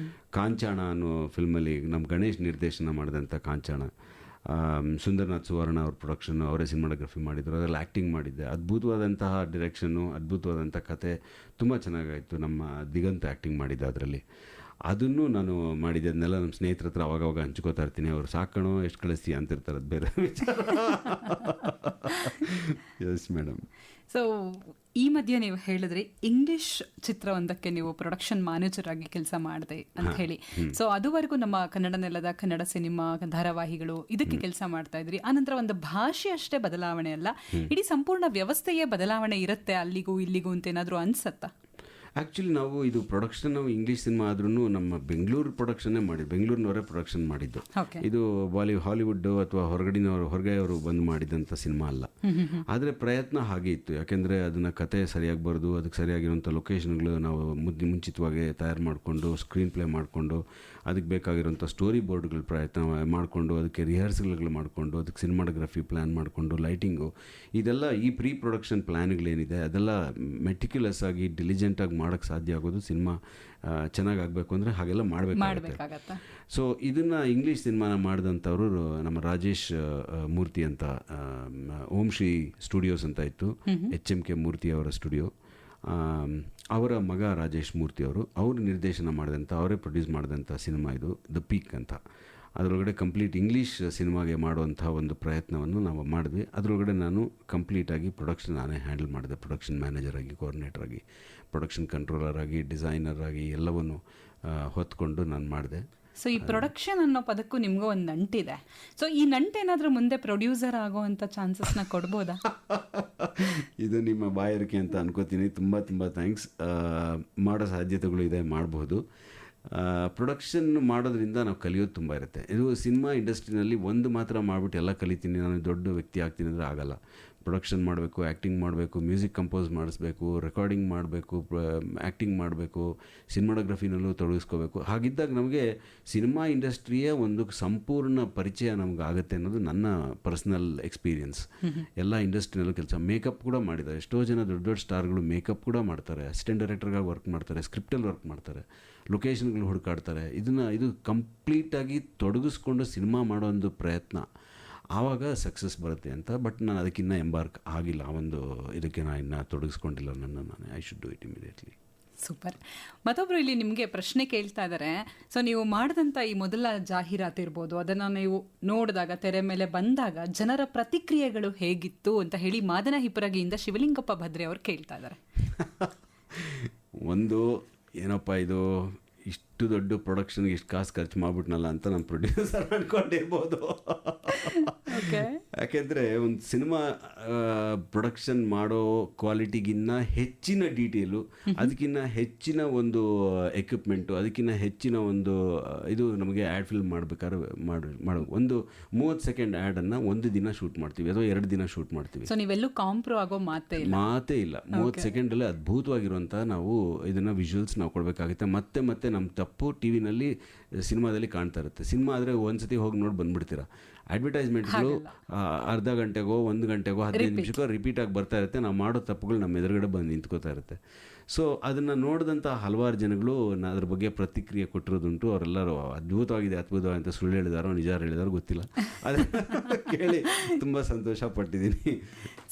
ಕಾಂಚಾಣ ಅನ್ನೋ ಫಿಲ್ಮಲ್ಲಿ ನಮ್ಮ ಗಣೇಶ್ ನಿರ್ದೇಶನ ಮಾಡಿದಂಥ ಕಾಂಚಾಣ, ಸುಂದರ್ನಾಥ್ ಸುವರ್ಣ ಅವ್ರ ಪ್ರೊಡಕ್ಷನ್ನು, ಅವರೇ ಸಿನಿಮಾಟೋಗ್ರಫಿ ಮಾಡಿದ್ರು. ಅದರಲ್ಲಿ ಆ್ಯಕ್ಟಿಂಗ್ ಮಾಡಿದ್ದೆ. ಅದ್ಭುತವಾದಂತಹ ಡಿರೆಕ್ಷನ್ನು, ಅದ್ಭುತವಾದಂಥ ಕತೆ, ತುಂಬ ಚೆನ್ನಾಗಾಯಿತು. ನಮ್ಮ ದಿಗಂತ್ ಆ್ಯಕ್ಟಿಂಗ್ ಮಾಡಿದ್ದೆ ಅದರಲ್ಲಿ. ಅದನ್ನು ನಾನು ಮಾಡಿದ್ದೆ. ಅದನ್ನೆಲ್ಲ ನಮ್ಮ ಸ್ನೇಹಿತರ ಹತ್ರ ಅವಾಗವಾಗ ಹಂಚ್ಕೋತಾ ಇರ್ತೀನಿ. ಅವ್ರು ಸಾಕಣೋ ಎಷ್ಟು ಕಳಿಸ್ತೀಯ ಅಂತಿರ್ತಾರೆ, ಅದು ಬೇರೆ ವಿಚಾರ. Yes madam. ಸೊ ಈ ಮಧ್ಯೆ ನೀವು ಹೇಳಿದ್ರಿ ಇಂಗ್ಲಿಷ್ ಚಿತ್ರವೊಂದಕ್ಕೆ ನೀವು ಪ್ರೊಡಕ್ಷನ್ ಮ್ಯಾನೇಜರ್ ಆಗಿ ಕೆಲಸ ಮಾಡಿದೆ ಅಂತ ಹೇಳಿ. ಸೊ ಅದುವರೆಗೂ ನಮ್ಮ ಕನ್ನಡ ನೆಲದ ಕನ್ನಡ ಸಿನಿಮಾ, ಧಾರಾವಾಹಿಗಳು ಇದಕ್ಕೆ ಕೆಲಸ ಮಾಡ್ತಾ ಇದ್ರಿ. ಆನಂತರ ಒಂದು ಭಾಷೆ ಅಷ್ಟೇ ಬದಲಾವಣೆ ಅಲ್ಲ, ಇಡೀ ಸಂಪೂರ್ಣ ವ್ಯವಸ್ಥೆಯೇ ಬದಲಾವಣೆ ಇರುತ್ತೆ ಅಲ್ಲಿಗೂ ಇಲ್ಲಿಗೂ ಅಂತ ಏನಾದರೂ ಅನ್ಸತ್ತಾ? ಆ್ಯಕ್ಚುಲಿ ನಾವು ಇದು ಪ್ರೊಡಕ್ಷನ್ ಇಂಗ್ಲೀಷ್ ಸಿನಿಮಾ ಆದ್ರೂ ನಮ್ಮ ಬೆಂಗಳೂರು ಪ್ರೊಡಕ್ಷನ್ನೇ ಮಾಡಿದ್ದು, ಬೆಂಗಳೂರಿನವರೇ ಪ್ರೊಡಕ್ಷನ್ ಮಾಡಿದ್ದು. ಇದು ಹಾಲಿವುಡ್ ಅಥವಾ ಹೊರಗಡೆಯವರು ಬಂದು ಮಾಡಿದಂಥ ಸಿನಿಮಾ ಅಲ್ಲ. ಆದರೆ ಪ್ರಯತ್ನ ಹಾಗೆ ಇತ್ತು. ಯಾಕೆಂದರೆ ಅದನ್ನು ಕತೆ ಸರಿಯಾಗಿ ಬರೆದು ಅದಕ್ಕೆ ಸರಿಯಾಗಿರುವಂಥ ಲೊಕೇಶನ್ಗಳು ನಾವು ಮುಂಚಿತವಾಗಿ ತಯಾರು ಮಾಡಿಕೊಂಡು, ಸ್ಕ್ರೀನ್ ಪ್ಲೇ ಮಾಡಿಕೊಂಡು, ಅದಕ್ಕೆ ಬೇಕಾಗಿರುವಂಥ ಸ್ಟೋರಿ ಬೋರ್ಡ್ಗಳು ಪ್ರಯತ್ನ ಮಾಡಿಕೊಂಡು, ಅದಕ್ಕೆ ರಿಹರ್ಸಲ್ಗಳು ಮಾಡಿಕೊಂಡು, ಅದಕ್ಕೆ ಸಿನಿಮಾಟೋಗ್ರಫಿ ಪ್ಲ್ಯಾನ್ ಮಾಡಿಕೊಂಡು, ಲೈಟಿಂಗು, ಇದೆಲ್ಲ ಈ ಪ್ರೀ ಪ್ರೊಡಕ್ಷನ್ ಪ್ಲ್ಯಾನ್ಗಳೇನಿದೆ ಅದೆಲ್ಲ ಮೆಟಿಕ್ಯುಲಸ್ ಆಗಿ ಡಿಲಿಜೆಂಟಾಗಿ ಮಾಡೋಕ್ಕೆ ಸಾಧ್ಯ ಆಗೋದು. ಸಿನಿಮಾ ಚೆನ್ನಾಗಾಗಬೇಕು ಅಂದರೆ ಹಾಗೆಲ್ಲ ಮಾಡಬೇಕಾಗುತ್ತೆ. ಸೊ ಇದನ್ನು ಇಂಗ್ಲೀಷ್ ಸಿನಿಮಾನ ಮಾಡಿದಂಥವ್ರು ನಮ್ಮ ರಾಜೇಶ್ ಮೂರ್ತಿ ಅಂತ, ಓಂ ಶ್ರೀ ಸ್ಟುಡಿಯೋಸ್ ಅಂತ ಇತ್ತು, HMK ಮೂರ್ತಿ ಅವರ ಸ್ಟುಡಿಯೋ. ಅವರ ಮಗ ರಾಜೇಶ್ ಮೂರ್ತಿ ಅವರು ನಿರ್ದೇಶನ ಮಾಡಿದಂಥ, ಅವರೇ ಪ್ರೊಡ್ಯೂಸ್ ಮಾಡಿದಂಥ ಸಿನಿಮಾ ಇದು ದ ಪೀಕ್ ಅಂತ. ಅದರೊಳಗಡೆ ಕಂಪ್ಲೀಟ್ ಇಂಗ್ಲೀಷ್ ಸಿನಿಮಾಗೆ ಮಾಡುವಂಥ ಒಂದು ಪ್ರಯತ್ನವನ್ನು ನಾವು ಮಾಡಿದ್ವಿ. ಅದರೊಳಗಡೆ ನಾನು ಕಂಪ್ಲೀಟಾಗಿ ಪ್ರೊಡಕ್ಷನ್ ನಾನೇ ಹ್ಯಾಂಡಲ್ ಮಾಡಿದೆ. ಪ್ರೊಡಕ್ಷನ್ ಮ್ಯಾನೇಜರ್ ಆಗಿ, ಕೋಆರ್ಡಿನೇಟರ್ ಆಗಿ, ಪ್ರೊಡಕ್ಷನ್ ಕಂಟ್ರೋಲರ್ ಆಗಿ, ಡಿಸೈನರ್ ಆಗಿ ಎಲ್ಲವನ್ನು ಹೊತ್ಕೊಂಡು ನಾನು ಮಾಡಿದೆ. ಸೊ ಈ ಪ್ರೊಡಕ್ಷನ್ ಅನ್ನೋ ಪದಕ್ಕೂ ನಿಮಗೂ ಒಂದು ನಂಟಿದೆ. ಸೊ ಈ ನಂಟೇನಾದರೂ ಮುಂದೆ ಪ್ರೊಡ್ಯೂಸರ್ ಆಗೋವಂಥ ಚಾನ್ಸಸ್ನ ಕೊಡ್ಬೋದಾ? ಇದು ನಿಮ್ಮ ಬಾಯಾರಿಕೆ ಅಂತ ಅನ್ಕೋತೀನಿ. ತುಂಬ ತುಂಬ ಥ್ಯಾಂಕ್ಸ್. ಮಾಡೋ ಸಾಧ್ಯತೆಗಳು ಇದೆ, ಮಾಡಬಹುದು. ಪ್ರೊಡಕ್ಷನ್ ಮಾಡೋದ್ರಿಂದ ನಾವು ಕಲಿಯೋದು ತುಂಬ ಇರುತ್ತೆ. ಇದು ಸಿನಿಮಾ ಇಂಡಸ್ಟ್ರಿನಲ್ಲಿ ಒಂದು ಮಾತ್ರ ಮಾಡಿಬಿಟ್ಟು ಎಲ್ಲ ಕಲಿತೀನಿ, ನಾನು ದೊಡ್ಡ ವ್ಯಕ್ತಿ ಆಗ್ತೀನಿ ಅಂದರೆ ಆಗಲ್ಲ. ಪ್ರೊಡಕ್ಷನ್ ಮಾಡಬೇಕು, ಆ್ಯಕ್ಟಿಂಗ್ ಮಾಡಬೇಕು, ಮ್ಯೂಸಿಕ್ ಕಂಪೋಸ್ ಮಾಡಿಸ್ಬೇಕು, ರೆಕಾರ್ಡಿಂಗ್ ಮಾಡಬೇಕು, ಆ್ಯಕ್ಟಿಂಗ್ ಮಾಡಬೇಕು, ಸಿನಿಮಾಟೋಗ್ರಫಿನಲ್ಲೂ ತೊಡಗಿಸ್ಕೋಬೇಕು. ಹಾಗಿದ್ದಾಗ ನಮಗೆ ಸಿನಿಮಾ ಇಂಡಸ್ಟ್ರಿಯ ಒಂದು ಸಂಪೂರ್ಣ ಪರಿಚಯ ನಮ್ಗೆ ಆಗುತ್ತೆ ಅನ್ನೋದು ನನ್ನ ಪರ್ಸ್ನಲ್ ಎಕ್ಸ್ಪೀರಿಯನ್ಸ್. ಎಲ್ಲ ಇಂಡಸ್ಟ್ರಿನಲ್ಲೂ ಕೆಲಸ, ಮೇಕಪ್ ಕೂಡ ಮಾಡಿದ್ದಾರೆ. ಎಷ್ಟೋ ಜನ ದೊಡ್ಡ ದೊಡ್ಡ ಸ್ಟಾರ್ಗಳು ಮೇಕಪ್ ಕೂಡ ಮಾಡ್ತಾರೆ, ಅಸಿಸ್ಟೆಂಟ್ ಡೈರೆಕ್ಟರ್ಗಾಗಿ ವರ್ಕ್ ಮಾಡ್ತಾರೆ, ಸ್ಕ್ರಿಪ್ಟಲ್ಲಿ ವರ್ಕ್ ಮಾಡ್ತಾರೆ, ಲೊಕೇಶನ್ಗಳು ಹುಡುಕಾಡ್ತಾರೆ. ಇದು ಕಂಪ್ಲೀಟಾಗಿ ತೊಡಗಿಸ್ಕೊಂಡು ಸಿನಿಮಾ ಮಾಡೋ ಒಂದು ಪ್ರಯತ್ನ, ಆವಾಗ ಸಕ್ಸಸ್ ಬರುತ್ತೆ ಅಂತ. ಬಟ್ ನಾನು ಅದಕ್ಕಿನ್ನ ಎಂಬಾರ್ಕ್ ಆಗಿಲ್ಲ, ಆ ಒಂದು ಇದಕ್ಕೆ ನಾನು ಇನ್ನೂ ತೊಡಗಿಸ್ಕೊಂಡಿಲ್ಲ ನಾನು. I should do it immediately. Super. ಮತ್ತೊಬ್ರು ಇಲ್ಲಿ ನಿಮಗೆ ಪ್ರಶ್ನೆ ಕೇಳ್ತಾ ಇದ್ದಾರೆ. ಸೊ ನೀವು ಮಾಡಿದಂಥ ಈ ಮೊದಲ ಜಾಹೀರಾತು ಇರ್ಬೋದು, ಅದನ್ನು ನೀವು ನೋಡಿದಾಗ, ತೆರೆ ಮೇಲೆ ಬಂದಾಗ ಜನರ ಪ್ರತಿಕ್ರಿಯೆಗಳು ಹೇಗಿತ್ತು ಅಂತ ಹೇಳಿ ಮಾದನ ಹಿಪ್ಪರಗಿಯಿಂದ ಶಿವಲಿಂಗಪ್ಪ ಭದ್ರೆ ಅವರು ಕೇಳ್ತಾ ಇದ್ದಾರೆ. ಒಂದು ಏನಪ್ಪ ಇದು, ಇಷ್ಟು ದೊಡ್ಡ ಪ್ರೊಡಕ್ಷನ್ಗೆ ಇಷ್ಟು ಕಾಸು ಖರ್ಚು ಮಾಡಿಬಿಟ್ನಲ್ಲ ಅಂತ ನಮ್ಮ ಪ್ರೊಡ್ಯೂಸರ್ ಅಂದ್ಕೊಂಡಿರ್ಬೋದು. ಯಾಕೆಂದರೆ ಒಂದು ಸಿನಿಮಾ ಪ್ರೊಡಕ್ಷನ್ ಮಾಡೋ ಕ್ವಾಲಿಟಿಗಿನ್ನ ಹೆಚ್ಚಿನ ಡೀಟೇಲು, ಅದಕ್ಕಿಂತ ಹೆಚ್ಚಿನ ಒಂದು ಎಕ್ವಿಪ್ಮೆಂಟು, ಅದಕ್ಕಿಂತ ಹೆಚ್ಚಿನ ಒಂದು ಇದು ನಮಗೆ ಆ್ಯಡ್ ಫಿಲ್ಮ್ ಮಾಡಬೇಕಾದ್ರೆ ಮಾಡೋ ಒಂದು 30 ಸೆಕೆಂಡ್ ಆ್ಯಡನ್ನು ಒಂದು ದಿನ ಶೂಟ್ ಮಾಡ್ತೀವಿ ಅಥವಾ 2 ದಿನ ಶೂಟ್ ಮಾಡ್ತೀವಿ. ಸೊ ನೀವೆಲ್ಲೂ ಕಾಂಪ್ರೋ ಆಗೋ ಮಾತೇ ಇಲ್ಲ. 30 ಸೆಕೆಂಡಲ್ಲಿ ಅದ್ಭುತವಾಗಿರುವಂಥ ನಾವು ಇದನ್ನು ವಿಜುವಲ್ಸ್ ನಾವು ಕೊಡಬೇಕಾಗುತ್ತೆ. ಮತ್ತೆ ನಮ್ಮ ತಪ್ಪು ಟಿ ವಿನಲ್ಲಿ ಸಿನಿಮಾದಲ್ಲಿ ಕಾಣ್ತಾ ಇರುತ್ತೆ. ಸಿನಿಮಾ ಆದರೆ ಒಂದ್ಸತಿ ಹೋಗಿ ನೋಡಿ ಬಂದುಬಿಡ್ತೀರಾ. ಅಡ್ವರ್ಟೈಸ್ಮೆಂಟ್ಗಳು ಅರ್ಧ ಗಂಟೆಗೋ 1 ಗಂಟೆಗೋ 15 ನಿಮಿಷಕ್ಕೋ ರಿಪೀಟ್ ಆಗಿ ಬರ್ತಾ ಇರುತ್ತೆ. ನಾವು ಮಾಡೋ ತಪ್ಪುಗಳು ನಮ್ಮ ಎದುರುಗಡೆ ಬಂದು ನಿಂತ್ಕೋತಾ ಇರುತ್ತೆ. ಸೊ ಅದನ್ನು ನೋಡಿದಂಥ ಹಲವಾರು ಜನಗಳು ಅದ್ರ ಬಗ್ಗೆ ಪ್ರತಿಕ್ರಿಯೆ ಕೊಟ್ಟಿರೋದುಂಟು. ಅವರೆಲ್ಲರೂ ಅದ್ಭುತವಾಗಿದೆ ಅಂತ ಸುಳ್ಳು ಹೇಳಿದಾರೋ ನಿಜ ಹೇಳಿದಾರೋ ಗೊತ್ತಿಲ್ಲ, ಅದನ್ನು ಕೇಳಿ ತುಂಬ ಸಂತೋಷ ಪಟ್ಟಿದ್ದೀನಿ.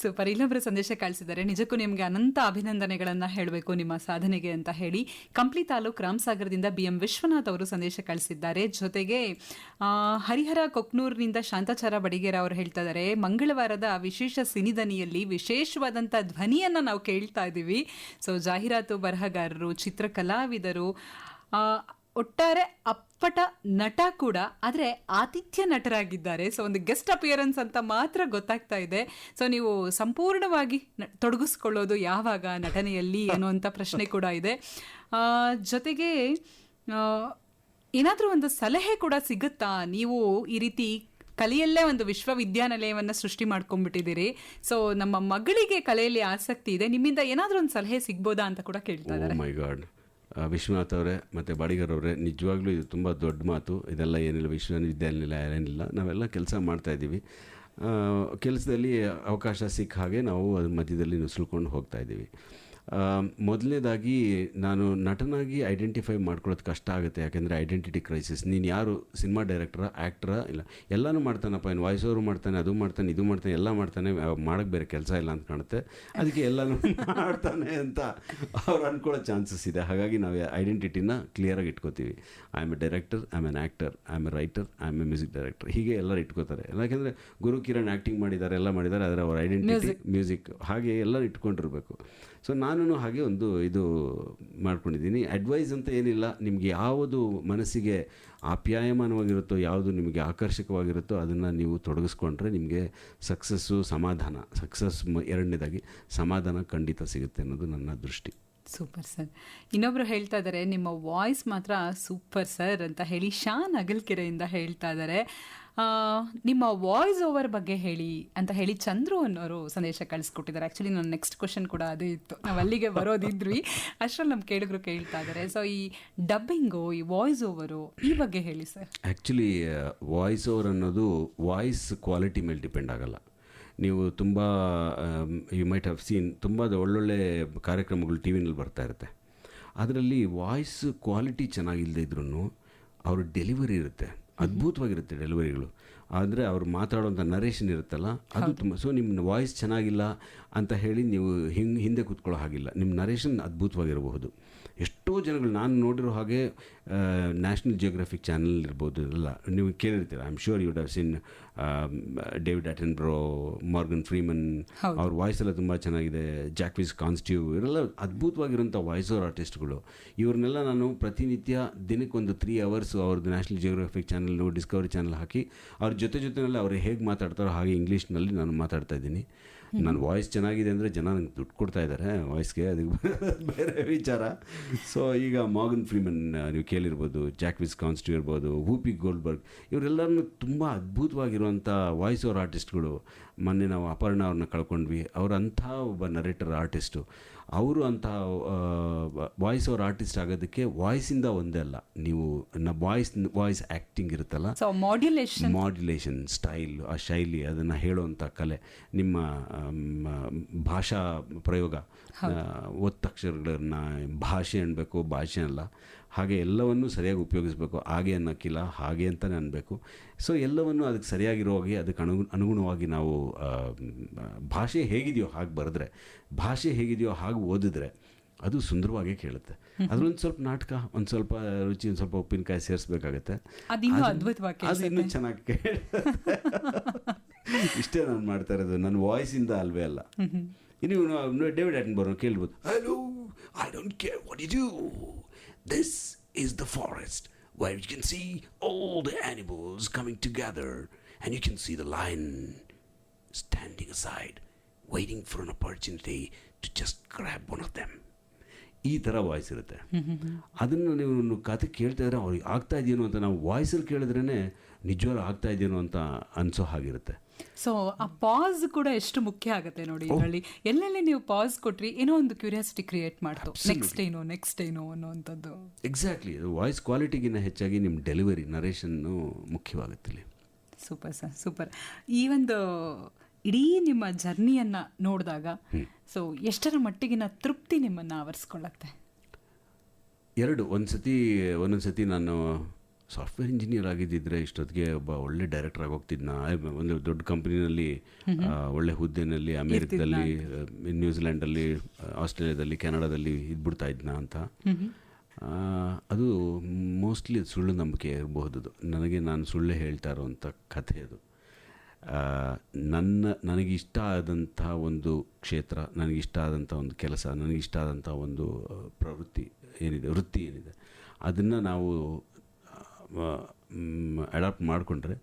ಸೂಪರ್. ಇಲ್ಲೊಬ್ಬರು ಸಂದೇಶ ಕಳಿಸಿದ್ದಾರೆ. ನಿಜಕ್ಕೂ ನಿಮಗೆ ಅನಂತ ಅಭಿನಂದನೆಗಳನ್ನು ಹೇಳಬೇಕು ನಿಮ್ಮ ಸಾಧನೆಗೆ ಅಂತ ಹೇಳಿ. ಕಂಪ್ಲಿ ತಾಲೂಕು ರಾಮಸಾಗರದಿಂದ BM ವಿಶ್ವನಾಥ್ ಅವರು ಸಂದೇಶ ಕಳಿಸಿದ್ದಾರೆ. ಜೊತೆಗೆ ಹರಿಹರ ಕೊಕ್ನೂರಿನಿಂದ ಶಾಂತಾಚಾರ ಬಡಿಗೇರ ಅವರು ಹೇಳ್ತಾ ಇದ್ದಾರೆ, ಮಂಗಳವಾರದ ವಿಶೇಷ ಸಿನಿದನಿಯಲ್ಲಿ ವಿಶೇಷವಾದಂಥ ಧ್ವನಿಯನ್ನು ನಾವು ಕೇಳ್ತಾ ಇದ್ದೀವಿ. ಸೊ ಜಾಹೀರಾತು ಬರಹಗಾರರು, ಚಿತ್ರಕಲಾವಿದರು, ಒಟ್ಟಾರೆ ಅಪ್ಪಟ ನಟ ಕೂಡ, ಆದರೆ ಆತಿಥ್ಯ ನಟರಾಗಿದ್ದಾರೆ. ಸೊ ಒಂದು ಗೆಸ್ಟ್ ಅಪಿಯರೆನ್ಸ್ ಅಂತ ಮಾತ್ರ ಗೊತ್ತಾಗ್ತಾ ಇದೆ. ಸೊ ನೀವು ಸಂಪೂರ್ಣವಾಗಿ ತೊಡಗಿಸ್ಕೊಳ್ಳೋದು ಯಾವಾಗ ನಟನೆಯಲ್ಲಿ ಅನ್ನುವಂಥ ಪ್ರಶ್ನೆ ಕೂಡ ಇದೆ. ಜೊತೆಗೆ ಏನಾದರೂ ಒಂದು ಸಲಹೆ ಕೂಡ ಸಿಗುತ್ತಾ? ನೀವು ಈ ರೀತಿ ಕಲೆಯಲ್ಲೇ ಒಂದು ವಿಶ್ವವಿದ್ಯಾನಿಲಯವನ್ನು ಸೃಷ್ಟಿ ಮಾಡ್ಕೊಂಡ್ಬಿಟ್ಟಿದ್ದೀರಿ. ಸೊ ನಮ್ಮ ಮಗಳಿಗೆ ಕಲೆಯಲ್ಲಿ ಆಸಕ್ತಿ ಇದೆ, ನಿಮ್ಮಿಂದ ಏನಾದರೂ ಒಂದು ಸಲಹೆ ಸಿಗ್ಬೋದಾ ಅಂತ ಕೂಡ ಕೇಳ್ತಾ ಇದ್ದಾರೆ. ಮೈ ಗಾಡ್, ವಿಶ್ವನಾಥ್ ಅವರೇ ಮತ್ತು ಬಾಡಿಗರ್ ಅವರೇ, ನಿಜವಾಗ್ಲೂ ಇದು ತುಂಬ ದೊಡ್ಡ ಮಾತು. ಇದೆಲ್ಲ ಏನಿಲ್ಲ, ವಿಶ್ವವಿದ್ಯಾನಿಲಯ ಏನಿಲ್ಲ, ನಾವೆಲ್ಲ ಕೆಲಸ ಮಾಡ್ತಾಯಿದ್ದೀವಿ. ಕೆಲಸದಲ್ಲಿ ಅವಕಾಶ ಸಿಕ್ಕ ಹಾಗೆ ನಾವು ಅದ್ರ ಮಧ್ಯದಲ್ಲಿ ನುಸುಳ್ಕೊಂಡು ಹೋಗ್ತಾಯಿದ್ದೀವಿ. ಮೊದಲನೇದಾಗಿ ನಾನು ನಟನಾಗಿ ಐಡೆಂಟಿಫೈ ಮಾಡ್ಕೊಳ್ಳೋದು ಕಷ್ಟ ಆಗುತ್ತೆ. ಯಾಕೆಂದರೆ ಐಡೆಂಟಿಟಿ ಕ್ರೈಸಿಸ್. ನೀನು ಯಾರು, ಸಿನಿಮಾ ಡೈರೆಕ್ಟ್ರಾ, ಆ್ಯಕ್ಟ್ರಾ? ಇಲ್ಲ, ಎಲ್ಲನೂ ಮಾಡ್ತಾನಪ್ಪ, ಇನ್ನು ವಾಯ್ಸ್ ಓವರ್ ಮಾಡ್ತಾನೆ, ಅದು ಮಾಡ್ತಾನೆ, ಇದು ಮಾಡ್ತಾನೆ, ಎಲ್ಲ ಮಾಡ್ತಾನೆ, ಮಾಡೋಕ್ಕೆ ಬೇರೆ ಕೆಲಸ ಇಲ್ಲ ಅಂತ ಕಾಣುತ್ತೆ, ಅದಕ್ಕೆ ಎಲ್ಲನೂ ಮಾಡ್ತಾನೆ ಅಂತ ಅವ್ರು ಅಂದ್ಕೊಳ್ಳೋ ಚಾನ್ಸಸ್ ಇದೆ. ಹಾಗಾಗಿ ನಾವು ಐಡೆಂಟಿಟಿನ ಕ್ಲಿಯರಾಗಿ ಇಟ್ಕೋತೀವಿ. I am a director, I am an actor, I am a writer, I am a music director, ಹೀಗೆ ಎಲ್ಲರೂ ಇಟ್ಕೋತಾರೆ. ಯಾಕೆಂದರೆ ಗುರು ಕಿರಣ್ ಆ್ಯಕ್ಟಿಂಗ್ ಮಾಡಿದ್ದಾರೆ, ಎಲ್ಲ ಮಾಡಿದ್ದಾರೆ, ಆದರೆ ಅವ್ರ ಐಡೆಂಟಿಟಿ ಮ್ಯೂಸಿಕ್, ಹಾಗೆ ಎಲ್ಲರೂ ಇಟ್ಕೊಂಡಿರಬೇಕು. ಸೊ ನಾನು ಹಾಗೆ ಒಂದು ಇದು ಮಾಡ್ಕೊಂಡಿದ್ದೀನಿ. ಅಡ್ವೈಸ್ ಅಂತ ಏನಿಲ್ಲ, ನಿಮಗೆ ಯಾವುದು ಮನಸ್ಸಿಗೆ ಆಪ್ಯಾಯಮಾನವಾಗಿರುತ್ತೋ, ಯಾವುದು ನಿಮಗೆ ಆಕರ್ಷಕವಾಗಿರುತ್ತೋ ಅದನ್ನು ನೀವು ತೊಡಗಿಸ್ಕೊಂಡ್ರೆ ನಿಮಗೆ ಸಕ್ಸಸ್ಸು, ಸಮಾಧಾನ. ಸಕ್ಸಸ್ ಎರಡನೇದಾಗಿ, ಸಮಾಧಾನ ಖಂಡಿತ ಸಿಗುತ್ತೆ ಅನ್ನೋದು ನನ್ನ ದೃಷ್ಟಿ. Super sir. ಇನ್ನೊಬ್ರು ಹೇಳ್ತಾ ಇದ್ದಾರೆ, ನಿಮ್ಮ ವಾಯ್ಸ್ ಮಾತ್ರ ಸೂಪರ್ ಸರ್ ಅಂತ ಹೇಳಿ ಶಾನ್ ಅಗಲ್ಕೆರೆಯಿಂದ ಹೇಳ್ತಾ ಇದ್ದಾರೆ. ನಿಮ್ಮ ವಾಯ್ಸ್ ಓವರ್ ಬಗ್ಗೆ ಹೇಳಿ ಅಂತ ಹೇಳಿ ಚಂದ್ರು ಅನ್ನೋರು ಸಂದೇಶ ಕಳಿಸ್ಕೊಟ್ಟಿದ್ದಾರೆ. ಆ್ಯಕ್ಚುಲಿ ನನ್ನ ನೆಕ್ಸ್ಟ್ ಕ್ವಶನ್ ಕೂಡ ಅದೇ ಇತ್ತು, ನಾವು ಅಲ್ಲಿಗೆ ಬರೋದಿದ್ವಿ, ಅಷ್ಟರಲ್ಲಿ ನಮ್ಮ ಕೇಳಿದ್ರು ಕೇಳ್ತಾ ಇದ್ದಾರೆ. ಸೊ ಈ ಡಬ್ಬಿಂಗು, ಈ ವಾಯ್ಸ್ ಓವರು, ಈ ಬಗ್ಗೆ ಹೇಳಿ ಸರ್. ಆ್ಯಕ್ಚುಲಿ ವಾಯ್ಸ್ ಓವರ್ ಅನ್ನೋದು ವಾಯ್ಸ್ ಕ್ವಾಲಿಟಿ ಮೇಲೆ ಡಿಪೆಂಡ್ ಆಗಲ್ಲ. ನೀವು ತುಂಬ ಯು ಮೈಟ್ ಹ್ಯಾವ್ ಸೀನ್ ತುಂಬ ಒಳ್ಳೊಳ್ಳೆ ಕಾರ್ಯಕ್ರಮಗಳು ಟಿ ವಿನಲ್ಲಿ ಬರ್ತಾ ಇರುತ್ತೆ. ಅದರಲ್ಲಿ ವಾಯ್ಸ್ ಕ್ವಾಲಿಟಿ ಚೆನ್ನಾಗಿಲ್ಲದೆ ಇದ್ರೂ ಅವ್ರ ಡೆಲಿವರಿ ಇರುತ್ತೆ, ಅದ್ಭುತವಾಗಿರುತ್ತೆ ಡೆಲಿವರಿಗಳು. ಆದರೆ ಅವ್ರು ಮಾತಾಡೋಂಥ ನರೇಷನ್ ಇರುತ್ತಲ್ಲ, ಅದು ತುಂಬ. ಸೊ ನಿಮ್ಮ ವಾಯ್ಸ್ ಚೆನ್ನಾಗಿಲ್ಲ ಅಂತ ಹೇಳಿ ನೀವು ಹಿಂದೆ ಕೂತ್ಕೊಳ್ಳೋ ಹಾಗಿಲ್ಲ, ನಿಮ್ಮ ನರೇಷನ್ ಅದ್ಭುತವಾಗಿರಬಹುದು. ಎಷ್ಟೋ ಜನಗಳು ನಾನು ನೋಡಿರೋ ಹಾಗೆ ನ್ಯಾಷನಲ್ ಜಿಯೋಗ್ರಫಿಕ್ ಚಾನಲ್ ಇರ್ಬೋದು, ಎಲ್ಲ ನೀವು ಕೇಳಿರ್ತೀರ. I am sure you would have seen David Attenborough, Morgan Freeman, ಅವ್ರ ವಾಯ್ಸ್ ಎಲ್ಲ ತುಂಬ ಚೆನ್ನಾಗಿದೆ. ಜಾಕ್ವಿಸ್ ಕಾನ್ಸ್ಟ್ಯೂ, ಇವರೆಲ್ಲ ಅದ್ಭುತವಾಗಿರೋಂಥ ವಾಯ್ಸ್ ಓವರ್ ಆರ್ಟಿಸ್ಟ್ಗಳು. ಇವ್ರನ್ನೆಲ್ಲ ನಾನು ಪ್ರತಿನಿತ್ಯ ದಿನಕ್ಕೊಂದು 3 hours ಅವ್ರದ್ದು National Geographic channel, Discovery channel ಹಾಕಿ ಅವ್ರ ಜೊತೆಯಲ್ಲಿ ಅವ್ರು ಹೇಗೆ ಮಾತಾಡ್ತಾರೋ ಹಾಗೆ ಇಂಗ್ಲೀಷ್ನಲ್ಲಿ ನಾನು ಮಾತಾಡ್ತಾ ಇದ್ದೀನಿ. ನನ್ನ ವಾಯ್ಸ್ ಚೆನ್ನಾಗಿದೆ ಅಂದರೆ ಜನ ನಂಗೆ ದುಡ್ಡು ಕೊಡ್ತಾ ಇದ್ದಾರೆ ವಾಯ್ಸ್ಗೆ, ಅದಕ್ಕೆ ಬೇರೆ ವಿಚಾರ. ಸೊ ಈಗ ಮಾರ್ಗನ್ ಫ್ರೀಮನ್ ನೀವು ಕೇಳಿರ್ಬೋದು, ಜಾಕ್ವಿಸ್ ಕಾನ್ಸ್ಟ್ಯೂ ಇರ್ಬೋದು, ವೂಪಿ ಗೋಲ್ಡ್ಬರ್ಗ್, ಇವರೆಲ್ಲರೂ ತುಂಬ ಅದ್ಭುತವಾಗಿರುವಂಥ ವಾಯ್ಸ್ ಓವರ್ ಆರ್ಟಿಸ್ಟ್ಗಳು. ಮೊನ್ನೆ ನಾವು ಅಪರ್ಣ ಅವ್ರನ್ನ ಕಳ್ಕೊಂಡ್ವಿ. ಅವರಂಥ ಒಬ್ಬ ನರೇಟರ್ ಆರ್ಟಿಸ್ಟು. ಅವರು ಅಂತಹ ವಾಯ್ಸ್ ಓವರ್ ಆರ್ಟಿಸ್ಟ್ ಆಗೋದಕ್ಕೆ ವಾಯ್ಸಿಂದ ಒಂದೇ ಅಲ್ಲ, ನೀವು ವಾಯ್ಸ್ ಆ್ಯಕ್ಟಿಂಗ್ ಇರುತ್ತಲ್ಲ, ಸೊ ಮಾಡ್ಯುಲೇಷನ್ ಸ್ಟೈಲ್, ಆ ಶೈಲಿ, ಅದನ್ನು ಹೇಳುವಂಥ ಕಲೆ, ನಿಮ್ಮ ಭಾಷಾ ಪ್ರಯೋಗ, ಒತ್ತಕ್ಷರಗಳನ್ನ ಭಾಷೆ ಅನ್ಬೇಕು, ಭಾಷೆ ಅಲ್ಲ, ಹಾಗೆ ಎಲ್ಲವನ್ನೂ ಸರಿಯಾಗಿ ಉಪಯೋಗಿಸ್ಬೇಕು. ಹಾಗೆ ಅನ್ನೋಕ್ಕಿಲ್ಲ, ಹಾಗೆ ಅಂತಲೇ ಅನ್ಬೇಕು. ಸೊ ಎಲ್ಲವನ್ನು ಅದಕ್ಕೆ ಸರಿಯಾಗಿರೋ ಹಾಗೆ ಅದಕ್ಕೆ ಅನುಗುಣವಾಗಿ ನಾವು ಭಾಷೆ ಹೇಗಿದೆಯೋ ಹಾಗೆ ಬರೆದ್ರೆ, ಭಾಷೆ ಹೇಗಿದೆಯೋ ಹಾಗೆ ಓದಿದ್ರೆ ಅದು ಸುಂದರವಾಗೇ ಕೇಳುತ್ತೆ. ಅದರೊಂದು ಸ್ವಲ್ಪ ನಾಟಕ, ಒಂದು ಸ್ವಲ್ಪ ರುಚಿ, ಒಂದು ಸ್ವಲ್ಪ ಉಪ್ಪಿನಕಾಯಿ ಸೇರಿಸ್ಬೇಕಾಗತ್ತೆ, ಅದು ಇನ್ನೂ ಚೆನ್ನಾಗಿ ಇಷ್ಟೇ ನಾನು ಮಾಡ್ತಾ ಇರೋದು, ನನ್ನ ವಾಯ್ಸಿಂದ ಅಲ್ವೇ ಅಲ್ಲ. ಇನ್ನು ಡೇವಿಡ್ ಅಟನ್ಬರ್ಗ್ ಕೇಳ್ಬೋದು, hello, I don't care what you do, this is the forest where you can see all the animals coming together and you can see the lion standing aside waiting for an opportunity to just grab one of them. ಈ ಥರ voice ಇರುತ್ತೆ. ಅದನ್ನು ನೀವು ಕತೆ ಕೇಳ್ತಾ ಇದ್ರೆ ಅವ್ರಿಗೆ ಆಗ್ತಾ ಇದೆಯೇನೋ ಅಂತ, ನಾವು ವಾಯ್ಸಲ್ಲಿ ಕೇಳಿದ್ರೇ ನಿಜವಾಗ್ಲೂ ಆಗ್ತಾ ಇದೆಯೇನೋ ಅಂತ ಅನಿಸೋ ಹಾಗಿರುತ್ತೆ. ಸೊ ಆ ಪಾಸ್ ಕೂಡ ಎಷ್ಟು ಮುಖ್ಯ ಆಗುತ್ತೆ ನೋಡಿ ಇದರಲ್ಲಿ. ಎಲ್ಲೆಲ್ಲಿ ನೀವು ಪಾಸ್ ಕೊಟ್ರಿ ಏನೋ ಒಂದು ಕ್ಯೂರಿಯಾಸಿಟಿ ಕ್ರಿಯೇಟ್ ಮಾಡ್ತು, ನೆಕ್ಸ್ಟ್ ಏನು ಅನ್ನೋವಂಥದ್ದು. ಎಕ್ಸಾಕ್ಟ್ಲಿ, ವಾಯ್ಸ್ ಕ್ವಾಲಿಟಿಗಿನ್ನ ಹೆಚ್ಚಾಗಿ ನಿಮ್ಮ ಡೆಲಿವರಿ, ನರೇಷನ್ನು ಮುಖ್ಯವಾಗುತ್ತೆ ಇಲ್ಲಿ. Super sir, super. ಈ ಒಂದು ಇಡೀ ನಿಮ್ಮ ಜರ್ನಿಯನ್ನು ನೋಡಿದಾಗ ಸೊ ಎಷ್ಟರ ಮಟ್ಟಿಗಿನ ತೃಪ್ತಿ ನಿಮ್ಮನ್ನು ಆವರಿಸ್ಕೊಳ್ಳುತ್ತೆ? ಒಂದೊಂದು ಸತಿ ನಾನು ಸಾಫ್ಟ್ವೇರ್ ಇಂಜಿನಿಯರ್ ಆಗಿದ್ದಿದ್ರೆ ಇಷ್ಟೊತ್ತಿಗೆ ಒಬ್ಬ ಒಳ್ಳೆ ಡೈರೆಕ್ಟರ್ ಆಗಿ ಹೋಗ್ತಿದ್ನ, ಒಂದು ದೊಡ್ಡ ಕಂಪ್ನಿನಲ್ಲಿ, ಒಳ್ಳೆ ಹುದ್ದೆನಲ್ಲಿ, ಅಮೇರಿಕದಲ್ಲಿ, ನ್ಯೂಜಿಲ್ಯಾಂಡಲ್ಲಿ, ಆಸ್ಟ್ರೇಲಿಯಾದಲ್ಲಿ, ಕೆನಡಾದಲ್ಲಿ ಇದ್ಬಿಡ್ತಾ ಇದ್ನ ಅಂತ. ಅದು ಮೋಸ್ಟ್ಲಿ ಸುಳ್ಳು ನಂಬಿಕೆ ಇರಬಹುದು. ನಾನು ಸುಳ್ಳು ಹೇಳ್ತಾ ಇರೋವಂಥ ಕಥೆ ಅದು. ನನಗಿಷ್ಟ ಆದಂಥ ಒಂದು ಕ್ಷೇತ್ರ, ನನಗಿಷ್ಟ ಆದಂಥ ಒಂದು ಕೆಲಸ, ನನಗಿಷ್ಟ ಆದಂಥ ಒಂದು ವೃತ್ತಿ ಏನಿದೆ, ಅದನ್ನು ನಾವು ಅಡಾಪ್ಟ್ ಮಾಡಿಕೊಂಡ್ರೆ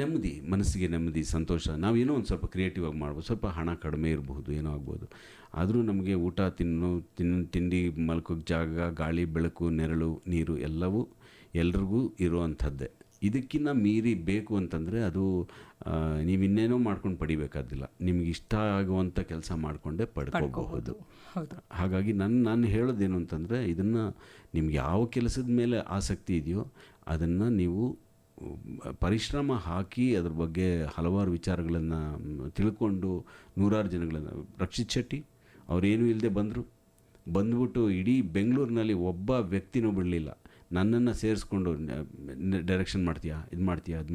ನೆಮ್ಮದಿ, ಮನಸ್ಸಿಗೆ ನೆಮ್ಮದಿ, ಸಂತೋಷ. ನಾವೇನೋ ಒಂದು ಸ್ವಲ್ಪ ಕ್ರಿಯೇಟಿವ್ ಆಗಿ ಮಾಡ್ಬೋದು, ಸ್ವಲ್ಪ ಹಣ ಕಡಿಮೆ ಇರಬಹುದು, ಏನೋ ಆಗ್ಬೋದು, ಆದರೂ ನಮಗೆ ಊಟ, ತಿಂಡಿ, ಮಲ್ಕೋಕ್ಕೆ ಜಾಗ, ಗಾಳಿ, ಬೆಳಕು, ನೆರಳು, ನೀರು ಎಲ್ಲವೂ ಎಲ್ರಿಗೂ ಇರುವಂಥದ್ದೇ. ಇದಕ್ಕಿಂತ ಮೀರಿ ಬೇಕು ಅಂತಂದರೆ ಅದು ನೀವು ಇನ್ನೇನೋ ಮಾಡ್ಕೊಂಡು ಪಡಿಬೇಕಾದಿಲ್ಲ, ನಿಮ್ಗೆ ಇಷ್ಟ ಆಗುವಂಥ ಕೆಲಸ ಮಾಡಿಕೊಂಡೇ ಪಡ್ಕೋಬಹುದು. ಹಾಗಾಗಿ ನಾನು ಹೇಳೋದೇನು ಅಂತಂದರೆ, ಇದನ್ನು ನಿಮ್ಗೆ ಯಾವ ಕೆಲಸದ ಮೇಲೆ ಆಸಕ್ತಿ ಇದೆಯೋ ಅದನ್ನು ನೀವು ಪರಿಶ್ರಮ ಹಾಕಿ ಅದ್ರ ಬಗ್ಗೆ ಹಲವಾರು ವಿಚಾರಗಳನ್ನು ತಿಳ್ಕೊಂಡು, ನೂರಾರು ಜನಗಳನ್ನು, ರಕ್ಷಿತ್ ಶೆಟ್ಟಿ ಅವರೇನೂ ಇಲ್ಲದೆ ಬಂದ್ಬಿಟ್ಟು ಇಡೀ ಬೆಂಗಳೂರಿನಲ್ಲಿ ಒಬ್ಬ ವ್ಯಕ್ತಿನೂ ಬಿಡಲಿಲ್ಲ. ನನ್ನನ್ನು ಸೇರಿಸ್ಕೊಂಡು ಡೈರೆಕ್ಷನ್ ಮಾಡ್ತೀಯಾ, ಇದು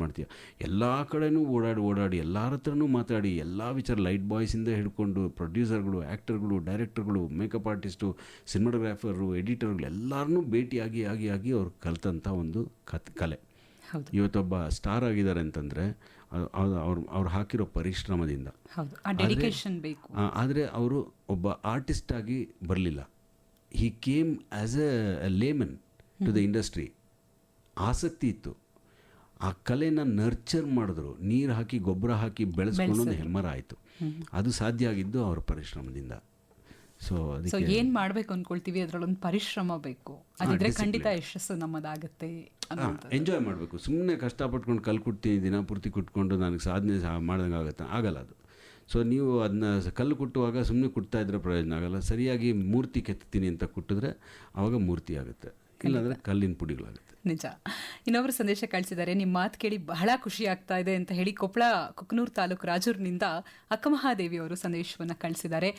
ಮಾಡ್ತೀಯಾ, ಎಲ್ಲ ಕಡೆನೂ ಓಡಾಡಿ ಎಲ್ಲರ ಹತ್ರನೂ ಮಾತಾಡಿ, ಎಲ್ಲ ವಿಚಾರ, ಲೈಟ್ ಬಾಯ್ಸಿಂದ ಹಿಡ್ಕೊಂಡು ಪ್ರೊಡ್ಯೂಸರ್ಗಳು, ಆ್ಯಕ್ಟರ್ಗಳು, ಡೈರೆಕ್ಟರ್ಗಳು, ಮೇಕಪ್ ಆರ್ಟಿಸ್ಟು, ಸಿನಿಮಾಟೋಗ್ರಾಫರು, ಎಡಿಟರ್ಗಳು ಎಲ್ಲರನ್ನೂ ಭೇಟಿಯಾಗಿ ಅವ್ರು ಕಲಿತಂಥ ಒಂದು ಕಲೆ. ಇವತ್ತೊಬ್ಬ ಸ್ಟಾರ್ ಆಗಿದ್ದಾರೆ ಅಂತಂದರೆ ಅವ್ರು ಹಾಕಿರೋ ಪರಿಶ್ರಮದಿಂದ. ಆದರೆ ಅವರು ಒಬ್ಬ ಆರ್ಟಿಸ್ಟಾಗಿ ಬರಲಿಲ್ಲ, he came as a layman to the industry. ಆಸಕ್ತಿ ಇತ್ತು, ಆ ಕಲೆನ ನರ್ಚರ್ ಮಾಡಿದ್ರು, ನೀರು ಹಾಕಿ ಗೊಬ್ಬರ ಹಾಕಿ ಬೆಳೆಸ್ಕೊಂಡು ಹೆಮ್ಮರ ಆಯಿತು. ಅದು ಸಾಧ್ಯ ಆಗಿದ್ದು ಅವರ ಪರಿಶ್ರಮದಿಂದ. ಸೊ ಏನು ಮಾಡಬೇಕು ಅಂದ್ಕೊಳ್ತೀವಿ ಅದರಲ್ಲೊಂದು ಪರಿಶ್ರಮ ಬೇಕು, ಅದಿದ್ರೆ ಖಂಡಿತ ಯಶಸ್ಸು ನಮ್ಮದಾಗುತ್ತೆ. ಎಂಜಾಯ್ ಮಾಡಬೇಕು. ಸುಮ್ಮನೆ ಕಷ್ಟಪಟ್ಕೊಂಡು ಕಲ್ಲು ದಿನ ಪೂರ್ತಿ ಕುಟ್ಕೊಂಡು ನನಗೆ ಸಾಧನೆ ಮಾಡ್ದಂಗೆ ಆಗುತ್ತೆ, ಆಗಲ್ಲ ಅದು. ಸೊ ನೀವು ಅದನ್ನ ಕಲ್ಲು ಕುಟ್ಟುವಾಗ ಸುಮ್ಮನೆ ಕುಟ್ತಾ ಇದ್ರೆ ಪ್ರಯೋಜನ ಆಗಲ್ಲ. ಸರಿಯಾಗಿ ಮೂರ್ತಿ ಕೆತ್ತೀನಿ ಅಂತ ಕುಟ್ಟಿದ್ರೆ ಆವಾಗ ಮೂರ್ತಿ ಆಗುತ್ತೆ, ಇಲ್ಲಾಂದರೆ ಕಲ್ಲಿನ ಪುಡಿಗಳಾಗುತ್ತೆ. ನಿಜ. ಇನ್ನೊಬ್ಬರು ಸಂದೇಶ ಕಳಿಸಿದ್ದಾರೆ, ನಿಮ್ಮ ಮಾತು ಕೇಳಿ ಬಹಳ ಖುಷಿ ಆಗ್ತಾ ಇದೆ ಅಂತ ಹೇಳಿ ಕುಕನೂರು ತಾಲೂಕು ರಾಜೂರಿನಿಂದ ಅಕ್ಕಮಹಾದೇವಿ ಅವರು ಸಂದೇಶವನ್ನು ಕಳಿಸಿದ್ದಾರೆ.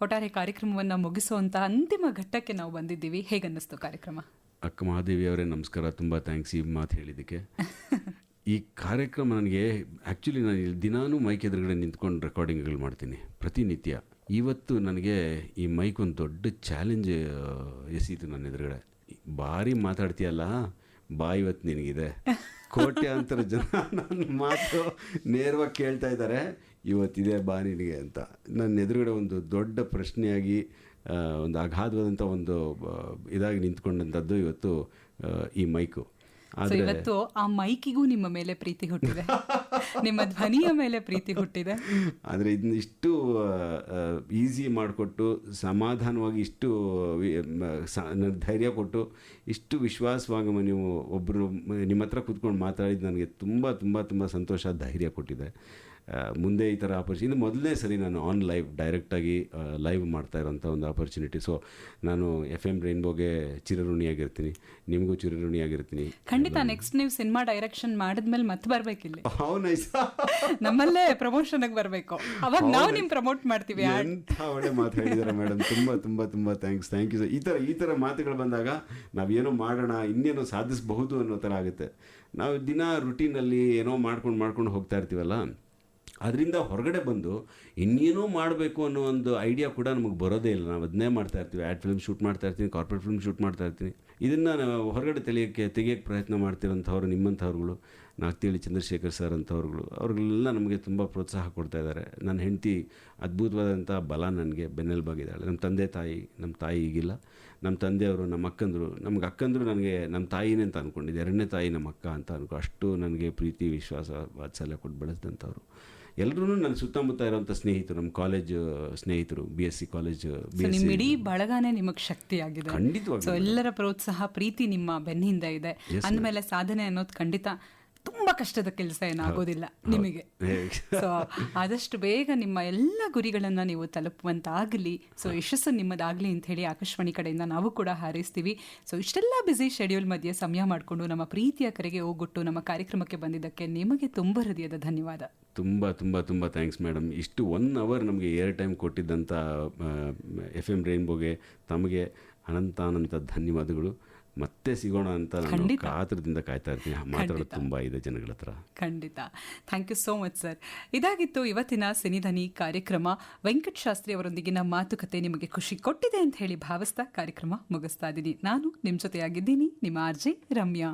ಒಟ್ಟಾರೆ ಕಾರ್ಯಕ್ರಮವನ್ನು ಮುಗಿಸುವಂತಹ ಅಂತಿಮ ಘಟ್ಟಕ್ಕೆ ನಾವು ಬಂದಿದ್ದೀವಿ. ಹೇಗನ್ನಿಸ್ತು ಕಾರ್ಯಕ್ರಮ? ಅಕ್ಕಮಹಾದೇವಿ ಅವರೇ ನಮಸ್ಕಾರ, ತುಂಬ ಥ್ಯಾಂಕ್ಸ್ ಈ ಮಾತು ಹೇಳಿದ್ದಕ್ಕೆ. ಈ ಕಾರ್ಯಕ್ರಮ ನನಗೆ ಆ್ಯಕ್ಚುಲಿ ನಾನು ದಿನಾನೂ ಮೈಕ್ ಎದುರುಗಡೆ ನಿಂತ್ಕೊಂಡು ರೆಕಾರ್ಡಿಂಗ್ಗಳು ಮಾಡ್ತೀನಿ ಪ್ರತಿನಿತ್ಯ. ಇವತ್ತು ನನಗೆ ಈ ಮೈಕ್ ಒಂದು ದೊಡ್ಡ ಚಾಲೆಂಜ್ ಎಸೀತು ನನ್ನ ಎದುರುಗಡೆ. ಭಾರಿ ಮಾತಾಡ್ತೀಯಲ್ಲ ಬಾ, ಇವತ್ತು ನಿನಗಿದೆ. ಕೋಟ್ಯಾಂತರ ಜನ ನನ್ನ ಮಾತು ನೇರವಾಗಿ ಕೇಳ್ತಾ ಇದ್ದಾರೆ, ಇವತ್ತಿದೆ ಬಾ ನಿನಗೆ ಅಂತ. ನನ್ನ ಎದುರುಗಡೆ ಒಂದು ದೊಡ್ಡ ಪ್ರಶ್ನೆಯಾಗಿ, ಒಂದು ಅಗಾಧವಾದಂಥ ಒಂದು ಇದಾಗಿ ನಿಂತ್ಕೊಂಡಂಥದ್ದು ಇವತ್ತು ಈ ಮೈಕು. ಆದರೆ ಇವತ್ತು ಆ ಮೈಕಿಗೂ ನಿಮ್ಮ ಮೇಲೆ ಪ್ರೀತಿ ಹುಟ್ಟಿದೆ, ನಿಮ್ಮ ಧ್ವನಿಯ ಮೇಲೆ ಪ್ರೀತಿ ಹುಟ್ಟಿದೆ. ಆದರೆ ಇದನ್ನ ಇಷ್ಟು ಈಸಿ ಮಾಡಿಕೊಟ್ಟು, ಸಮಾಧಾನವಾಗಿ ಇಷ್ಟು ಧೈರ್ಯ ಕೊಟ್ಟು, ಇಷ್ಟು ವಿಶ್ವಾಸವಾಗಿ ನೀವು ಒಬ್ಬರು ನಿಮ್ಮ ಹತ್ರ ಕೂತ್ಕೊಂಡು ಮಾತಾಡಿದ್ದು ನನಗೆ ತುಂಬ ತುಂಬ ತುಂಬ ಸಂತೋಷ, ಧೈರ್ಯ ಕೊಟ್ಟಿದೆ. ಮುಂದೆ ಈ ಥರ ಆಪರ್ಚುನಿಟಿ ಮೊದಲನೇ ಸರಿ ನಾನು ಆನ್ ಲೈವ್ ಡೈರೆಕ್ಟಾಗಿ ಲೈವ್ ಮಾಡ್ತಾ ಇರೋಂಥ ಒಂದು ಆಪರ್ಚುನಿಟಿ. ಸೊ ನಾನು FM ರೈನ್ಬೋಗೆ ಚಿರಋಣಿಯಾಗಿರ್ತೀನಿ, ನಿಮಗೂ ಚಿರಋಣಿಯಾಗಿರ್ತೀನಿ. ಖಂಡಿತ ನೆಕ್ಸ್ಟ್ ನೀವು ಸಿನಿಮಾ ಡೈರೆಕ್ಷನ್ ಮಾಡಿದ್ಮೇಲೆ ಮತ್ತೆ ಬರ್ಬೇಕಿಲ್ಲ, ನೈಸ್ ನಮ್ಮಲ್ಲೇ ಪ್ರಮೋಷನ್ ಬರಬೇಕು, ಅವಾಗ ನಾವು ನಿಮ್ ಪ್ರಮೋಟ್ ಮಾಡ್ತೀವಿ. ಎಂಥ ಒಳ್ಳೆ ಮಾತು ಹೇಳಿದ್ದಾರೆ ಮೇಡಮ್, ತುಂಬ ತುಂಬ ತುಂಬ ಥ್ಯಾಂಕ್ಸ್. Thank you. ಈ ಥರ ಮಾತುಗಳು ಬಂದಾಗ ನಾವೇನೋ ಮಾಡೋಣ, ಇನ್ನೇನೋ ಸಾಧಿಸಬಹುದು ಅನ್ನೋ ಥರ ಆಗುತ್ತೆ. ನಾವು ದಿನ ರುಟೀನಲ್ಲಿ ಏನೋ ಮಾಡ್ಕೊಂಡು ಹೋಗ್ತಾ ಇರ್ತೀವಲ್ಲ, ಅದರಿಂದ ಹೊರಗಡೆ ಬಂದು ಇನ್ನೇನೋ ಮಾಡಬೇಕು ಅನ್ನೋ ಒಂದು ಐಡಿಯಾ ಕೂಡ ನಮಗೆ ಬರೋದೇ ಇಲ್ಲ. ನಾವು ಅದನ್ನೇ ಮಾಡ್ತಾ ಇರ್ತೀವಿ. ಆ್ಯಡ್ ಫಿಲ್ಮ್ ಶೂಟ್ ಮಾಡ್ತಾ ಇರ್ತೀನಿ, ಕಾರ್ಪೊರೇಟ್ ಫಿಲ್ಮ್ ಶೂಟ್ ಮಾಡ್ತಾ ಇರ್ತೀನಿ. ಇದನ್ನು ನಾವು ಹೊರಗಡೆ ತೆಗಿಯೋಕ್ಕೆ ಪ್ರಯತ್ನ ಮಾಡ್ತಿರೋಂಥವ್ರು ನಿಮ್ಮಂಥವ್ರುಗಳು, ನಾಗ್ತಿಹಳ್ಳಿ ಚಂದ್ರಶೇಖರ್ ಸರ್ ಅಂಥವ್ರುಗಳು, ಅವ್ರಿಗೆಲ್ಲ ನಮಗೆ ತುಂಬ ಪ್ರೋತ್ಸಾಹ ಕೊಡ್ತಾ ಇದ್ದಾರೆ. ನನ್ನ ಹೆಂಡತಿ ಅದ್ಭುತವಾದಂಥ ಬಲ, ನನಗೆ ಬೆನ್ನೆಲುಬಾಗಿದ್ದಾಳೆ. ನಮ್ಮ ತಾಯಿ ಈಗಿಲ್ಲ. ನಮ್ಮ ತಂದೆಯವರು, ನಮ್ಮ ಅಕ್ಕಂದರು, ನಮ್ಗೆ ಅಕ್ಕಂದರು ನನಗೆ ನಮ್ಮ ತಾಯಿನೇ ಅಂತ ಅಂದ್ಕೊಂಡಿದ್ದೆ, ಎರಡನೇ ತಾಯಿ ನಮ್ಮ ಅಕ್ಕ ಅಂತ ಅಷ್ಟು ನನಗೆ ಪ್ರೀತಿ, ವಿಶ್ವಾಸ, ವಾತ್ಸಲ್ಯ ಕೊಟ್ಟು ಬೆಳೆಸಿದಂಥವ್ರು. ಎಲ್ಲರೂ ನನ್ನ ಸುತ್ತಮುತ್ತ ಇರೋಂಥ ಸ್ನೇಹಿತರು, ನಮ್ಮ ಕಾಲೇಜ್ ಸ್ನೇಹಿತರು, BSc ಕಾಲೇಜ್, ನಿಮ್ಮ ಇಡೀ ಬಳಗನೇ ನಿಮಗೆ ಶಕ್ತಿಯಾಗಿದೆ. ಖಂಡಿತವಾಗಿ. ಸೊ ಎಲ್ಲರ ಪ್ರೋತ್ಸಾಹ, ಪ್ರೀತಿ ನಿಮ್ಮ ಬೆನ್ನಿಂದ ಇದೆ ಅಂದಮೇಲೆ ಸಾಧನೆ ಅನ್ನೋದು ಖಂಡಿತ ತುಂಬಾ ಕಷ್ಟದ ಕೆಲಸ ಏನಾಗೋದಿಲ್ಲ ನಿಮಗೆ. ಸೊ ಆದಷ್ಟು ಬೇಗ ನಿಮ್ಮ ಎಲ್ಲ ಗುರಿಗಳನ್ನ ನೀವು ತಲುಪುವಂತಾಗಲಿ, ಸೊ ಯಶಸ್ಸು ನಿಮ್ಮದಾಗಲಿ ಅಂತ ಹೇಳಿ ಆಕಾಶವಾಣಿ ಕಡೆಯಿಂದ ನಾವು ಕೂಡ ಹಾರೈಸ್ತೀವಿ. ಸೊ ಇಷ್ಟೆಲ್ಲ ಬ್ಯುಸಿ ಶೆಡ್ಯೂಲ್ ಮಧ್ಯೆ ಸಮಯ ಮಾಡಿಕೊಂಡು ನಮ್ಮ ಪ್ರೀತಿಯ ಕರೆಗೆ ಹೋಗ್ಬಿಟ್ಟು ನಮ್ಮ ಕಾರ್ಯಕ್ರಮಕ್ಕೆ ಬಂದಿದ್ದಕ್ಕೆ ನಿಮಗೆ ತುಂಬ ಹೃದಯದ ಧನ್ಯವಾದ. ತುಂಬ ತುಂಬ ತುಂಬ ಥ್ಯಾಂಕ್ಸ್ ಮೇಡಮ್. ಇಷ್ಟು 1 hour ನಮಗೆ ಏರ್ ಟೈಮ್ ಕೊಟ್ಟಿದ್ದಂಥ FM ರೈನ್ಬೋಗೆ ತಮಗೆ ಅನಂತ ಧನ್ಯವಾದಗಳು. ಮತ್ತೆ ಸಿಗೋಣ ಅಂತ ನಾನು ಕಾತರದಿಂದ ಕಾಯ್ತಾ ಇರ್ತೀನಿ. ಮಾತಾಡೋದು ತುಂಬ ಇದೆ ಜನಗಳ ಹತ್ರ. ಖಂಡಿತ. Thank you so much sir. ಇದಾಗಿತ್ತು ಇವತ್ತಿನ ಸಿನಿಧನಿ ಕಾರ್ಯಕ್ರಮ. ವೆಂಕಟ್ ಶಾಸ್ತ್ರಿ ಅವರೊಂದಿಗಿನ ಮಾತುಕತೆ ನಿಮಗೆ ಖುಷಿ ಕೊಟ್ಟಿದೆ ಅಂತ ಹೇಳಿ ಭಾವಿಸ್ತಾ ಕಾರ್ಯಕ್ರಮ ಮುಗಿಸ್ತಾ ಇದ್ದೀನಿ. ನಾನು ನಿಮ್ಮ ಜೊತೆಯಾಗಿದ್ದೀನಿ, ನಿಮ್ಮ RJ ರಮ್ಯಾ.